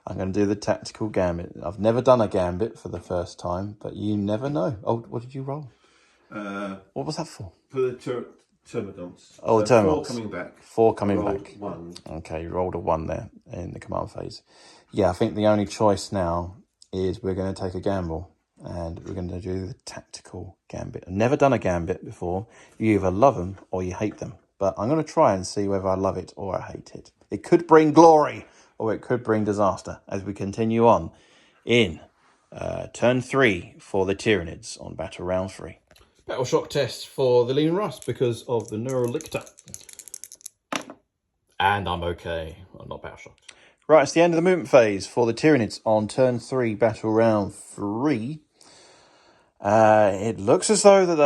I'm going to do the tactical Gambit. I've never done a Gambit for the first time, but you never know. Oh, what did you roll? What was that for? For the Termagants. Oh, the Termagants. 4 coming back. 4 coming back. 1. Okay, you rolled a 1 there in the command phase. Yeah, I think the only choice now is we're going to take a gamble and we're going to do the tactical Gambit. I've never done a Gambit before. You either love them or you hate them. But I'm going to try and see whether I love it or I hate it. It could bring glory or it could bring disaster as we continue on in turn 3 for the Tyranids on battle round 3. Battle shock test for the Lean Rust because of the Neurolictor. And I'm okay. I'm not battle shocked. Right, it's the end of the movement phase for the Tyranids on turn 3, battle round 3. It looks as though that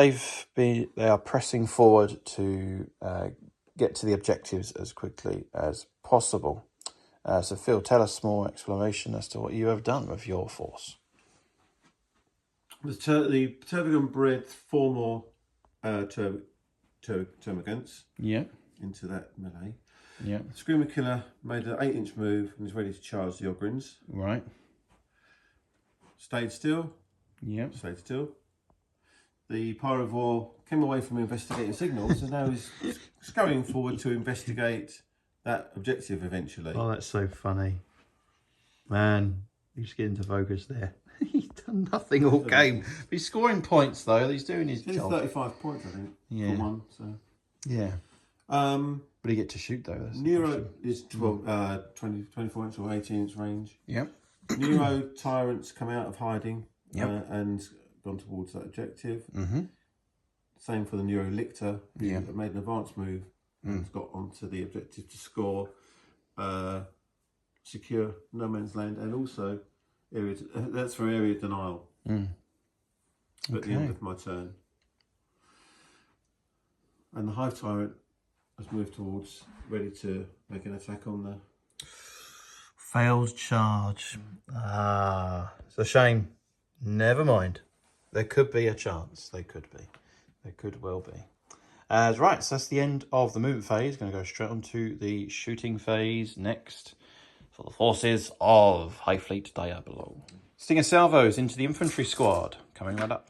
they are pressing forward to get to the objectives as quickly as possible. So Phil, tell us more explanation as to what you have done with your force. The Termagant bred 4 more Termagants into that melee. Yeah. Screamer Killer made an 8-inch move and is ready to charge the Ogrins. Right. Stayed still. Yeah. Stayed still. The Pyrovore came away from investigating signals and now is going forward to investigate that objective eventually. Oh, that's so funny. Man, he's getting to focus there. He's done nothing all game. He's scoring points though. He's doing his job. 35 points, I think, for 1. So. Yeah. But he get to shoot though. Nero is 24 inch or 18 inch range. Yep. Nero Tyrants come out of hiding and gone towards that objective. Same for the Nero Lictor, who made an advanced move and got onto the objective to score, secure No Man's Land, and also that's for area denial. At the end of my turn. And the Hive Tyrant has moved towards, ready to make an attack on the... Failed charge. It's a shame. Never mind. There could be a chance. They could be. There could well be. Right, so that's the end of the movement phase. Going to go straight on to the shooting phase next for the forces of High Fleet Diablo. Stinger salvos into the infantry squad. Coming right up.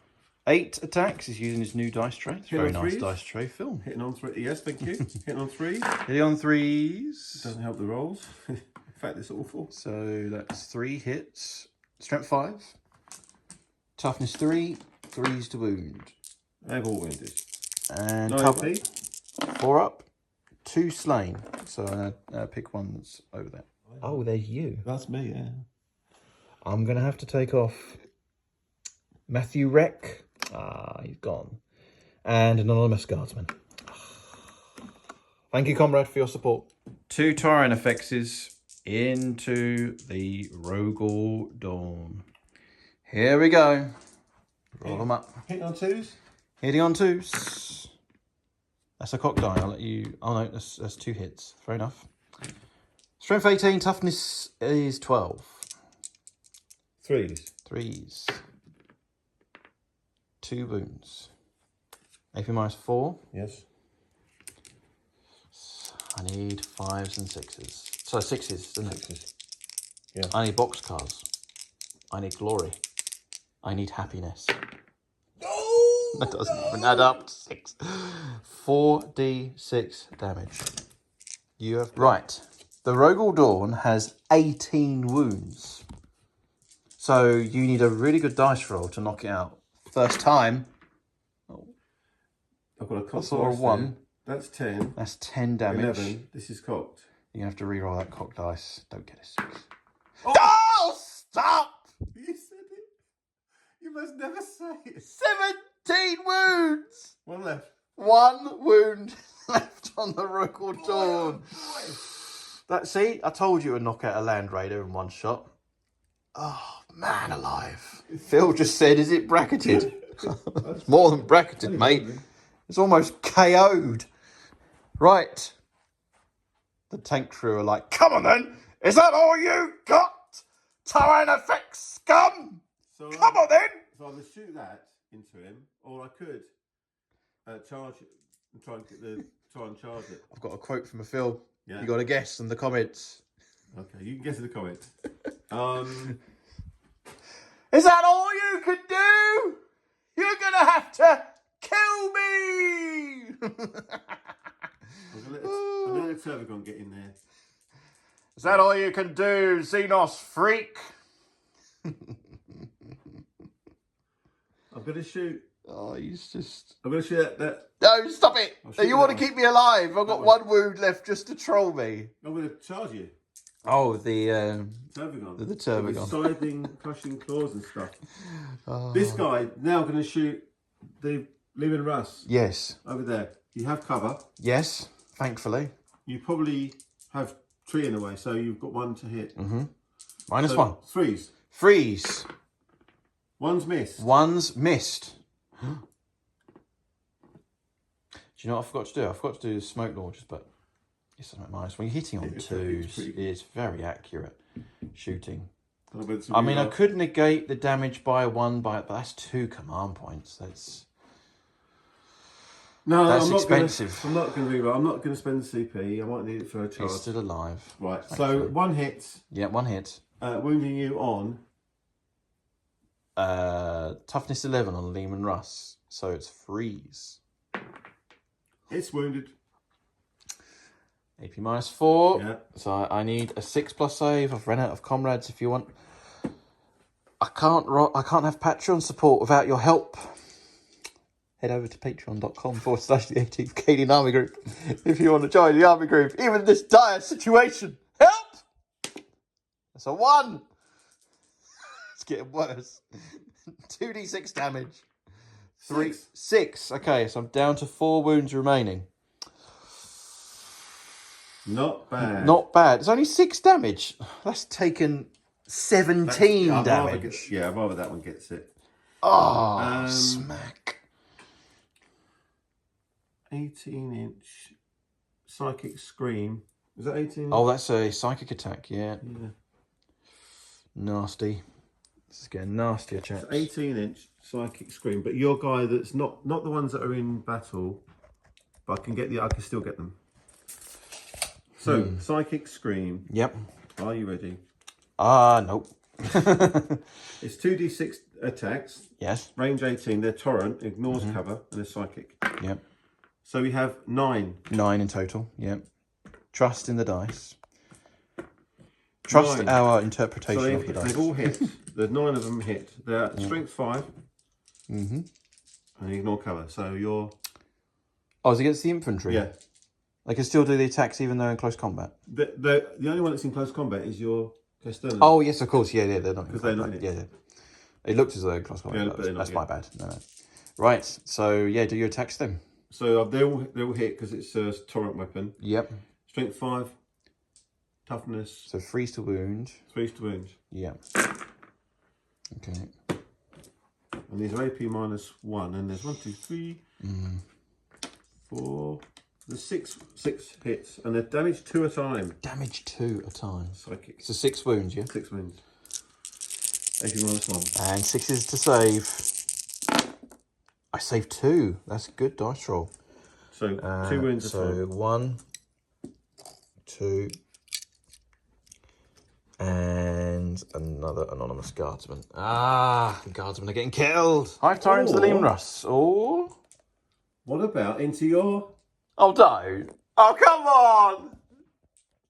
8 attacks. He's using his new dice tray. It's a very nice dice tray, Phil. Hitting on 3. Yes, thank you. Hitting on 3. Hitting on 3s. Doesn't help the rolls. In fact, it's awful. So that's 3 hits. Strength 5. Toughness 3. 3s to wound. They've all wounded. And no cover. AP. 4 up. 2 slain. So pick one that's over there. Oh, there's you. That's me, yeah. I'm going to have to take off Matthew Reck. He's gone. And an anonymous guardsman. Thank you, comrade, for your support. 2 Tyrant effects into the Rogor Dawn. Here we go. Roll them up. Hitting on 2s? Hitting on 2s. That's a cock die. I'll let you... Oh, no, that's 2 hits. Fair enough. Strength 18. Toughness is 12. 3s. 3s. 2 wounds. AP minus 4. Yes. I need 5s and 6s. So 6s, isn't it? 6s. Yeah. I need boxcars. I need glory. I need happiness. No! That doesn't even add up to 6. 4d6 damage. You have... Right. The Rogal Dawn has 18 wounds. So you need a really good dice roll to knock it out. First time. I've got a cocked Sort of 1. That's 10. That's 10 damage. 11. This is cocked. You're going to have to re-roll that cocked dice. Don't get a 6. Oh! Oh, stop! You said it. You must never say it. 17 wounds! One left. 1 wound left on the Rogal Dawn. See, I told you to knock out a Land Raider in one shot. Oh, man alive. Phil just said, is it bracketed? It's more than bracketed, mate. It's almost KO'd. Right. The tank crew are like, come on then. Is that all you got? Tyranid scum! So come on then. So I would shoot that into him, or I could charge it and try and charge it. I've got a quote from a Phil. Yeah. You got to guess in the comments. Okay, you can guess in the comments. Is that all you can do? You're going to have to kill me! I'm going to let Turbogon get in there. Is that all you can do, Xenos freak? I'm going to shoot. Oh, he's just... I'm going to shoot that. No, stop it! You want to keep me alive? I've got one. 1 wound left just to troll me. I'm going to charge you. Oh, the Turbogon. The Turbogon. With sliding, crushing claws and stuff. This guy now going to shoot the Living Russ. Yes. Over there. You have cover. Yes, thankfully. You probably have 3 in a way, so you've got 1 to hit. Minus 1. Freeze. Freeze. 1's missed. 1's missed. Do you know what I forgot to do? I forgot to do smoke launchers, but it's not minus. When you're hitting on 2s, it's very accurate shooting. I mean, I could negate the damage by 1, but that's 2 command points. That's expensive. I'm not going to reroll. I'm not going to spend the CP. I might need it for a charge. He's still alive. Right. So 1 hit. Yeah, 1 hit. Wounding you on. Toughness 11 on Lehman Russ. So it's freeze. It's wounded. AP minus 4. Yeah. So I need a 6+ save. I've run out of comrades. If you want, I can't have Patreon support without your help. Head over to patreon.com/the 18th Cadian Army Group if you want to join the army group, even in this dire situation. Help! That's a 1. It's getting worse. 2d6 damage. 6. Okay, so I'm down to 4 wounds remaining. Not bad. Not bad. It's only 6 damage. That's taken 17 damage. I'd rather that one gets it. Oh, smack. 18-inch psychic scream. Is that 18? Oh, that's a psychic attack, yeah. Yeah. Nasty. This is getting nastier, chaps. 18-inch psychic scream, but your guy that's not the ones that are in battle, but I can still get them. So, psychic scream. Yep. Are you ready? Nope. It's 2d6 attacks. Yes. Range 18. They're torrent, ignores cover, and they're psychic. Yep. So we have 9. 9 in total. Yep. Trust in the dice. Trust our interpretation of the dice. They've all hit. There's 9 of them hit. They're strength 5. And ignore cover. So you're... Oh, it's against the infantry? Yeah. They can still do the attacks even though in close combat? The only one that's in close combat is your Castellan. Oh, yes, of course. Yeah, they're not. Because they're not in it. Yeah. It looked as though in close combat. Yeah, That's my bad. No. Right. So, yeah, do your attacks then. So they all hit because it's a torrent weapon. Yep. Strength 5. Toughness. So freeze to wound. Freeze to wound. Yeah. Okay. And these are AP minus 1. And there's 1, 2, 3, 4... There's 6 hits, and they're damaged 2 at a time. Damage 2 a time. Psychic. So 6 wounds, yeah? 6 wounds. 80 minus 1. And 6 is to save. I saved 2. That's a good dice roll. So 2 wounds a time. So 1, 2, and and another anonymous guardsman. Ah, the guardsmen are getting killed. Hive Tyrant to the Leman Russ. Or... What about into your... Oh, don't. Oh, come on.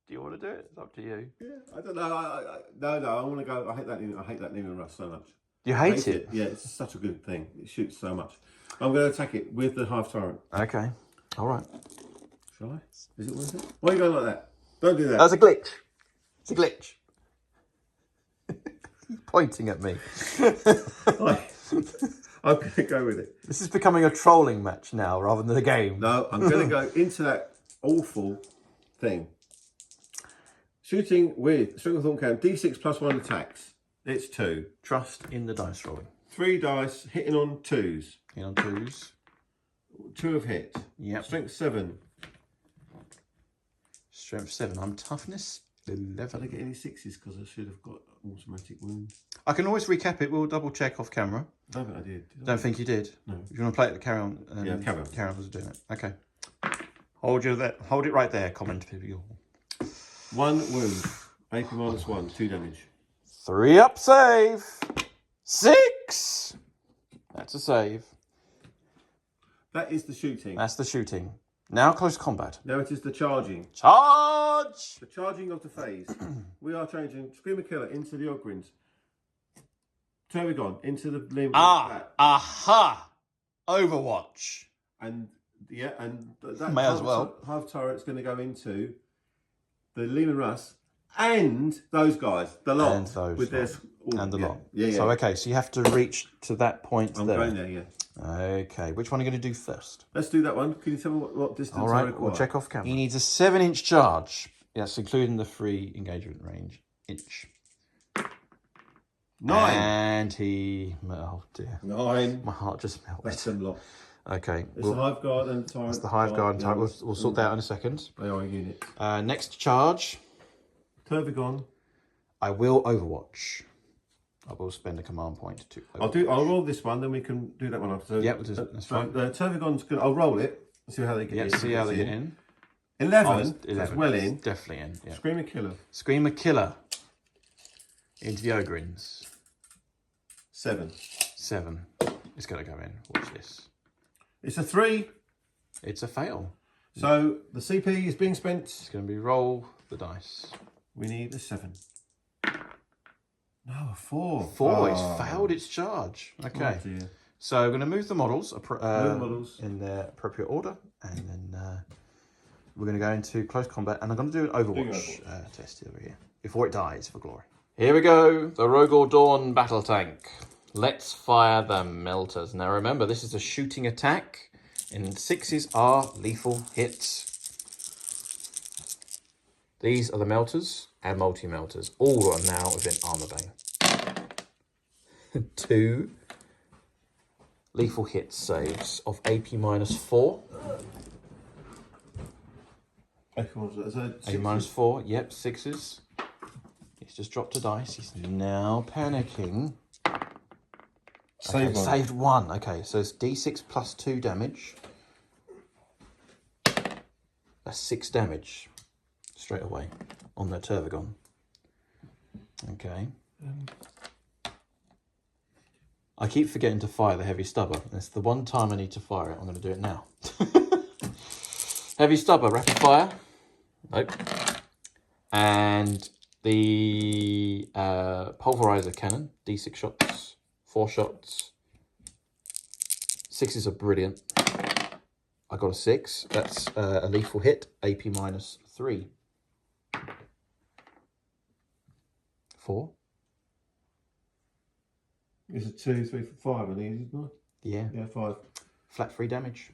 Do you want to do it? It's up to you. Yeah, I don't know. No, I want to go. I hate that Leman Russ so much. You hate it? Yeah, it's such a good thing. It shoots so much. I'm going to attack it with the Hive Tyrant. Okay. All right. Shall I? Is it worth it? Why are you going like that? Don't do that. That's a glitch. It's a glitch. He's pointing at me. I'm going to go with it. This is becoming a trolling match now rather than a game. No, I'm going to go into that awful thing. Shooting with String of Thorn Cannon, D6 plus 1 attacks. It's 2. Trust in the dice rolling. 3 dice, hitting on 2s. Hitting on 2s. 2 have hit. Yep. Strength 7. Strength 7. I'm toughness 11. I didn't get any 6s because I should have got automatic wound. I can always recap it. We'll double check off camera. I don't think I did. Don't think you did? No. If you want to play it, carry on. Yeah, carry on. Carry on was doing it. Okay. Hold it right there, comment people. 1 wound. AP minus 1. 2 damage. 3 up save. 6. That's a save. That is the shooting. That's the shooting. Now close combat. Now it is the charging. Charge! The charging of the phase. We are changing Screamer Killer into the Ogrins. Terragon into the limb. Aha! Overwatch. And yeah, and that May as well. Hive Turret's going to go into the Leman Russ and those guys, the lot, And those with their and the lot. Yeah. So okay, so you have to reach to that point I'm there. going there. Yeah. Okay, which one are you going to do first? Let's do that one. Can you tell me what distance All I right, require? we'll check off camera. He needs a 7-inch charge. Yes, including the free engagement range. Inch. 9. And he... Oh, dear. 9. My heart just melted. That's a lot. Okay. It's the Hive Guard and the Tyrant. It's the Hive Guard and Tyrant. We'll sort that out in a second. They are a unit. Next charge. Tervigon. I will Overwatch. I will spend a command point to Overwatch. I'll roll this one, then we can do that one after. So, Yeah, we'll do that. That's fine. The Tervigon's good. I'll roll it. See how they get in. Yeah, see how they get in. 11. That's well in. It's definitely in. Yeah. Screamer Killer. Screamer Killer. Into the Ogrins. 7. 7. It's got to go in. Watch this. It's a 3. It's a fail. So the CP is being spent. It's going to be roll the dice. We need a 7. No, a 4. 4. It's failed its charge. Okay. Oh dear. So we're going to move the models, models in their appropriate order, and then we're going to go into close combat, and I'm going to do an Overwatch test over here before it dies for glory. Here we go, the Rogor Dawn battle tank. Let's fire the melters. Now remember, this is a shooting attack, and 6s are lethal hits. These are the melters and multi-melters. All are now within armor bay. 2 lethal hit saves of AP minus 4. AP minus 4, yep, 6s. He's just dropped a dice. He's now panicking. Okay, saved 1. Okay, so it's D6 plus 2 damage. That's 6 damage straight away on that Tervigon. Okay. I keep forgetting to fire the heavy stubber. That's the one time I need to fire it. I'm going to do it now. Heavy stubber, rapid fire. Nope. And the pulverizer cannon, D6 shots, 4 shots. 6s are brilliant. I got a 6. That's a lethal hit, AP minus 3. 4. It's a 2, 3, 4, 5, I think, isn't it? Yeah. Yeah, 5. Flat 3 damage.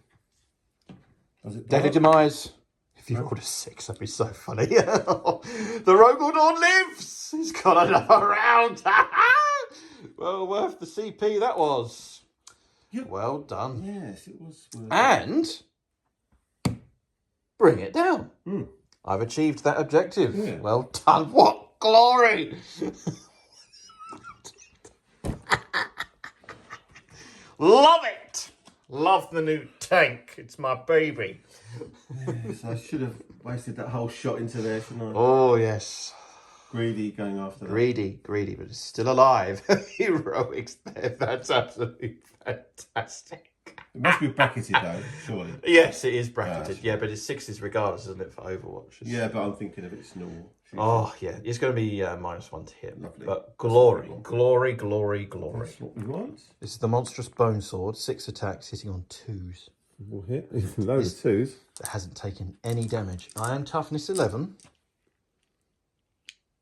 Does it Deadly demise. If you rolled a 6, that'd be so funny. The Rogor Dawn lives! He's got another round! Well, worth the CP that was. Yep. Well done. Yes, it was. And bring it down. Mm. I've achieved that objective. Yeah. Well done. What glory! Love it! Love the new tank. It's my baby. Yes, I should have wasted that whole shot into there, shouldn't I? Oh, yes. Greedy going after that. Greedy, but it's still alive. Heroics there. That's absolutely fantastic. It must be bracketed though, surely. Yes, it is bracketed. Yeah, but it's 6s regardless, isn't it, for Overwatch? Yeah, but I'm thinking of its normal. Oh, yeah. It's going to be -1 to hit. Lovely. But glory. That's what we want. This is the monstrous bone sword. 6 attacks, hitting on 2s. We'll hit. Even though it's 2s. It hasn't taken any damage. I am toughness 11.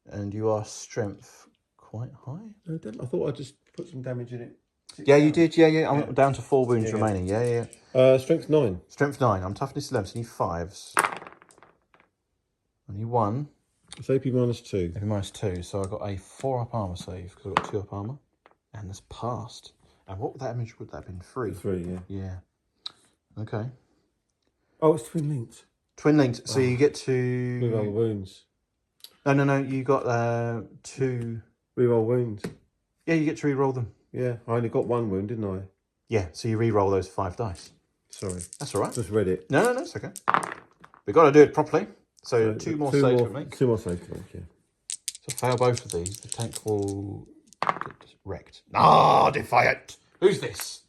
And you are strength quite high. No, I thought I'd just put some damage in it. Yeah, you did. Yeah. I'm down to 4 wounds remaining. Yeah. Strength 9. Strength 9. I'm toughness 11, so you need 5s. Only 1. It's AP -2. AP -2, so I got a 4 up armor save because I got 2 up armor. And that's passed. And what damage would that have been? 3? 3, yeah. Yeah. Okay. Oh, it's twin linked. Twin linked, so you get to... Reroll wounds. No. You got 2... Reroll wounds. Yeah, you get to reroll them. Yeah, I only got 1 wound, didn't I? Yeah, so you reroll those 5 dice. Sorry. That's all right. Just read it. No, it's okay. We've got to do it properly. So 2 more saves to make. 2 more saves to make, yeah. So fail both of these. The tank will get wrecked. Ah, defiant. Who's this?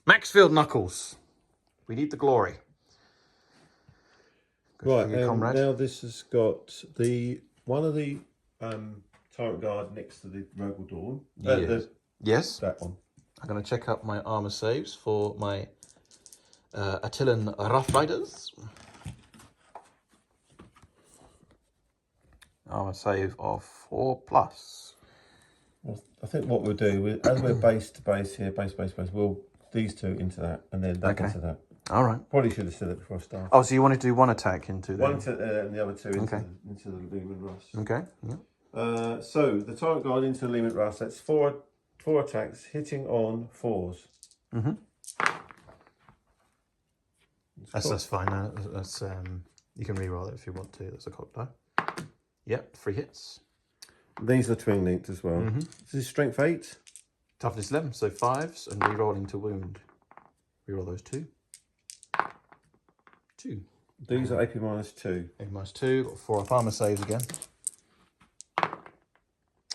Maxfield Knuckles. We need the glory. Right, now this has got one of the Tyrant Guard next to the Rogal Dawn. Yes. That one. I'm going to check up my armor saves for my Attilan Rough Riders. Armor save of 4+. Well, I think what we'll do, as we're base to base here, base, we'll these 2 into that and then that into that. All right. Probably should have said it before I started. Oh, so you want to do 1 attack into the... 1 into, and the other 2 into the Lehman Russ. Okay, yeah. So the Tyrant Guard into the Lehman Russ, that's 4 attacks hitting on 4s. Mm-hmm. That's fine. That's you can reroll it if you want to. That's a cock die. Yep, 3 hits. These are twin linked as well. This is strength 8. Toughness 11, so 5s, and rerolling to wound. Reroll those 2. 2. These are AP -2. AP -2, got 4 up armor saves again.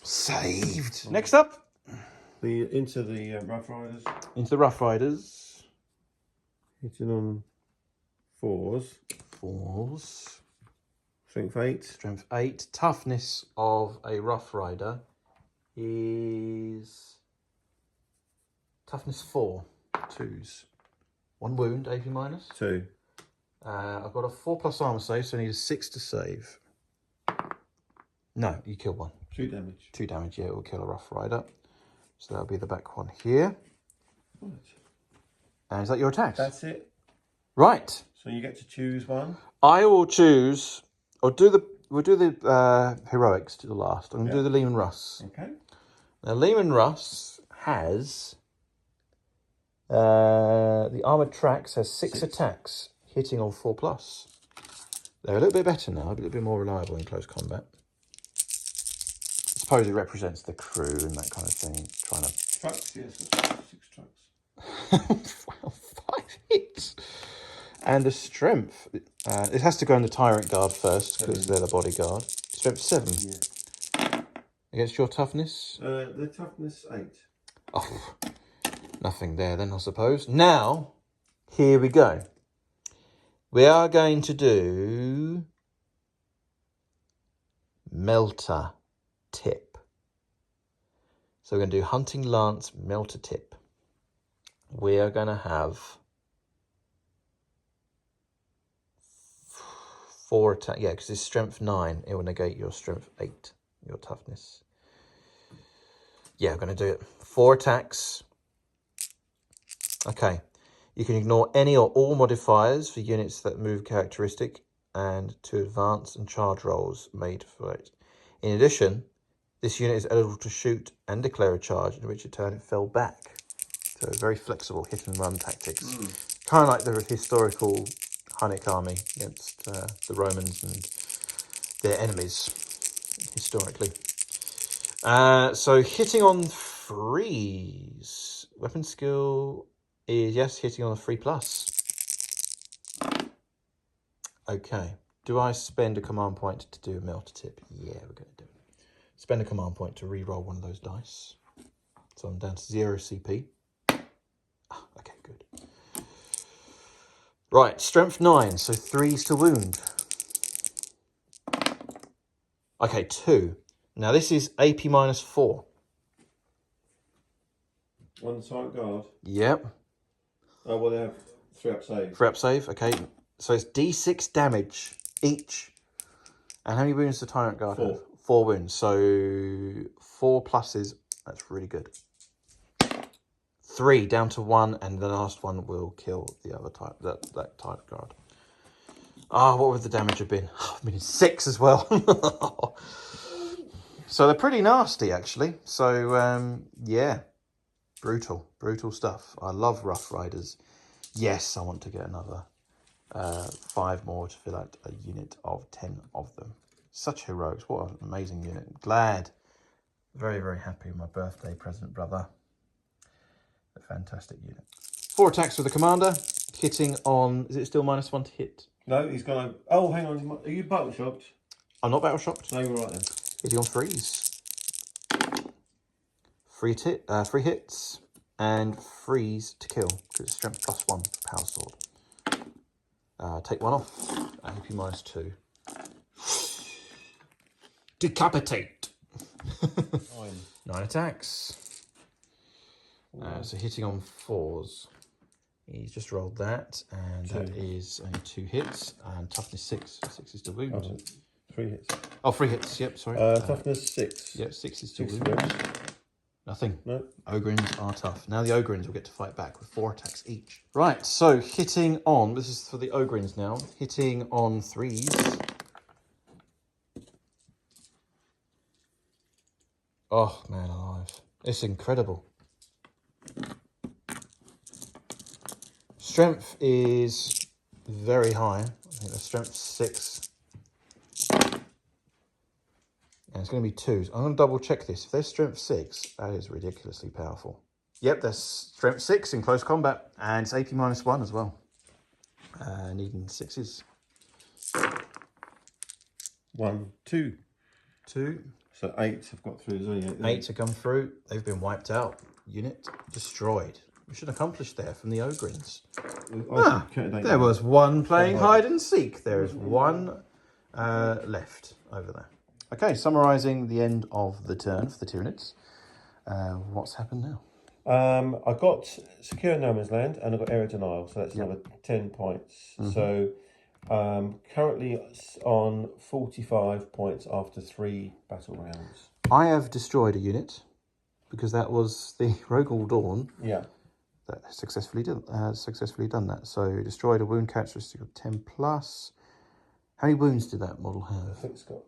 Saved! Next up! Into the Rough Riders. Into the Rough Riders. Hitting on 4s. 4s. Strength 8. Strength 8. Toughness of a Rough Rider is... Toughness 4. 2s. 1 wound, AP -2. I've got a 4+ armor save, so I need a 6 to save. No, you kill 1. 2 damage. 2 damage, yeah, it will kill a Rough Rider. So that'll be the back one here. Right. And is that your attacks? That's it. Right. So you get to choose one. I will choose, we'll do the heroics to the last. I'm going to do the Lehman Russ. Okay. Now, Lehman Russ has, the Armoured Tracks has 6 attacks, hitting on 4+. They're a little bit better now, a little bit more reliable in close combat. I suppose it represents the crew and that kind of thing. Trying to... Trucks, yes. 6 trucks. Well, 5 hits. And a strength. It has to go in the Tyrant Guard first, because they're the bodyguard. Strength 7. Yeah. Against your toughness? The toughness 8. Oh, nothing there then, I suppose. Now, here we go. We are going to do Melter Tip. So we're going to do Hunting Lance Melter Tip. We are going to have 4 attack. Yeah, because it's strength 9. It will negate your strength 8, your toughness. Yeah, I'm going to do it. 4 attacks. Okay. You can ignore any or all modifiers for units that move characteristic and to advance and charge rolls made for it. In addition, this unit is eligible to shoot and declare a charge, in which turn it fell back. So very flexible hit and run tactics. Kind of like the historical Hunnic army against the Romans and their enemies, historically. So hitting on 3s. Weapon skill is, yes, hitting on a 3+. Okay. Do I spend a command point to do a melter tip? Yeah, we're going to do it. Spend a command point to re-roll one of those dice. So I'm down to 0 CP. Ah, okay, good. Right, strength 9, so 3's to wound. Okay, 2. Now this is AP minus 4. On the Tyrant Guard? Yep. Oh, well, they have 3 up save. 3 up save, okay. So it's D6 damage each. And how many wounds does the Tyrant Guard have? 4 wounds. So 4 pluses. That's really good. 3 down to 1, and the last one will kill the other type, that Tyrant Guard. Ah, what would the damage have been? I mean, 6 as well. So they're pretty nasty, actually. So, yeah. Brutal stuff. I love Rough Riders. Yes, I want to get another 5 more to fill out a unit of 10 of them. Such heroics. What an amazing unit. Glad. Very, very happy with my birthday present, brother. A fantastic unit. 4 attacks with the commander. Hitting on... Is it still -1 to hit? No, he's gone... Oh, hang on. Are you battle shocked? I'm not battle shocked. No, you're right then. Hitting on 3s. 3 hits. And 3s to kill. Because it's strength +1 for Power Sword. Take 1 off. AP -2. Decapitate. 9 attacks. So hitting on 4s. He's just rolled that, and 2. That is only 2 hits, and toughness 6. 6 is to wound. Oh, 3 hits. Oh, 3 hits. Yep, sorry. Toughness 6. Yep, 6 is to wound. Nothing. No. Ogrins are tough. Now the Ogrins will get to fight back with 4 attacks each. Right, so hitting on... This is for the Ogrins now. Hitting on 3s. Oh, man alive. It's incredible. Strength is very high. I think the strength 6. And it's going to be 2s. I'm going to double check this. If there's strength 6, that is ridiculously powerful. Yep, there's strength 6 in close combat. And it's AP -1 as well. Needing 6s. 1, 2. 2. So 8 have got through. There's only 8 there. 8 have come through. They've been wiped out. Unit destroyed. We should accomplish there from the Ogrins. There was 1 playing hide and seek. There is 1 left over there. Okay, summarising the end of the turn for the Tyranids. What's happened now? I got Secure No Man's Land and I got Area Denial, so that's another 10 points. So currently on 45 points after 3 battle rounds. I have destroyed a unit because that was the Rogal Dawn. Yeah. That successfully done that. So destroyed a wound characteristic of 10 plus. How many wounds did that model have? I think it's got...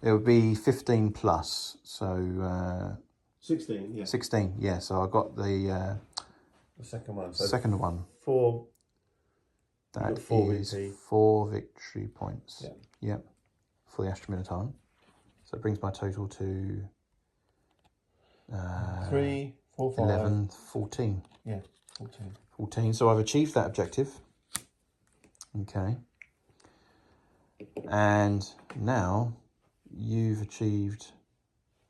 It would be 15 plus. So 16, yeah. 16, yeah. So I got the second one. So second one. 4. That 4 is VP. 4 victory points. Yeah. Yep. For the Astra Militarum. So it brings my total to 3, 4, 5. 11, 14. Yeah, 14. 14. So I've achieved that objective. Okay. And now you've achieved...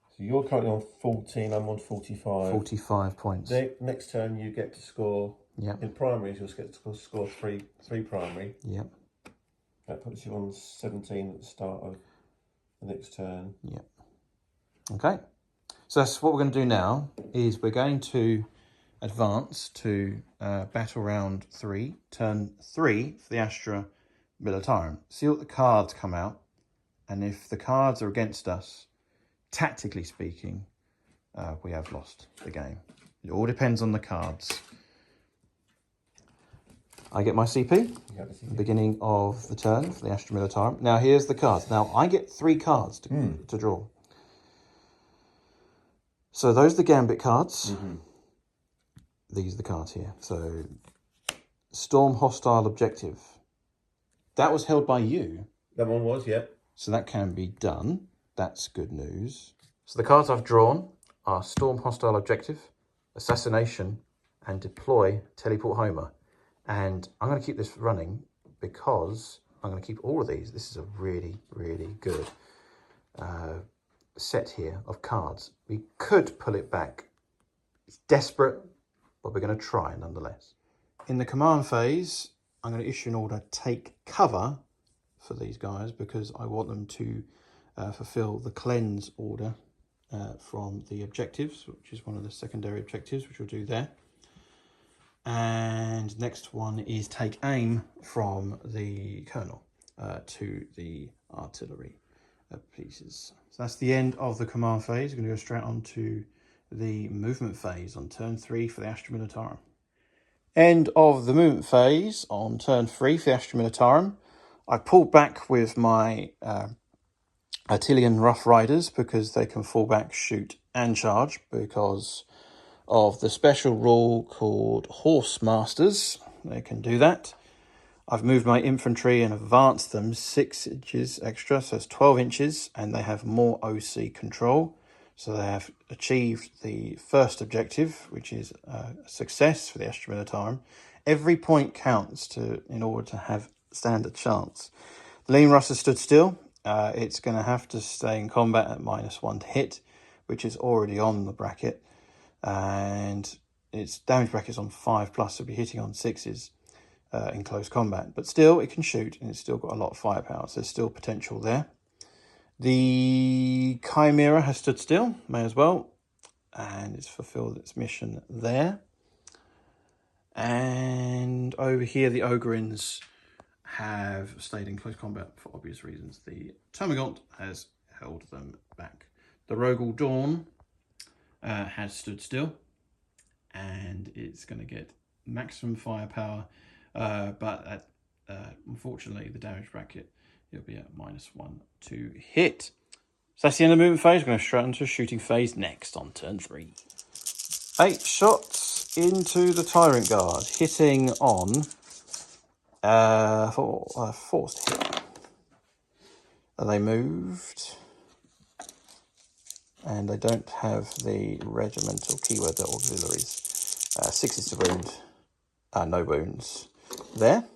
So you're currently on 14, I'm on 45. 45 points. Next turn you get to score... Yep. In primaries, you'll get to score 3 primary. Yep. That puts you on 17 at the start of the next turn. Yep. Okay. So that's what we're going to do now, is we're going to advance to battle round 3, turn 3 for the Astra Militarum. See what the cards come out, and if the cards are against us, tactically speaking, we have lost the game. It all depends on the cards. I get my CP, at the beginning of the turn for the Astra Militarum. Now, here's the cards. Now, I get 3 cards to draw. So those are the Gambit cards. These are the cards here. So, Storm Hostile Objective. That was held by you. That one was, yeah. So that can be done. That's good news. So the cards I've drawn are Storm Hostile Objective, Assassination, and Deploy Teleport Homer. And I'm going to keep this running because I'm going to keep all of these. This is a really, really good set here of cards. We could pull it back. It's desperate, but we're going to try nonetheless. In the command phase, I'm going to issue an order, take cover for these guys, because I want them to fulfill the cleanse order from the objectives, which is one of the secondary objectives, which we'll do there. And next one is take aim from the colonel to the artillery pieces. So that's the end of the command phase. We're going to go straight on to the movement phase on turn 3 for the Astra Militarum. End of the movement phase on turn 3 for the Astra Militarum. I pulled back with my Artillean Rough Riders because they can fall back, shoot and charge because of the special rule called Horse Masters. They can do that. I've moved my infantry and advanced them 6 inches extra, so it's 12 inches, and they have more OC control. So they have achieved the first objective, which is a success for the Astra Militarum. Every point counts in order to have stand a chance. The Lean Russer stood still. It's going to have to stay in combat at -1 to hit, which is already on the bracket. And its damage bracket's on 5+, so it'll be hitting on 6s in close combat. But still, it can shoot, and it's still got a lot of firepower, so there's still potential there. The Chimera has stood still, may as well, and it's fulfilled its mission there. And over here, the Ogrins have stayed in close combat for obvious reasons. The Termagant has held them back. The Rogel Dawn has stood still, and it's going to get maximum firepower, but unfortunately the damage bracket, it'll be at -1 to hit. So that's the end of the movement phase. We're going to straight into shooting phase next on turn 3. 8 shots into the Tyrant Guard, hitting on forced hit. They moved, and they don't have the regimental keyword, the auxiliaries. 6s to wound, no wounds there.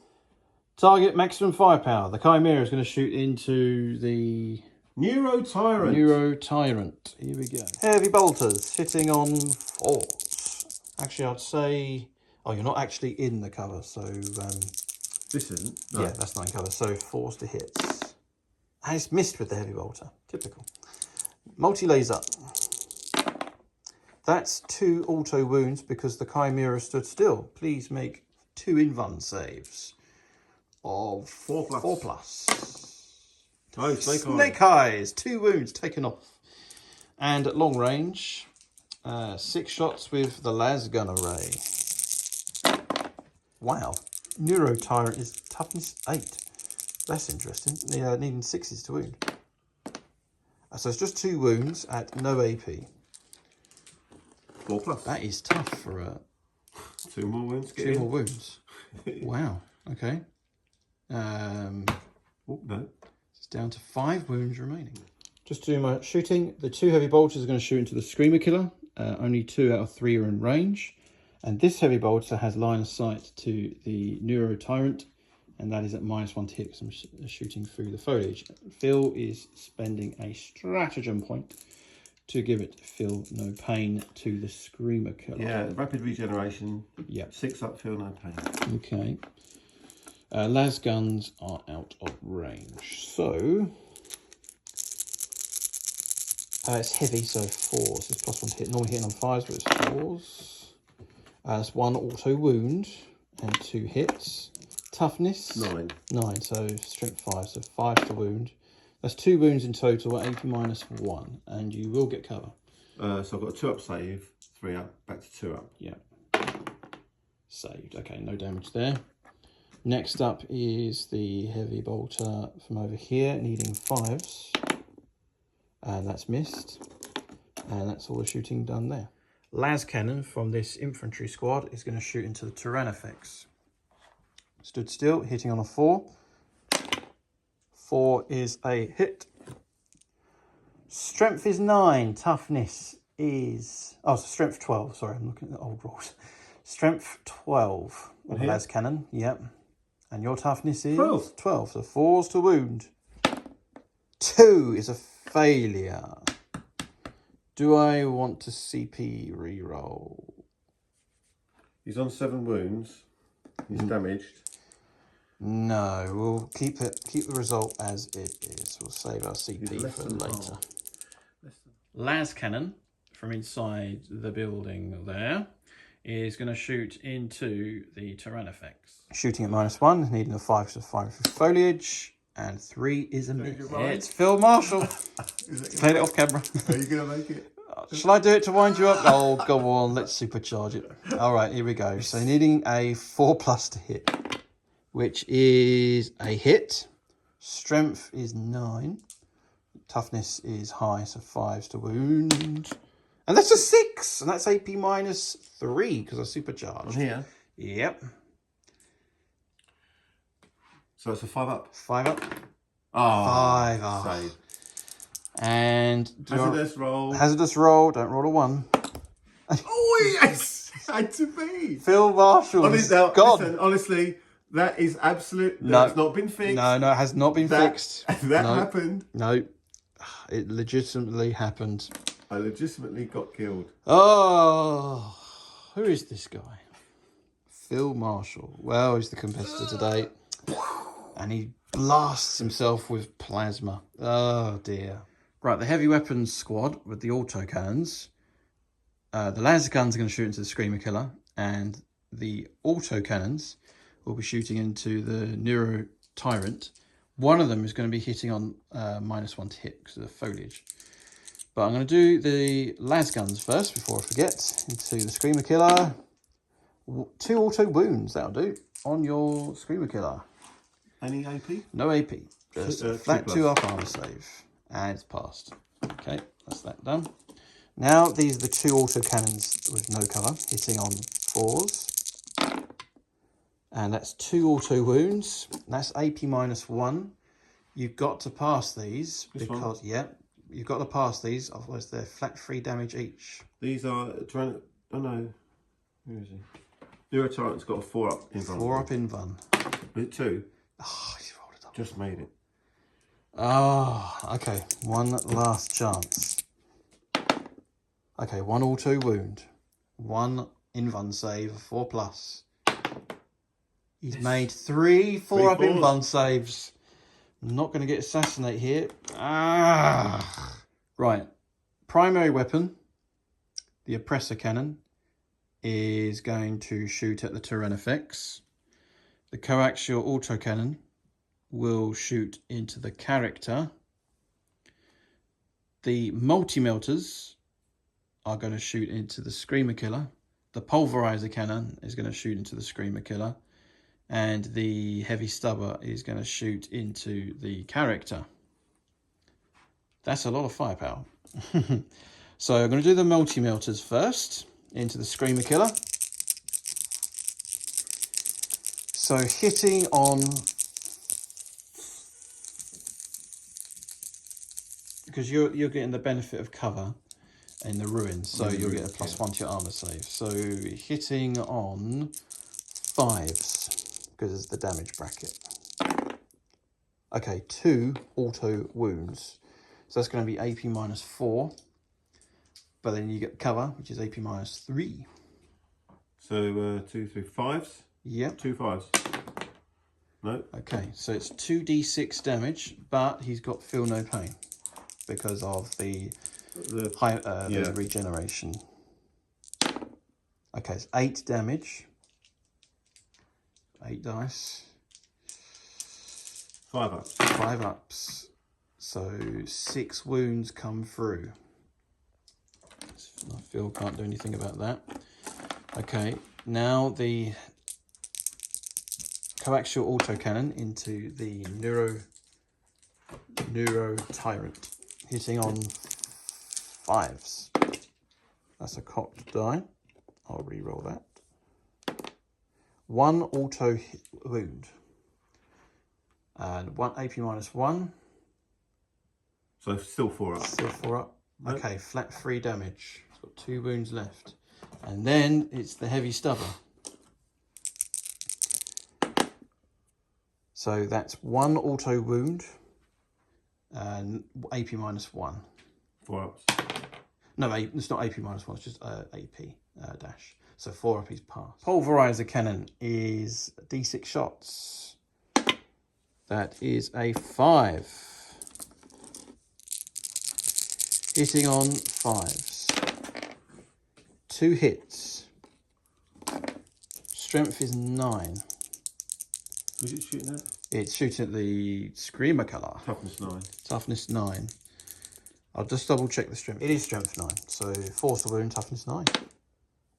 Target maximum firepower. The Chimera is going to shoot into the Neuro Tyrant. Neuro Tyrant. Here we go. Heavy bolters hitting on 4s. Actually, I'd say, oh, you're not actually in the cover, so this isn't. No. Yeah, that's not in cover. So 4s to hits. And it's missed with the heavy bolter. Typical. Multi-laser. That's 2 auto wounds because the Chimera stood still. Please make 2 invuln saves of 4+. Oh, Snake eyes. 2 wounds taken off. And at long range, 6 shots with the las-gun array. Wow. Neuro Tyrant is toughness 8. That's interesting. Needing 6s to wound. So it's just 2 wounds at no AP. 4+. That is tough for a... 2 more wounds. 2 more wounds. Wow. Okay. Oh, no. It's down to 5 wounds remaining. Just doing my shooting. The 2 heavy bolters are going to shoot into the Screamer Killer. Only 2 out of 3 are in range. And this heavy bolter has line of sight to the Neuro Tyrant, and that is at -1 to hit because I'm shooting through the foliage. Phil is spending a stratagem point to give it Feel No Pain to the Screamer Killer. Yeah, rapid regeneration. Yeah. 6 up, Feel No Pain. Okay. Las guns are out of range. So it's heavy, so 4s. It's +1 to hit. Normally hitting on 5s, but it's 4s. That's 1 auto wound and 2 hits. Toughness 9. 9, so strength 5, so 5 to wound. That's 2 wounds in total at AP -1, and you will get cover. So I've got a 2 up save, 3 up, back to 2 up. Yeah. Saved. Okay, no damage there. Next up is the heavy bolter from over here, needing 5s. And that's missed. And that's all the shooting done there. Las cannon from this infantry squad is going to shoot into the Tyrannifex. Stood still, hitting on a 4. 4 is a hit. Strength is 9. Toughness is... Oh, strength 12. Sorry, I'm looking at the old rules. Strength 12 with Las cannon. Yep. And your toughness is 12. 12. So 4's to wound. 2 is a failure. Do I want to CP reroll? He's on 7 wounds. He's damaged. No, we'll keep the result as it is. We'll save our CP for later. Las cannon from inside the building there is going to shoot into the Tyrannifex. Shooting at -1, needing a 5 to 5 for foliage, and 3 is a miss. It's Phil Marshall. Played it off camera. Are you going to make it? Shall I do it to wind you up? Oh, go on. Let's supercharge it. All right, here we go. So needing a 4+ to hit, which is a hit. Strength is 9. Toughness is high, so 5's to wound. And that's a 6, and that's AP -3 because I supercharged. On here? Yep. So it's a 5 up. 5 up. Oh, 5 up. Save. And hazardous roll. Hazardous roll. Don't roll a 1. Oh, yes! Had to be. Phil Marshall. Listen, honestly, that is absolute. That's not been fixed. No, it has not been fixed. That happened. No, it legitimately happened. I legitimately got killed. Oh, who is this guy? Phil Marshall. Well, he's the competitor today. And he blasts himself with plasma. Oh, dear. Right, the heavy weapons squad with the autocannons. The laser guns are going to shoot into the Screamer Killer. And the autocannons will be shooting into the Neuro Tyrant. One of them is going to be hitting on -1 to hit because of the foliage. But I'm going to do the las guns first before I forget. Into the Screamer Killer. 2 auto wounds, that'll do. On your Screamer Killer. Any AP? No AP. Just flat 2 up armor save. And it's passed. Okay, that's that done. Now these are the 2 auto cannons with no cover, hitting on 4s. And that's 2 auto wounds. That's AP -1. You've got to pass these because you've got to pass these, otherwise they're flat 3 damage each. These are Tyranid. Oh no, where is he? Neuro Tyrant's got a 4 up in Vun. 4 up in Vun. Is it 2? Oh, you rolled it up. Just made it. Oh, okay. One last chance. Okay, 1 auto wound. 1 Invun save, 4+. He's made 3 4 up Invun saves. I'm not going to get assassinate here. Ah. Right. Primary weapon, the oppressor cannon, is going to shoot at the Tyrannifex. The coaxial autocannon will shoot into the character. The multi-melters are going to shoot into the Screamer Killer. The pulverizer cannon is going to shoot into the Screamer Killer. And the heavy stubber is going to shoot into the character. That's a lot of firepower. So I'm going to do the multi-melters first into the Screamer Killer. So hitting on, because you're getting the benefit of cover in the ruins, so you'll get a +1 to your armor save. So hitting on 5s because it's the damage bracket. Okay, 2 auto wounds. So that's going to be AP -4. But then you get cover, which is AP -3. So 2, 3, 5s? Yep. 2 5s. No. Okay, so it's 2d6 damage, but he's got feel no pain because of the regeneration. Okay, it's 8 damage. 8 dice. 5 ups. 5 ups. So 6 wounds come through. I feel can't do anything about that. Okay, now the coaxial autocannon into the Neuro Tyrant, hitting on 5s. That's a cocked die. I'll re-roll that. 1 auto wound. And 1 AP -1. So still 4 up. Still 4 up. Nope. Okay, flat 3 damage. It's got 2 wounds left. And then it's the heavy stubber. So that's 1 auto wound and AP -1. 4 ups. No, it's not AP -1, it's just AP dash. So 4 up is pass. Pulverizer cannon is D6 shots. That is a 5. Hitting on 5s. 2 hits. Strength is 9. Was it shooting at? It's shooting at the Screamer killer. Toughness 9. Toughness 9. I'll just double check the strength. It is strength 9. So force a wound, toughness 9.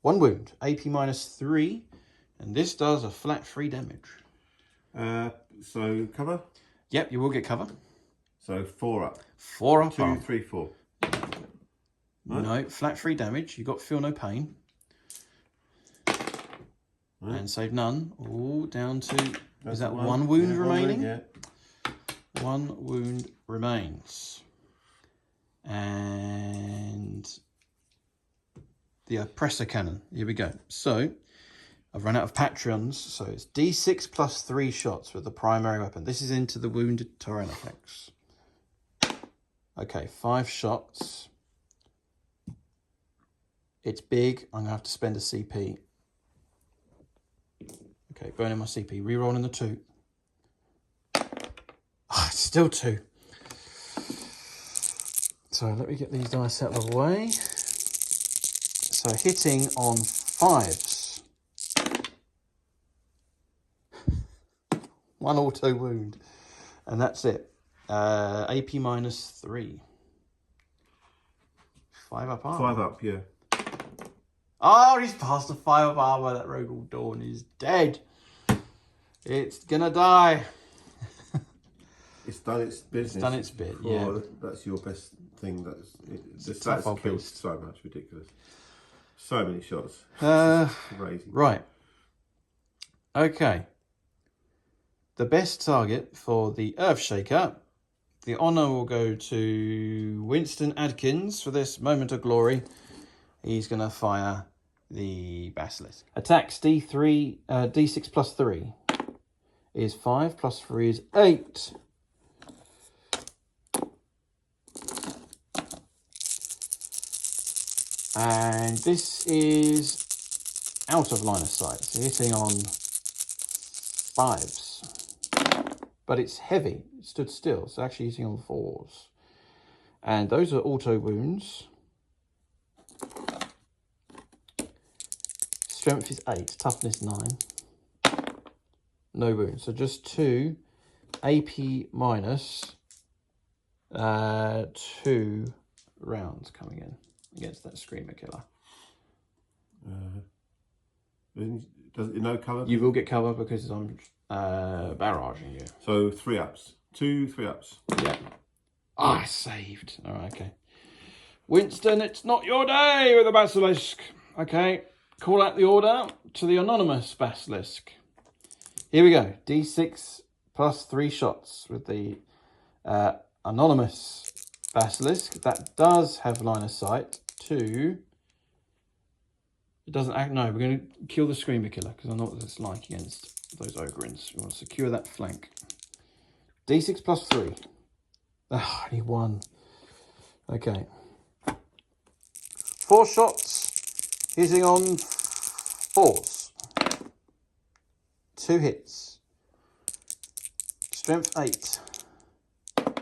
1 wound, AP -3. And this does a flat 3 damage. So cover? Yep, you will get cover. So 4 up. 4 up. 2, 3, 4. Right. No, flat 3 damage. You got feel no pain. Right. And save none. All down to... That's is that 1 wound remaining? 1 wound, yeah. 1 wound remains. And the Presto cannon. Here we go. So I've run out of Patreons. So it's D6 plus 3 shots with the primary weapon. This is into the wounded Tyranid. Okay, 5 shots. It's big. I'm going to have to spend a CP. Okay, burning my CP. Rerolling the 2. Ah, it's still 2. So let me get these dice out of the way. So hitting on 5s. 1 auto wound. And that's it. AP -3. 5 up armor. 5 up, yeah. Oh, he's passed the 5 up armor. That Rogal Dawn is dead. It's gonna die. It's done its business. It's done its bit, yeah. That's your best thing. That's tough killed beast. so much. Ridiculous. So many shots. Crazy. Right. Okay. The best target for the Earthshaker. The honour will go to Winston Adkins for this moment of glory. He's going to fire the Basilisk. Attacks D3, D6 plus 3 is 5, plus 3 is 8. And this is out of line of sight, so hitting on 5s. But it's heavy, it stood still, so actually hitting on 4s. And those are auto wounds. Strength is 8, toughness 9. No wounds, so just 2 AP minus 2 rounds coming in against that Screamer killer. Does it no cover? You will get cover because I'm barraging you. So 3 ups. 2 3 ups. Yeah. I saved. All right, okay. Winston, it's not your day with the Basilisk. Okay, call out the order to the anonymous Basilisk. Here we go. D6 plus 3 shots with the anonymous Basilisk. That does have line of sight to... It doesn't act... No, we're going to kill the Screamer killer because I know what it's like against those Ogrins. We want to secure that flank. D6 plus 3. Ah, only 1. Okay. 4 shots. Hitting on 4s. 2 hits. Strength 8.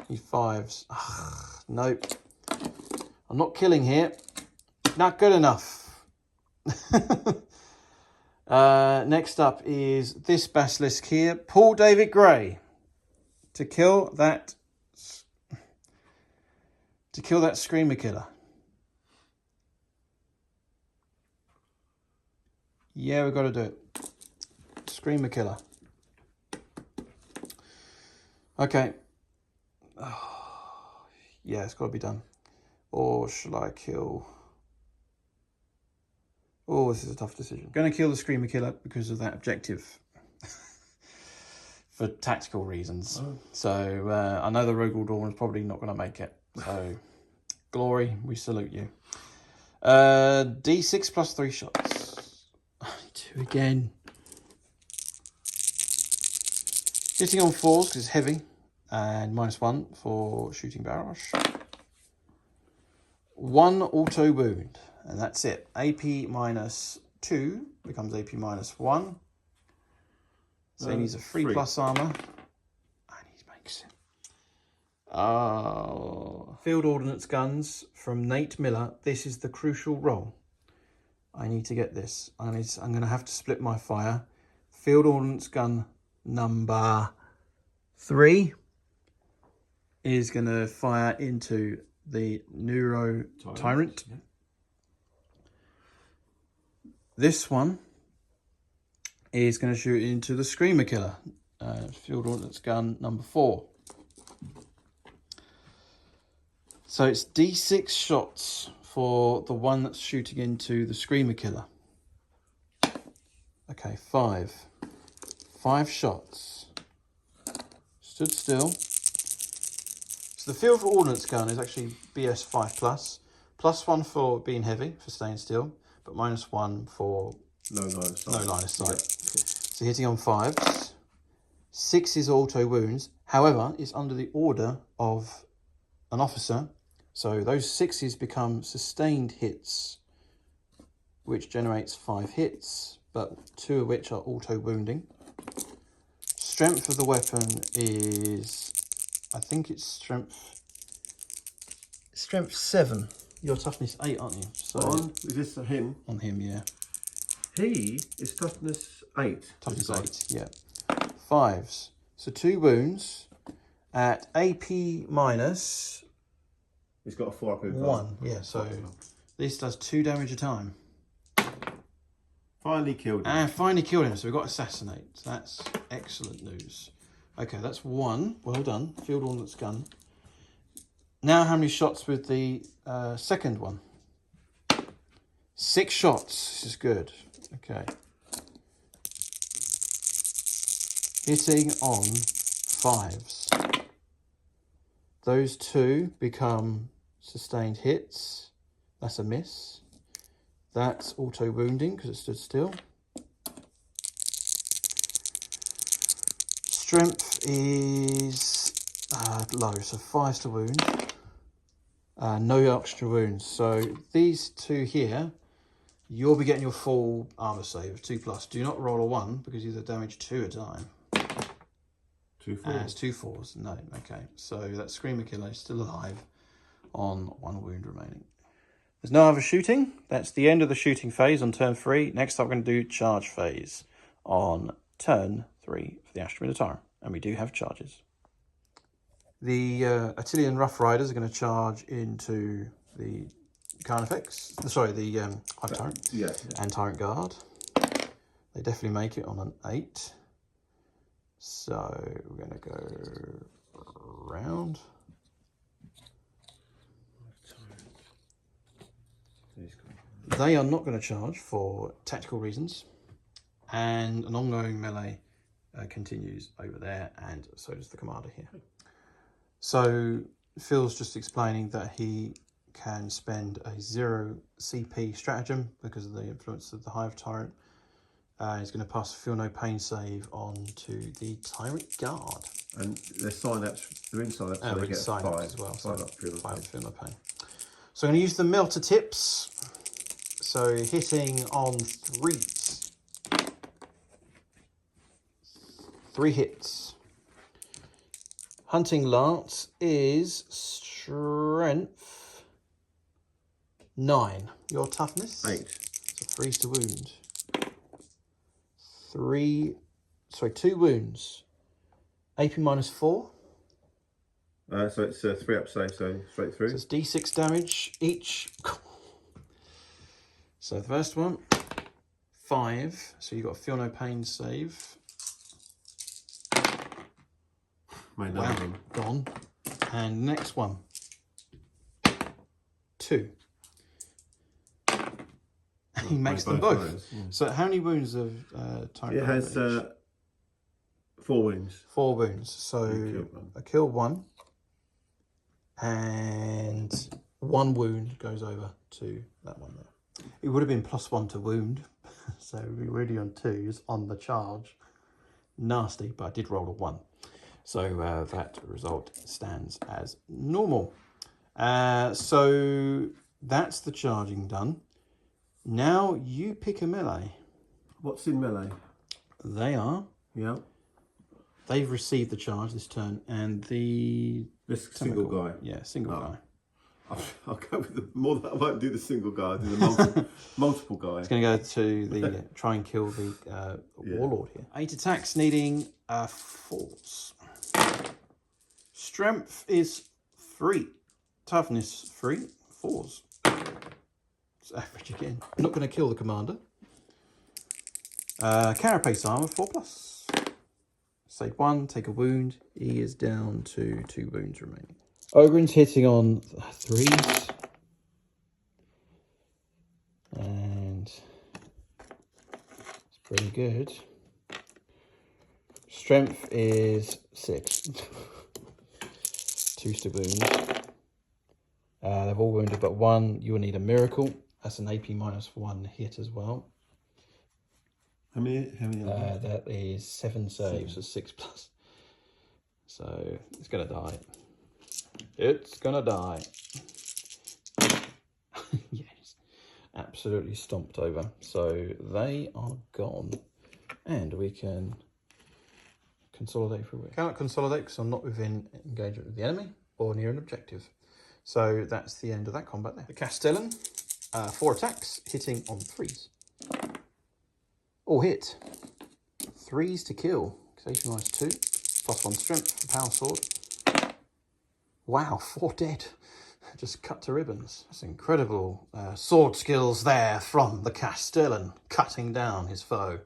Need 5s. Ugh, nope. I'm not killing here. Not good enough. Next up is this Basilisk here. Paul David Gray. To kill that Screamer killer. Yeah, we've got to do it. Screamer killer. Okay. Oh, yeah, it's got to be done. Or shall I kill... Oh, this is a tough decision. Going to kill the Screamer killer because of that objective. For tactical reasons. Oh. So, I know the Rogal Dawn is probably not going to make it. So, Glory, we salute you. D6 plus 3 shots. 2 again. Hitting on 4s because it's heavy, and -1 for shooting barrage. 1 auto wound, and that's it. AP -2 becomes AP -1. So he needs a 3+ armor, and he makes it. Field ordnance guns from Nate Miller. This is the crucial roll. I need to get this. I'm going to have to split my fire. Field ordnance gun number 3 is going to fire into the Neuro Tyrant. Yeah. This one is going to shoot into the Screamer Killer. Field ordnance gun number 4. So it's D6 shots for the one that's shooting into the Screamer Killer. Okay, 5. 5 shots. Stood still. So the field ordnance gun is actually BS 5+. +1 for being heavy, for staying still, but -1 for no line of sight. No line of sight. Yeah. So hitting on 5s. 6 is auto wounds. However, it's under the order of an officer. So those 6s become sustained hits, which generates 5 hits, but 2 of which are auto wounding. Strength of the weapon is, I think it's strength 7. Your toughness 8, aren't you? So is this him? On him, yeah. He is toughness 8. Toughness 8, yeah. 5s. So 2 wounds at AP minus. He's got a 4 up in 1, yeah. So this does 2 damage a time. Finally killed him. And finally killed him. So we've got assassinate. So that's excellent news. Okay, that's 1. Well done. Field ordnance gun. Now how many shots with the second one? 6 shots. This is good. Okay. Hitting on 5s. Those 2 become sustained hits. That's a miss. That's auto wounding because it stood still. Strength is low, so 5s to wound. No extra wounds. So these 2 here, you'll be getting your full armor save of 2+. Do not roll a 1 because you damage 2 a time. 2 4s. It's 2 4s. No, okay. So that Screamer Killer is still alive on 1 wound remaining. There's no other shooting. That's the end of the shooting phase on turn 3. Next up, we're going to do charge phase on turn 3 for the Astra Militarum. And we do have charges. The Attilian Rough Riders are going to charge into the Carnifex. Sorry, the Hive Tyrant. Yeah. And Tyrant Guard. They definitely make it on an 8. So we're going to go round. They are not going to charge for tactical reasons, and an ongoing melee continues over there, and so does the commander here. So Phil's just explaining that he can spend a 0 CP stratagem because of the influence of the Hive Tyrant. He's going to pass a Feel No Pain save on to the Tyrant Guard. And they're sign ups, they're inside ups, so they get 5 as well. So 5 Feel No Pain. So I'm going to use the Melter Tips. So hitting on 3s. 3 hits. Hunting Lance is strength 9. Your toughness? 8. So 3s to wound. 2 wounds. AP minus 4. So it's 3 up save, so straight through. So it's D6 damage each. So the first one, 5. So you've got a Feel No Pain save. Wow, gone. And next one, 2. He makes them both. Yeah. So how many wounds of Tyrant? It has 4 wounds. 4 wounds. So I killed 1. And 1 wound goes over to that one there. It would have been +1 to wound. So we're already on 2s on the charge. nasty, but I did roll a 1. So that result stands as normal. So that's the charging done. Now you pick a melee. What's in melee? They are. Yeah. They've received the charge this turn, and this single guy. Yeah, single guy. I'll go with the more. I won't do the single guy. I'll do the multiple guy. It's going to go to the try and kill the warlord here. 8 attacks, needing 4s. Strength is 3, toughness 3, 4s. It's average again. Not going to kill the commander. Carapace armor 4+. Save 1, take a wound. He is down to 2 wounds remaining. Ogren's hitting on 3s. And it's pretty good. Strength is 6. 2 still wounds. They've all wounded but 1. You will need a miracle. That's an AP -1 hit as well. How many? That is 7 saves, so 6+. So it's gonna die. It's gonna die. Yes, absolutely stomped over. So they are gone, and we can consolidate for a week. Cannot consolidate because I'm not within engagement with the enemy or near an objective. So that's the end of that combat there. The Castellan, 4 attacks, hitting on 3s. All hit. 3s to kill. AP -2, +1 strength for power sword. Wow, 4 dead. Just cut to ribbons. That's incredible sword skills there from the Castellan, cutting down his foe,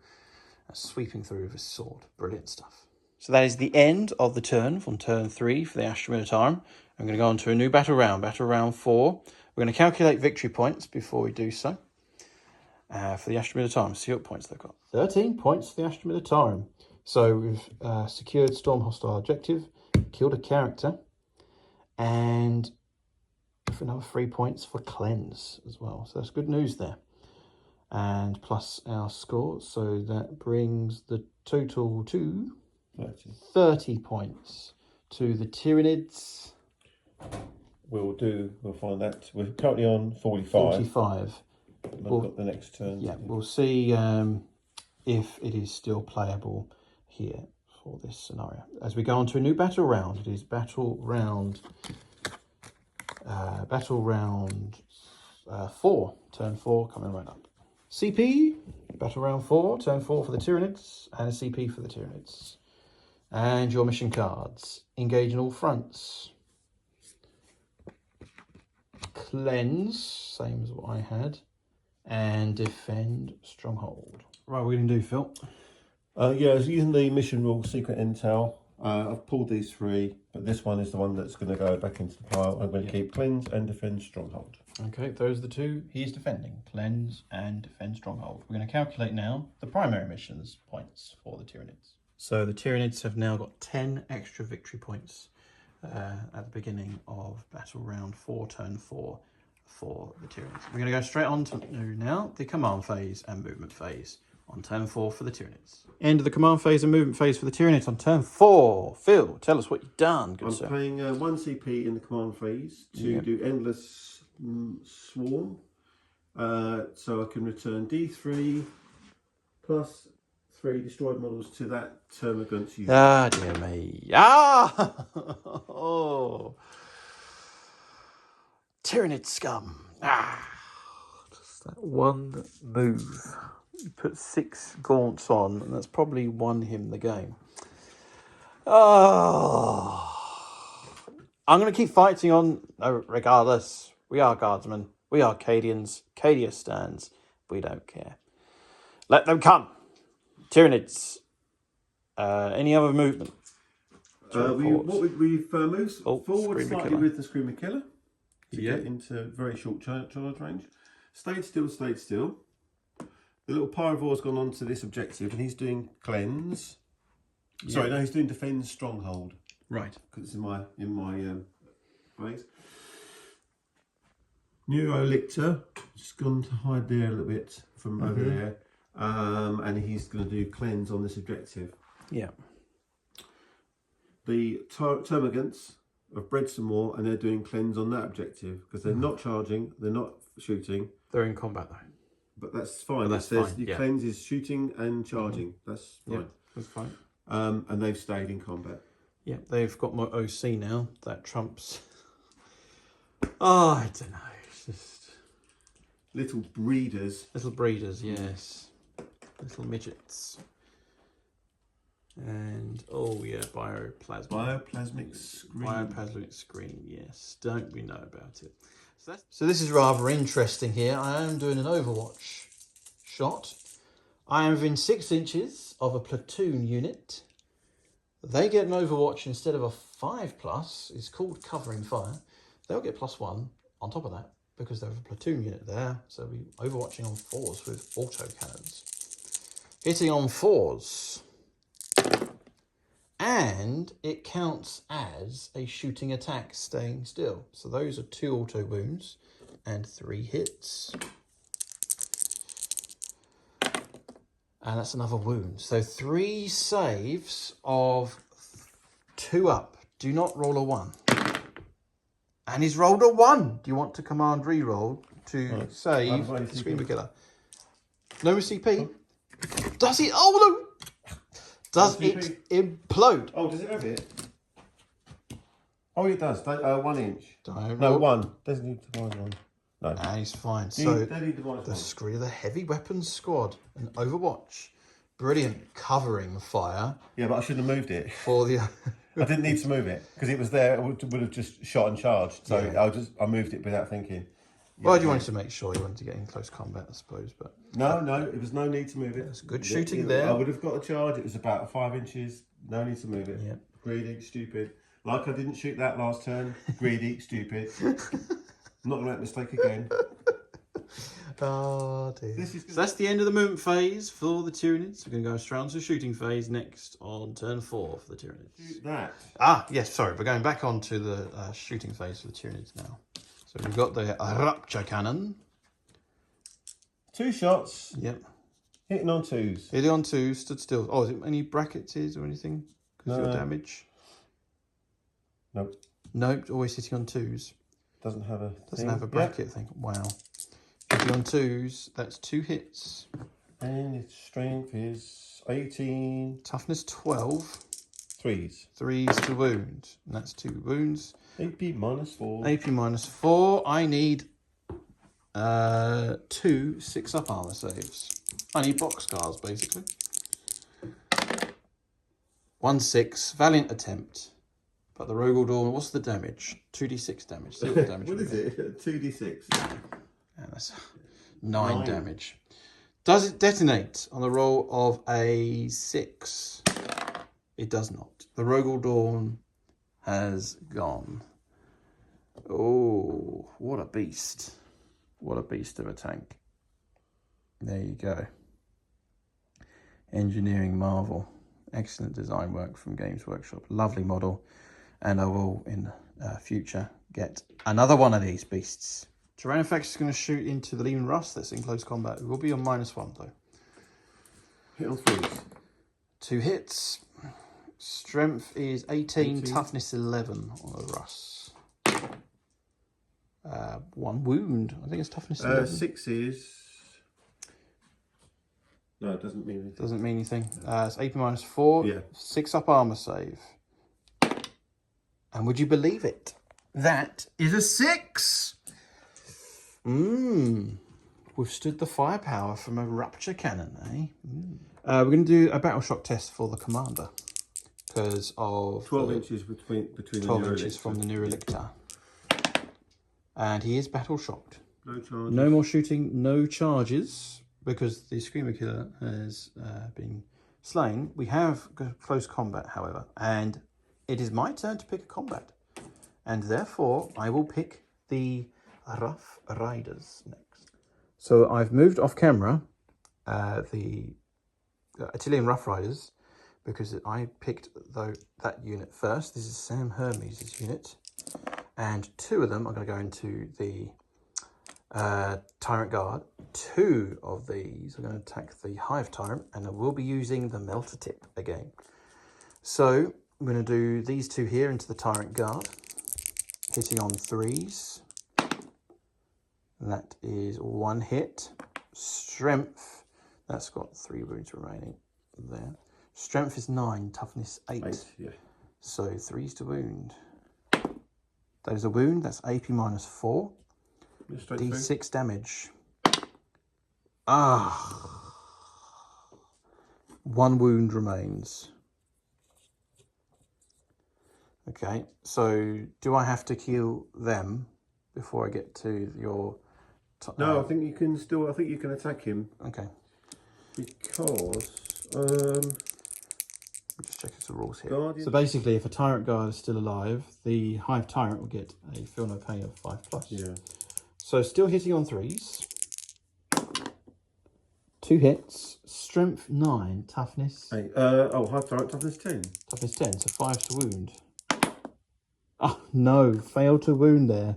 sweeping through with his sword. Brilliant stuff. So that is the end of the turn from turn 3 for the Astra Militarum. I'm going to go on to a new battle round 4. We're going to calculate victory points before we do so. For the Astra Militarum, see what points they've got. 13 points for the Astra Militarum. So we've secured Storm Hostile Objective, killed a character, and for another 3 points for Cleanse as well. So that's good news there. And plus our score, so that brings the total to 30 points to the Tyranids. We'll find that. We're currently on 45. We'll got the next turn. Yeah, we'll see if it is still playable here for this scenario. As we go on to a new battle round, it is battle round 4, turn 4 coming right up. CP, battle round 4, turn 4 for the Tyranids, and a CP for the Tyranids. And your mission cards. Engage in all fronts. Cleanse, same as what I had. And defend stronghold. Right, what are we going to do, Phil? Yeah, I was using the mission rule secret intel. I've pulled these 3, but this one is the one that's going to go back into the pile. I'm going to keep Cleanse and Defend Stronghold. Okay, those are the 2 he's defending. Cleanse and Defend Stronghold. We're going to calculate now the primary missions points for the Tyranids. So the Tyranids have now got 10 extra victory points at the beginning of battle round 4, turn 4 for the Tyranids. We're going to go straight on to now the command phase and movement phase on turn 4 for the Tyranids. End of the command phase and movement phase for the Tyranids on turn 4. Phil, tell us what you've done, good sir. I'm playing 1 CP in the command phase to do Endless Swarm. So I can return D3 plus 3 destroyed models to that termagant's unit. Ah, dear me. Ah! Oh. Tyranid scum. Ah. Just that one move. You put 6 gaunts on, and that's probably won him the game. Oh. I'm going to keep fighting on regardless. We are guardsmen. We are Cadians. Cadia stands. We don't care. Let them come. Tyranids. Any other movement? We've moved forward slightly Killer. with the Screamer Killer to get into very short charge range. Stayed still. The little Pyrovore's gone on to this objective and he's doing Cleanse. Yeah. Sorry, no, he's doing Defend Stronghold. Right. Because it's in my phase. Neurolictor, just gone to hide there a little bit from over there. And he's going to do Cleanse on this objective. Yeah. The termagants have bred some more, and they're doing cleanse on that objective because they're not charging, they're not shooting. They're in combat though. But that's fine. But that's fine. The cleanse is shooting and charging. That's fine. Yeah, that's fine. And they've stayed in combat. Yeah, they've got more OC now. That trumps. Oh, I don't know. It's just little breeders. Little breeders, yes. Little midgets. And oh yeah, bioplasmic screen. Bioplasmic screen, yes. Don't we know about it? So this is rather interesting here. I am doing an Overwatch shot. I am within 6 inches of a platoon unit. They get an Overwatch instead of a 5+. It's called covering fire. They'll get +1 on top of that because they're a platoon unit there. So we're overwatching on 4s with autocannons. Hitting on 4s. And it counts as a shooting attack staying still. So those are 2 auto wounds and 3 hits. And that's another wound. So 3 saves of 2 up. Do not roll a 1. And he's rolled a 1. Do you want to command reroll to save the Screamer Killer? No CP? Does it? Oh no! Does it implode? Oh, does it have it? Oh, it does. 1 inch. Don't no, roll. 1. Doesn't need to buy 1. No. Nah, he's fine. So the the heavy weapons squad and Overwatch. Brilliant covering fire. Yeah, but I shouldn't have moved it. For the I didn't need to move it because it was there. It would have just shot and charged. So yeah. I moved it without thinking. Well, you wanted to make sure you wanted to get in close combat, I suppose. But no, it was no need to move it. It's good shooting there. I would have got a charge. It was about 5 inches. No need to move it. Yeah. Greedy, stupid. Like I didn't shoot that last turn. Greedy, stupid. I'm not going to make a mistake again. Oh dear. So that's the end of the movement phase for the Tyranids. We're going to go straight on to the shooting phase next on turn 4 for the Tyranids. Shoot that. Ah, yes, sorry. We're going back on to the shooting phase for the Tyranids now. So we've got the Rupture Cannon. 2 shots. Yep. Hitting on 2s. Hitting on 2s, stood still. Oh, is it any brackets or anything? Because of your damage? Nope. Nope, always hitting on 2s. Doesn't have a bracket thing. Wow. Hitting on 2s, that's 2 hits. And its strength is 18. Toughness 12. 3s. 3s to wound. And that's 2 wounds. AP -4. AP -4. I need 2 6-up armor saves. I need boxcars, basically. 1/6. Valiant attempt. But the Rogal Dawn, what's the damage? 2d6 damage. See what the damage what is it? 2d6. And that's 9 damage. Does it detonate on the roll of a 6? It does not. The Rogal Dawn has gone. Oh, what a beast. What a beast of a tank. There you go. Engineering marvel. Excellent design work from Games Workshop. Lovely model. And I will, in future, get another one of these beasts. Tyrannofax is going to shoot into the Leman Russ that's in close combat. It will be on -1, though. Hit on 3s. 2 hits. Strength is 18. Toughness 11 on the Russ. 1 wound. I think it's toughness 11. 6 is... No, it doesn't mean anything. Doesn't mean anything. It's AP -4. Yeah. 6-up armor save. And would you believe it? That is a 6. Withstood the firepower from a Rupture Cannon, eh? We're going to do a battle shock test for the commander. Because of 12 inches between 12 inches from the Neurolictor. And he is battle shocked. No charges. No more shooting, no charges, because the Screamer Killer has been slain. We have close combat, however, and it is my turn to pick a combat. And therefore, I will pick the Rough Riders next. So I've moved off camera the Attilian Rough Riders, because I picked that unit first. This is Sam Hermes' unit. And 2 of them are going to go into the Tyrant Guard. 2 of these are going to attack the Hive Tyrant, and I will be using the Melter Tip again. So I'm going to do these two here into the Tyrant Guard, hitting on 3s. That is 1 hit. Strength, that's got 3 wounds remaining there. Strength is 9, toughness 8. 8, yeah. So 3s to wound. That is a wound, that's AP -4. D6 damage. Ah. 1 wound remains. Okay, so do I have to kill them before I get to your... No, I think you can still, I think you can attack him. Okay. Because, just check the rules here. Guardian. So basically, if a Tyrant Guard is still alive, the Hive Tyrant will get a Feel No Pain of 5+. Yeah. So still hitting on 3s. 2 hits. Strength 9. Toughness. 8. Hive Tyrant, toughness 10. Toughness 10, so 5 to wound. Oh, no. Failed to wound there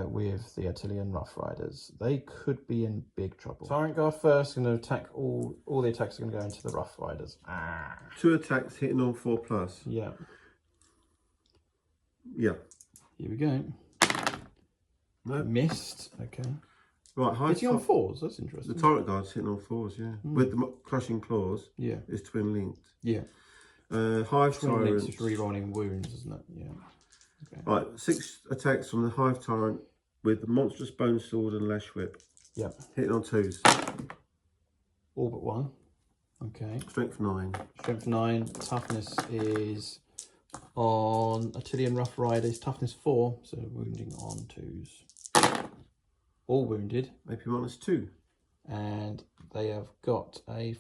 with the Attilian Rough Riders. They could be in big trouble. Tyrant Guard first, going to attack all the attacks are going to go into the Rough Riders. Ah. 2 attacks hitting on 4+. Yeah. Yeah. Here we go. No. Missed. Okay. Right, hitting on 4s. That's interesting. The Tyrant Guard's hitting on 4s, yeah. With the crushing claws. Yeah. It's twin linked. Yeah. Hive Tyrant. It's rerolling wounds, isn't it? Yeah. Okay. Right, 6 attacks from the Hive Tyrant with the monstrous bone sword and lash whip. Yeah. Hitting on 2s. All but 1. Okay. Strength 9. Strength 9. Toughness is on Attilian Rough Riders. Toughness 4. So wounding on 2s. All wounded. AP -2. And they have got a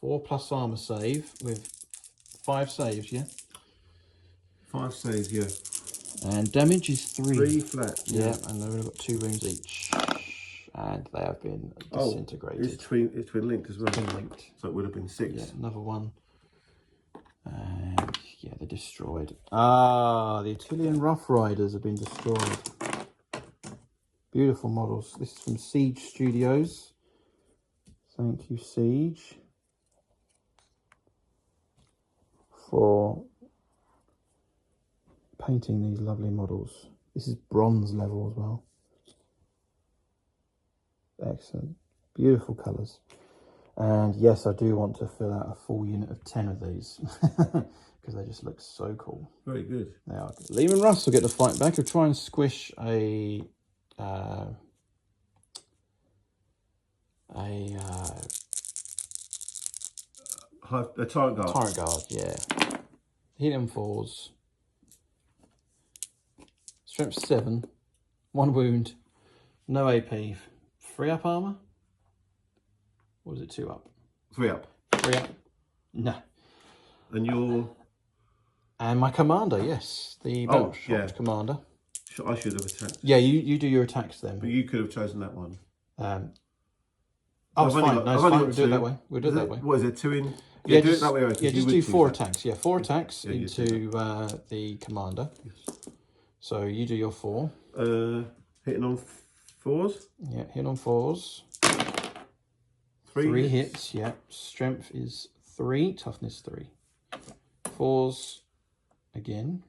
4+ armor save with 5 saves, yeah? 5 saves, yeah. And damage is 3. 3 flat. Yeah, and they've only got 2 wounds each. And they have been disintegrated. It's twin linked as well. Twin linked. So it would have been 6. Yeah, another 1. And yeah, they're destroyed. Ah, the Attilian Rough Riders have been destroyed. Beautiful models. This is from Siege Studios. Thank you, Siege, for painting these lovely models. This is bronze level as well. Excellent. Beautiful colours. And yes, I do want to fill out a full unit of 10 of these because they just look so cool. Very good. They are. Lehman Russ will get the fight back. He'll try and squish a Tyrant Guard. Tyrant Guard, yeah. Hit him 4s. Strength 7. 1 wound. No AP. 3 up armor? Or is it 2 up? 3 up. 3 up? No. And your... And my commander, yes. The battleship commander. I should have attacked. Yeah, you do your attacks then. But you could have chosen that one. It's fine. No, it's fine. We'll do it that way. We'll do it that way. What is it? 2 in? Yeah, do it that way. Yeah, just do 4 attacks. Yeah, 4 attacks into the commander. Yes. So you do your 4. Hitting on 4s. Yeah, hit on 4s. 3 hits. Yeah. Strength is 3. Toughness 3. 4s again.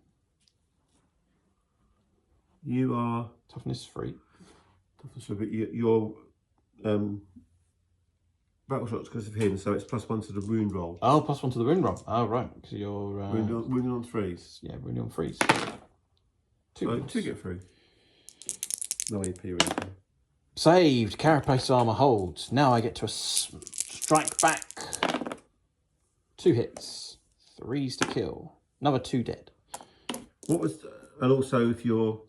You are... Toughness 3. Toughness 3, but your battle shots because of him, so it's +1 to the wound roll. Oh, +1 to the wound roll. Oh, right. Because you're... wounding on 3s. Yeah, wounding on 3s. 2 so 2 get through. No AP or anything. Saved. Carapace armor holds. Now I get to strike back. 2 hits. 3s to kill. Another 2 dead. What was... And also if you're...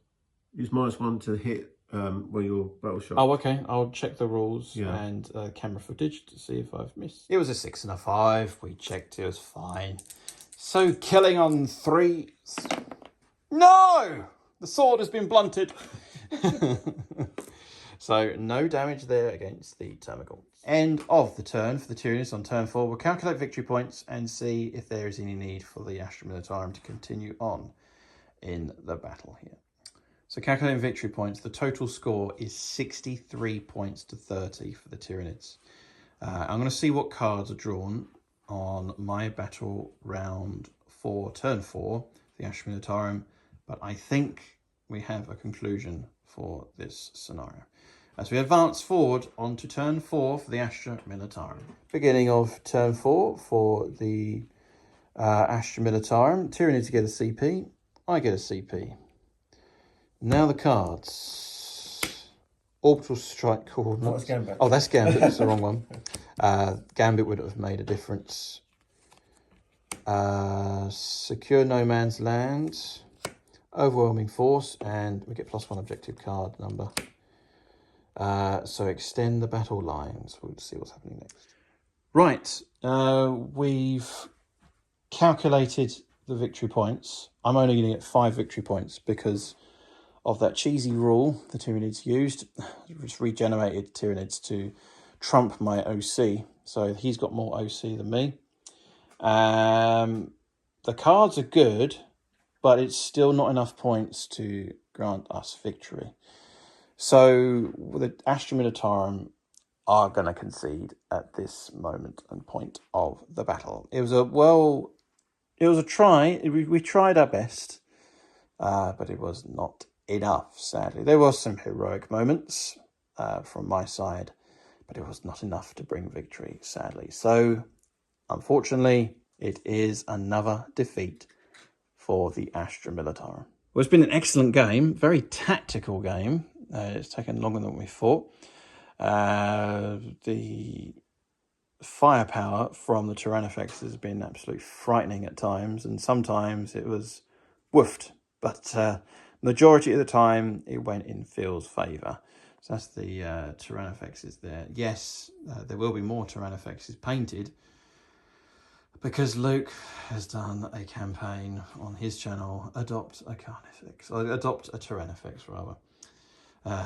Use -1 to hit where your battle shot. Oh, okay. I'll check the rules Yeah. and camera footage to see if I've missed. It was a 6 and a 5. We checked. It was fine. So killing on 3. No! The sword has been blunted. So no damage there against the Termagants. End of the turn for the Tyranids on turn 4. We'll calculate victory points and see if there is any need for the Astra Militarum to continue on in the battle here. So calculating victory points, the total score is 63 points to 30 for the Tyranids. I'm going to see what cards are drawn. on my battle round for turn 4, the Astra Militarum, but I think we have a conclusion for this scenario as we advance forward onto turn 4 for the Astra Militarum. Beginning of turn 4 for the Astra Militarum. Tyranids get a CP, I get a CP. Now the cards. Orbital strike coordinates. That's Gammat. Oh, that's Gambit. That's the wrong one. Gambit would have made a difference. Secure no man's land. Overwhelming force, and we get +1 objective card number. So extend the battle lines. We'll see what's happening next. Right, we've calculated the victory points. I'm only going to get 5 victory points because of that cheesy rule the Tyranids used, which regenerated Tyranids to trump my OC. So he's got more OC than me. The cards are good, but it's still not enough points to grant us victory. So the Astra Militarum are going to concede at this moment and point of the battle. It was a try. We tried our best, but it was not enough, sadly. There was some heroic moments from my side, but it was not enough to bring victory, sadly. So, unfortunately, it is another defeat for the Astra Militarum. Well, it's been an excellent game, very tactical game. It's taken longer than we thought. The firepower from the Tyranofex has been absolutely frightening at times, and sometimes it was woofed, but majority of the time it went in Phil's favour. So that's the Tyranofexes there. Yes, there will be more Tyranofexes painted because Luke has done a campaign on his channel, Adopt a Carnifex, or Adopt a Tyranofex rather.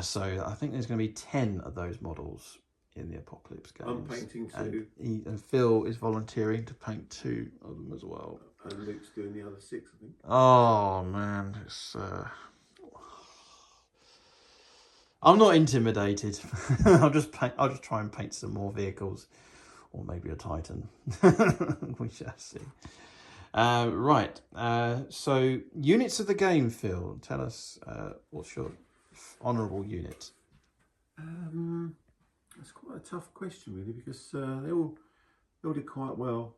So I think there's going to be 10 of those models in the Apocalypse games. I'm painting 2. And Phil is volunteering to paint 2 of them as well. And Luke's doing the other 6, I think. Oh man, it's I'm not intimidated. I'll just try and paint some more vehicles, or maybe a Titan. We shall see. Right. So units of the game, Phil. Tell us what's your honourable unit. That's quite a tough question, really, because they all did quite well.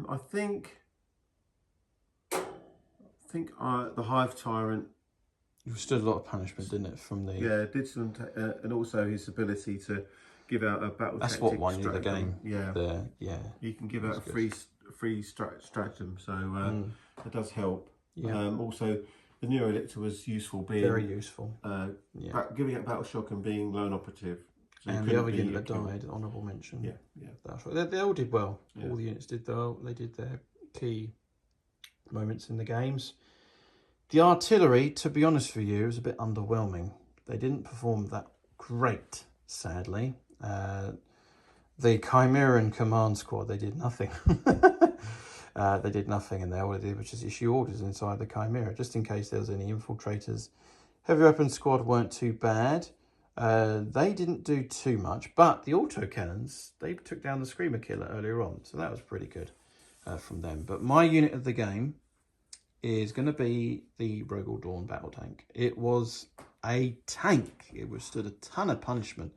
I think the Hive Tyrant. You stood a lot of punishment, didn't it, from the... Yeah, did some, and also his ability to give out a battle That's tactic what won you the game. Yeah, yeah. You can give out a free stratagem, so that does help. Yeah. Also, the Neurolictor was useful, being very useful. Giving out battle shock and being lone operative. So and the other unit that died, honourable mention. Yeah. That's right. They all did well. Yeah. All the units did well. They did their key moments in the games. The artillery, to be honest with you, was a bit underwhelming. They didn't perform that great, sadly. The Chimeran command squad, they did nothing. They did nothing, and all they did was just issue orders inside the Chimera, just in case there was any infiltrators. Heavy weapons squad weren't too bad. They didn't do too much, but the autocannons, they took down the Screamer Killer earlier on, so that was pretty good from them. But my unit of the game is going to be the Rogel Dawn battle tank. It was a tank. It withstood a ton of punishment,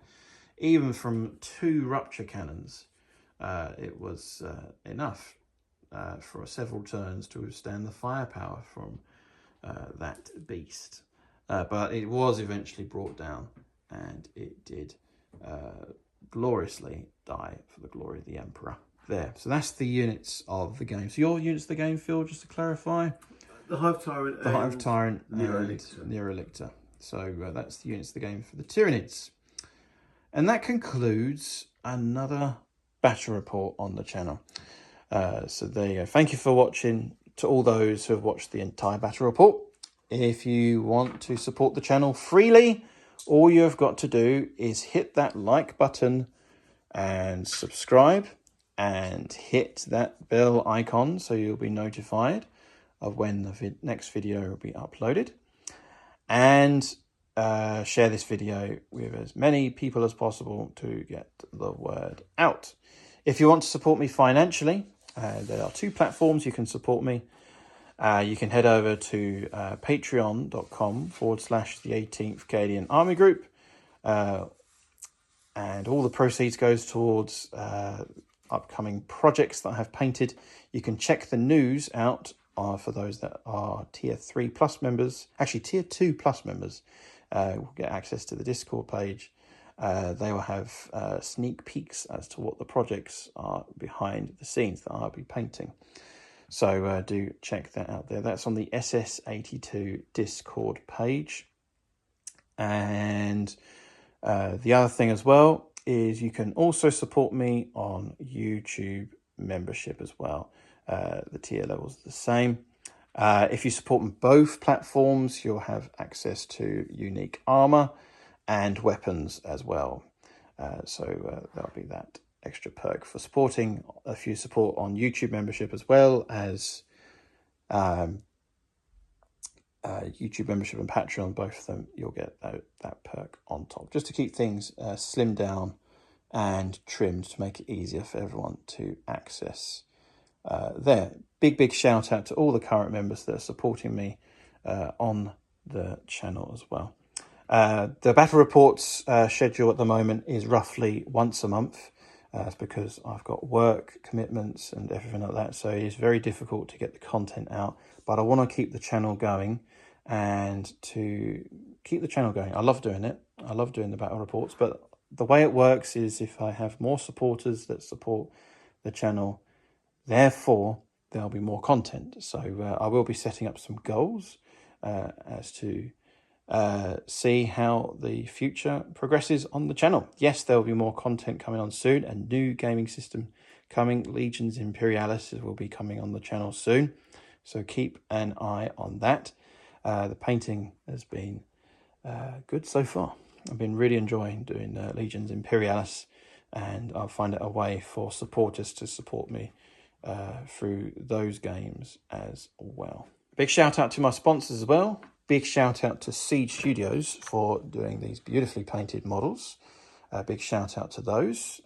even from 2 rupture cannons. It was enough for several turns to withstand the firepower from that beast. But it was eventually brought down, and it did gloriously die for the glory of the Emperor. There. So that's the units of the game. So your units of the game, Phil, just to clarify? The Hive Tyrant. The Hive Tyrant and Neurolictor. Neurolictor. So that's the units of the game for the Tyranids. And that concludes another battle report on the channel. So there you go. Thank you for watching. To all those who have watched the entire battle report. If you want to support the channel freely, all you have got to do is hit that like button and subscribe and hit that bell icon so you'll be notified of when the next video will be uploaded. And share this video with as many people as possible to get the word out. If you want to support me financially, there are 2 platforms you can support me. You can head over to patreon.com/the 18th Cadian Army Group. And all the proceeds goes towards upcoming projects that I have painted. You can check the news out for those that are tier 3 plus members. Actually, tier 2 plus members will get access to the Discord page. They will have sneak peeks as to what the projects are behind the scenes that I'll be painting. So do check that out there. That's on the SS82 Discord page. And the other thing as well is you can also support me on YouTube membership as well. The tier levels are the same. If you support on both platforms, you'll have access to unique armor and weapons as well. So there'll be that extra perk for supporting. If you support on YouTube membership as well as YouTube membership and Patreon, both of them, you'll get that perk on top, just to keep things slimmed down and trimmed to make it easier for everyone to access there. Big shout out to all the current members that are supporting me on the channel as well. The battle reports schedule at the moment is roughly once a month. It's because I've got work commitments and everything like that, so it's very difficult to get the content out, but I want to keep the channel going. And to keep the channel going, I love doing it. I love doing the battle reports, but the way it works is if I have more supporters that support the channel, therefore there'll be more content. So I will be setting up some goals as to see how the future progresses on the channel. Yes, there will be more content coming on soon. A new gaming system coming. Legions Imperialis will be coming on the channel soon, so keep an eye on that. The painting has been good so far. I've been really enjoying doing Legions Imperialis, and I'll find a way for supporters to support me through those games as well. Big shout out to my sponsors as well. Big shout out to Siege Studios for doing these beautifully painted models. Big shout out to those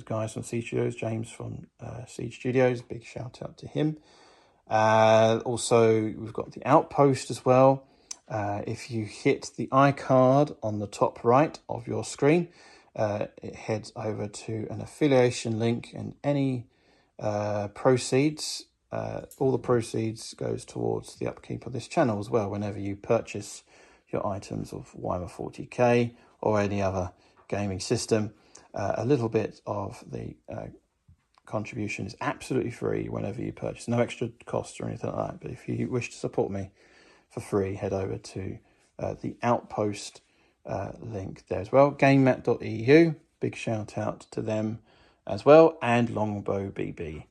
guys from Siege Studios, James from Siege Studios. Big shout out to him. Also, we've got the Outpost as well. If you hit the iCard on the top right of your screen, it heads over to an affiliation link, and any proceeds, all the proceeds goes towards the upkeep of this channel as well. Whenever you purchase your items of Warhammer 40k or any other gaming system, a little bit of the contribution is absolutely free whenever you purchase. No extra costs or anything like that. But if you wish to support me for free, head over to the Outpost link there as well. Gammat.eu, big shout out to them as well, and LongbowBB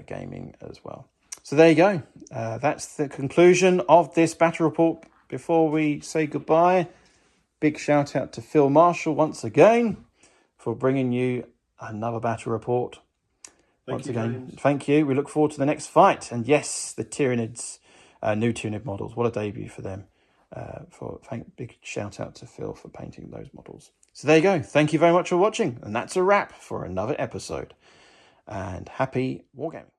Gaming as well. So there you go. That's the conclusion of this battle report. Before we say goodbye, big shout out to Phil Marshall once again for bringing you another battle report. Once again, thank you. We look forward to the next fight. And yes, the Tyranids, new Tyranid models. What a debut for them. Big shout out to Phil for painting those models. So there you go. Thank you very much for watching. And that's a wrap for another episode. And happy wargaming.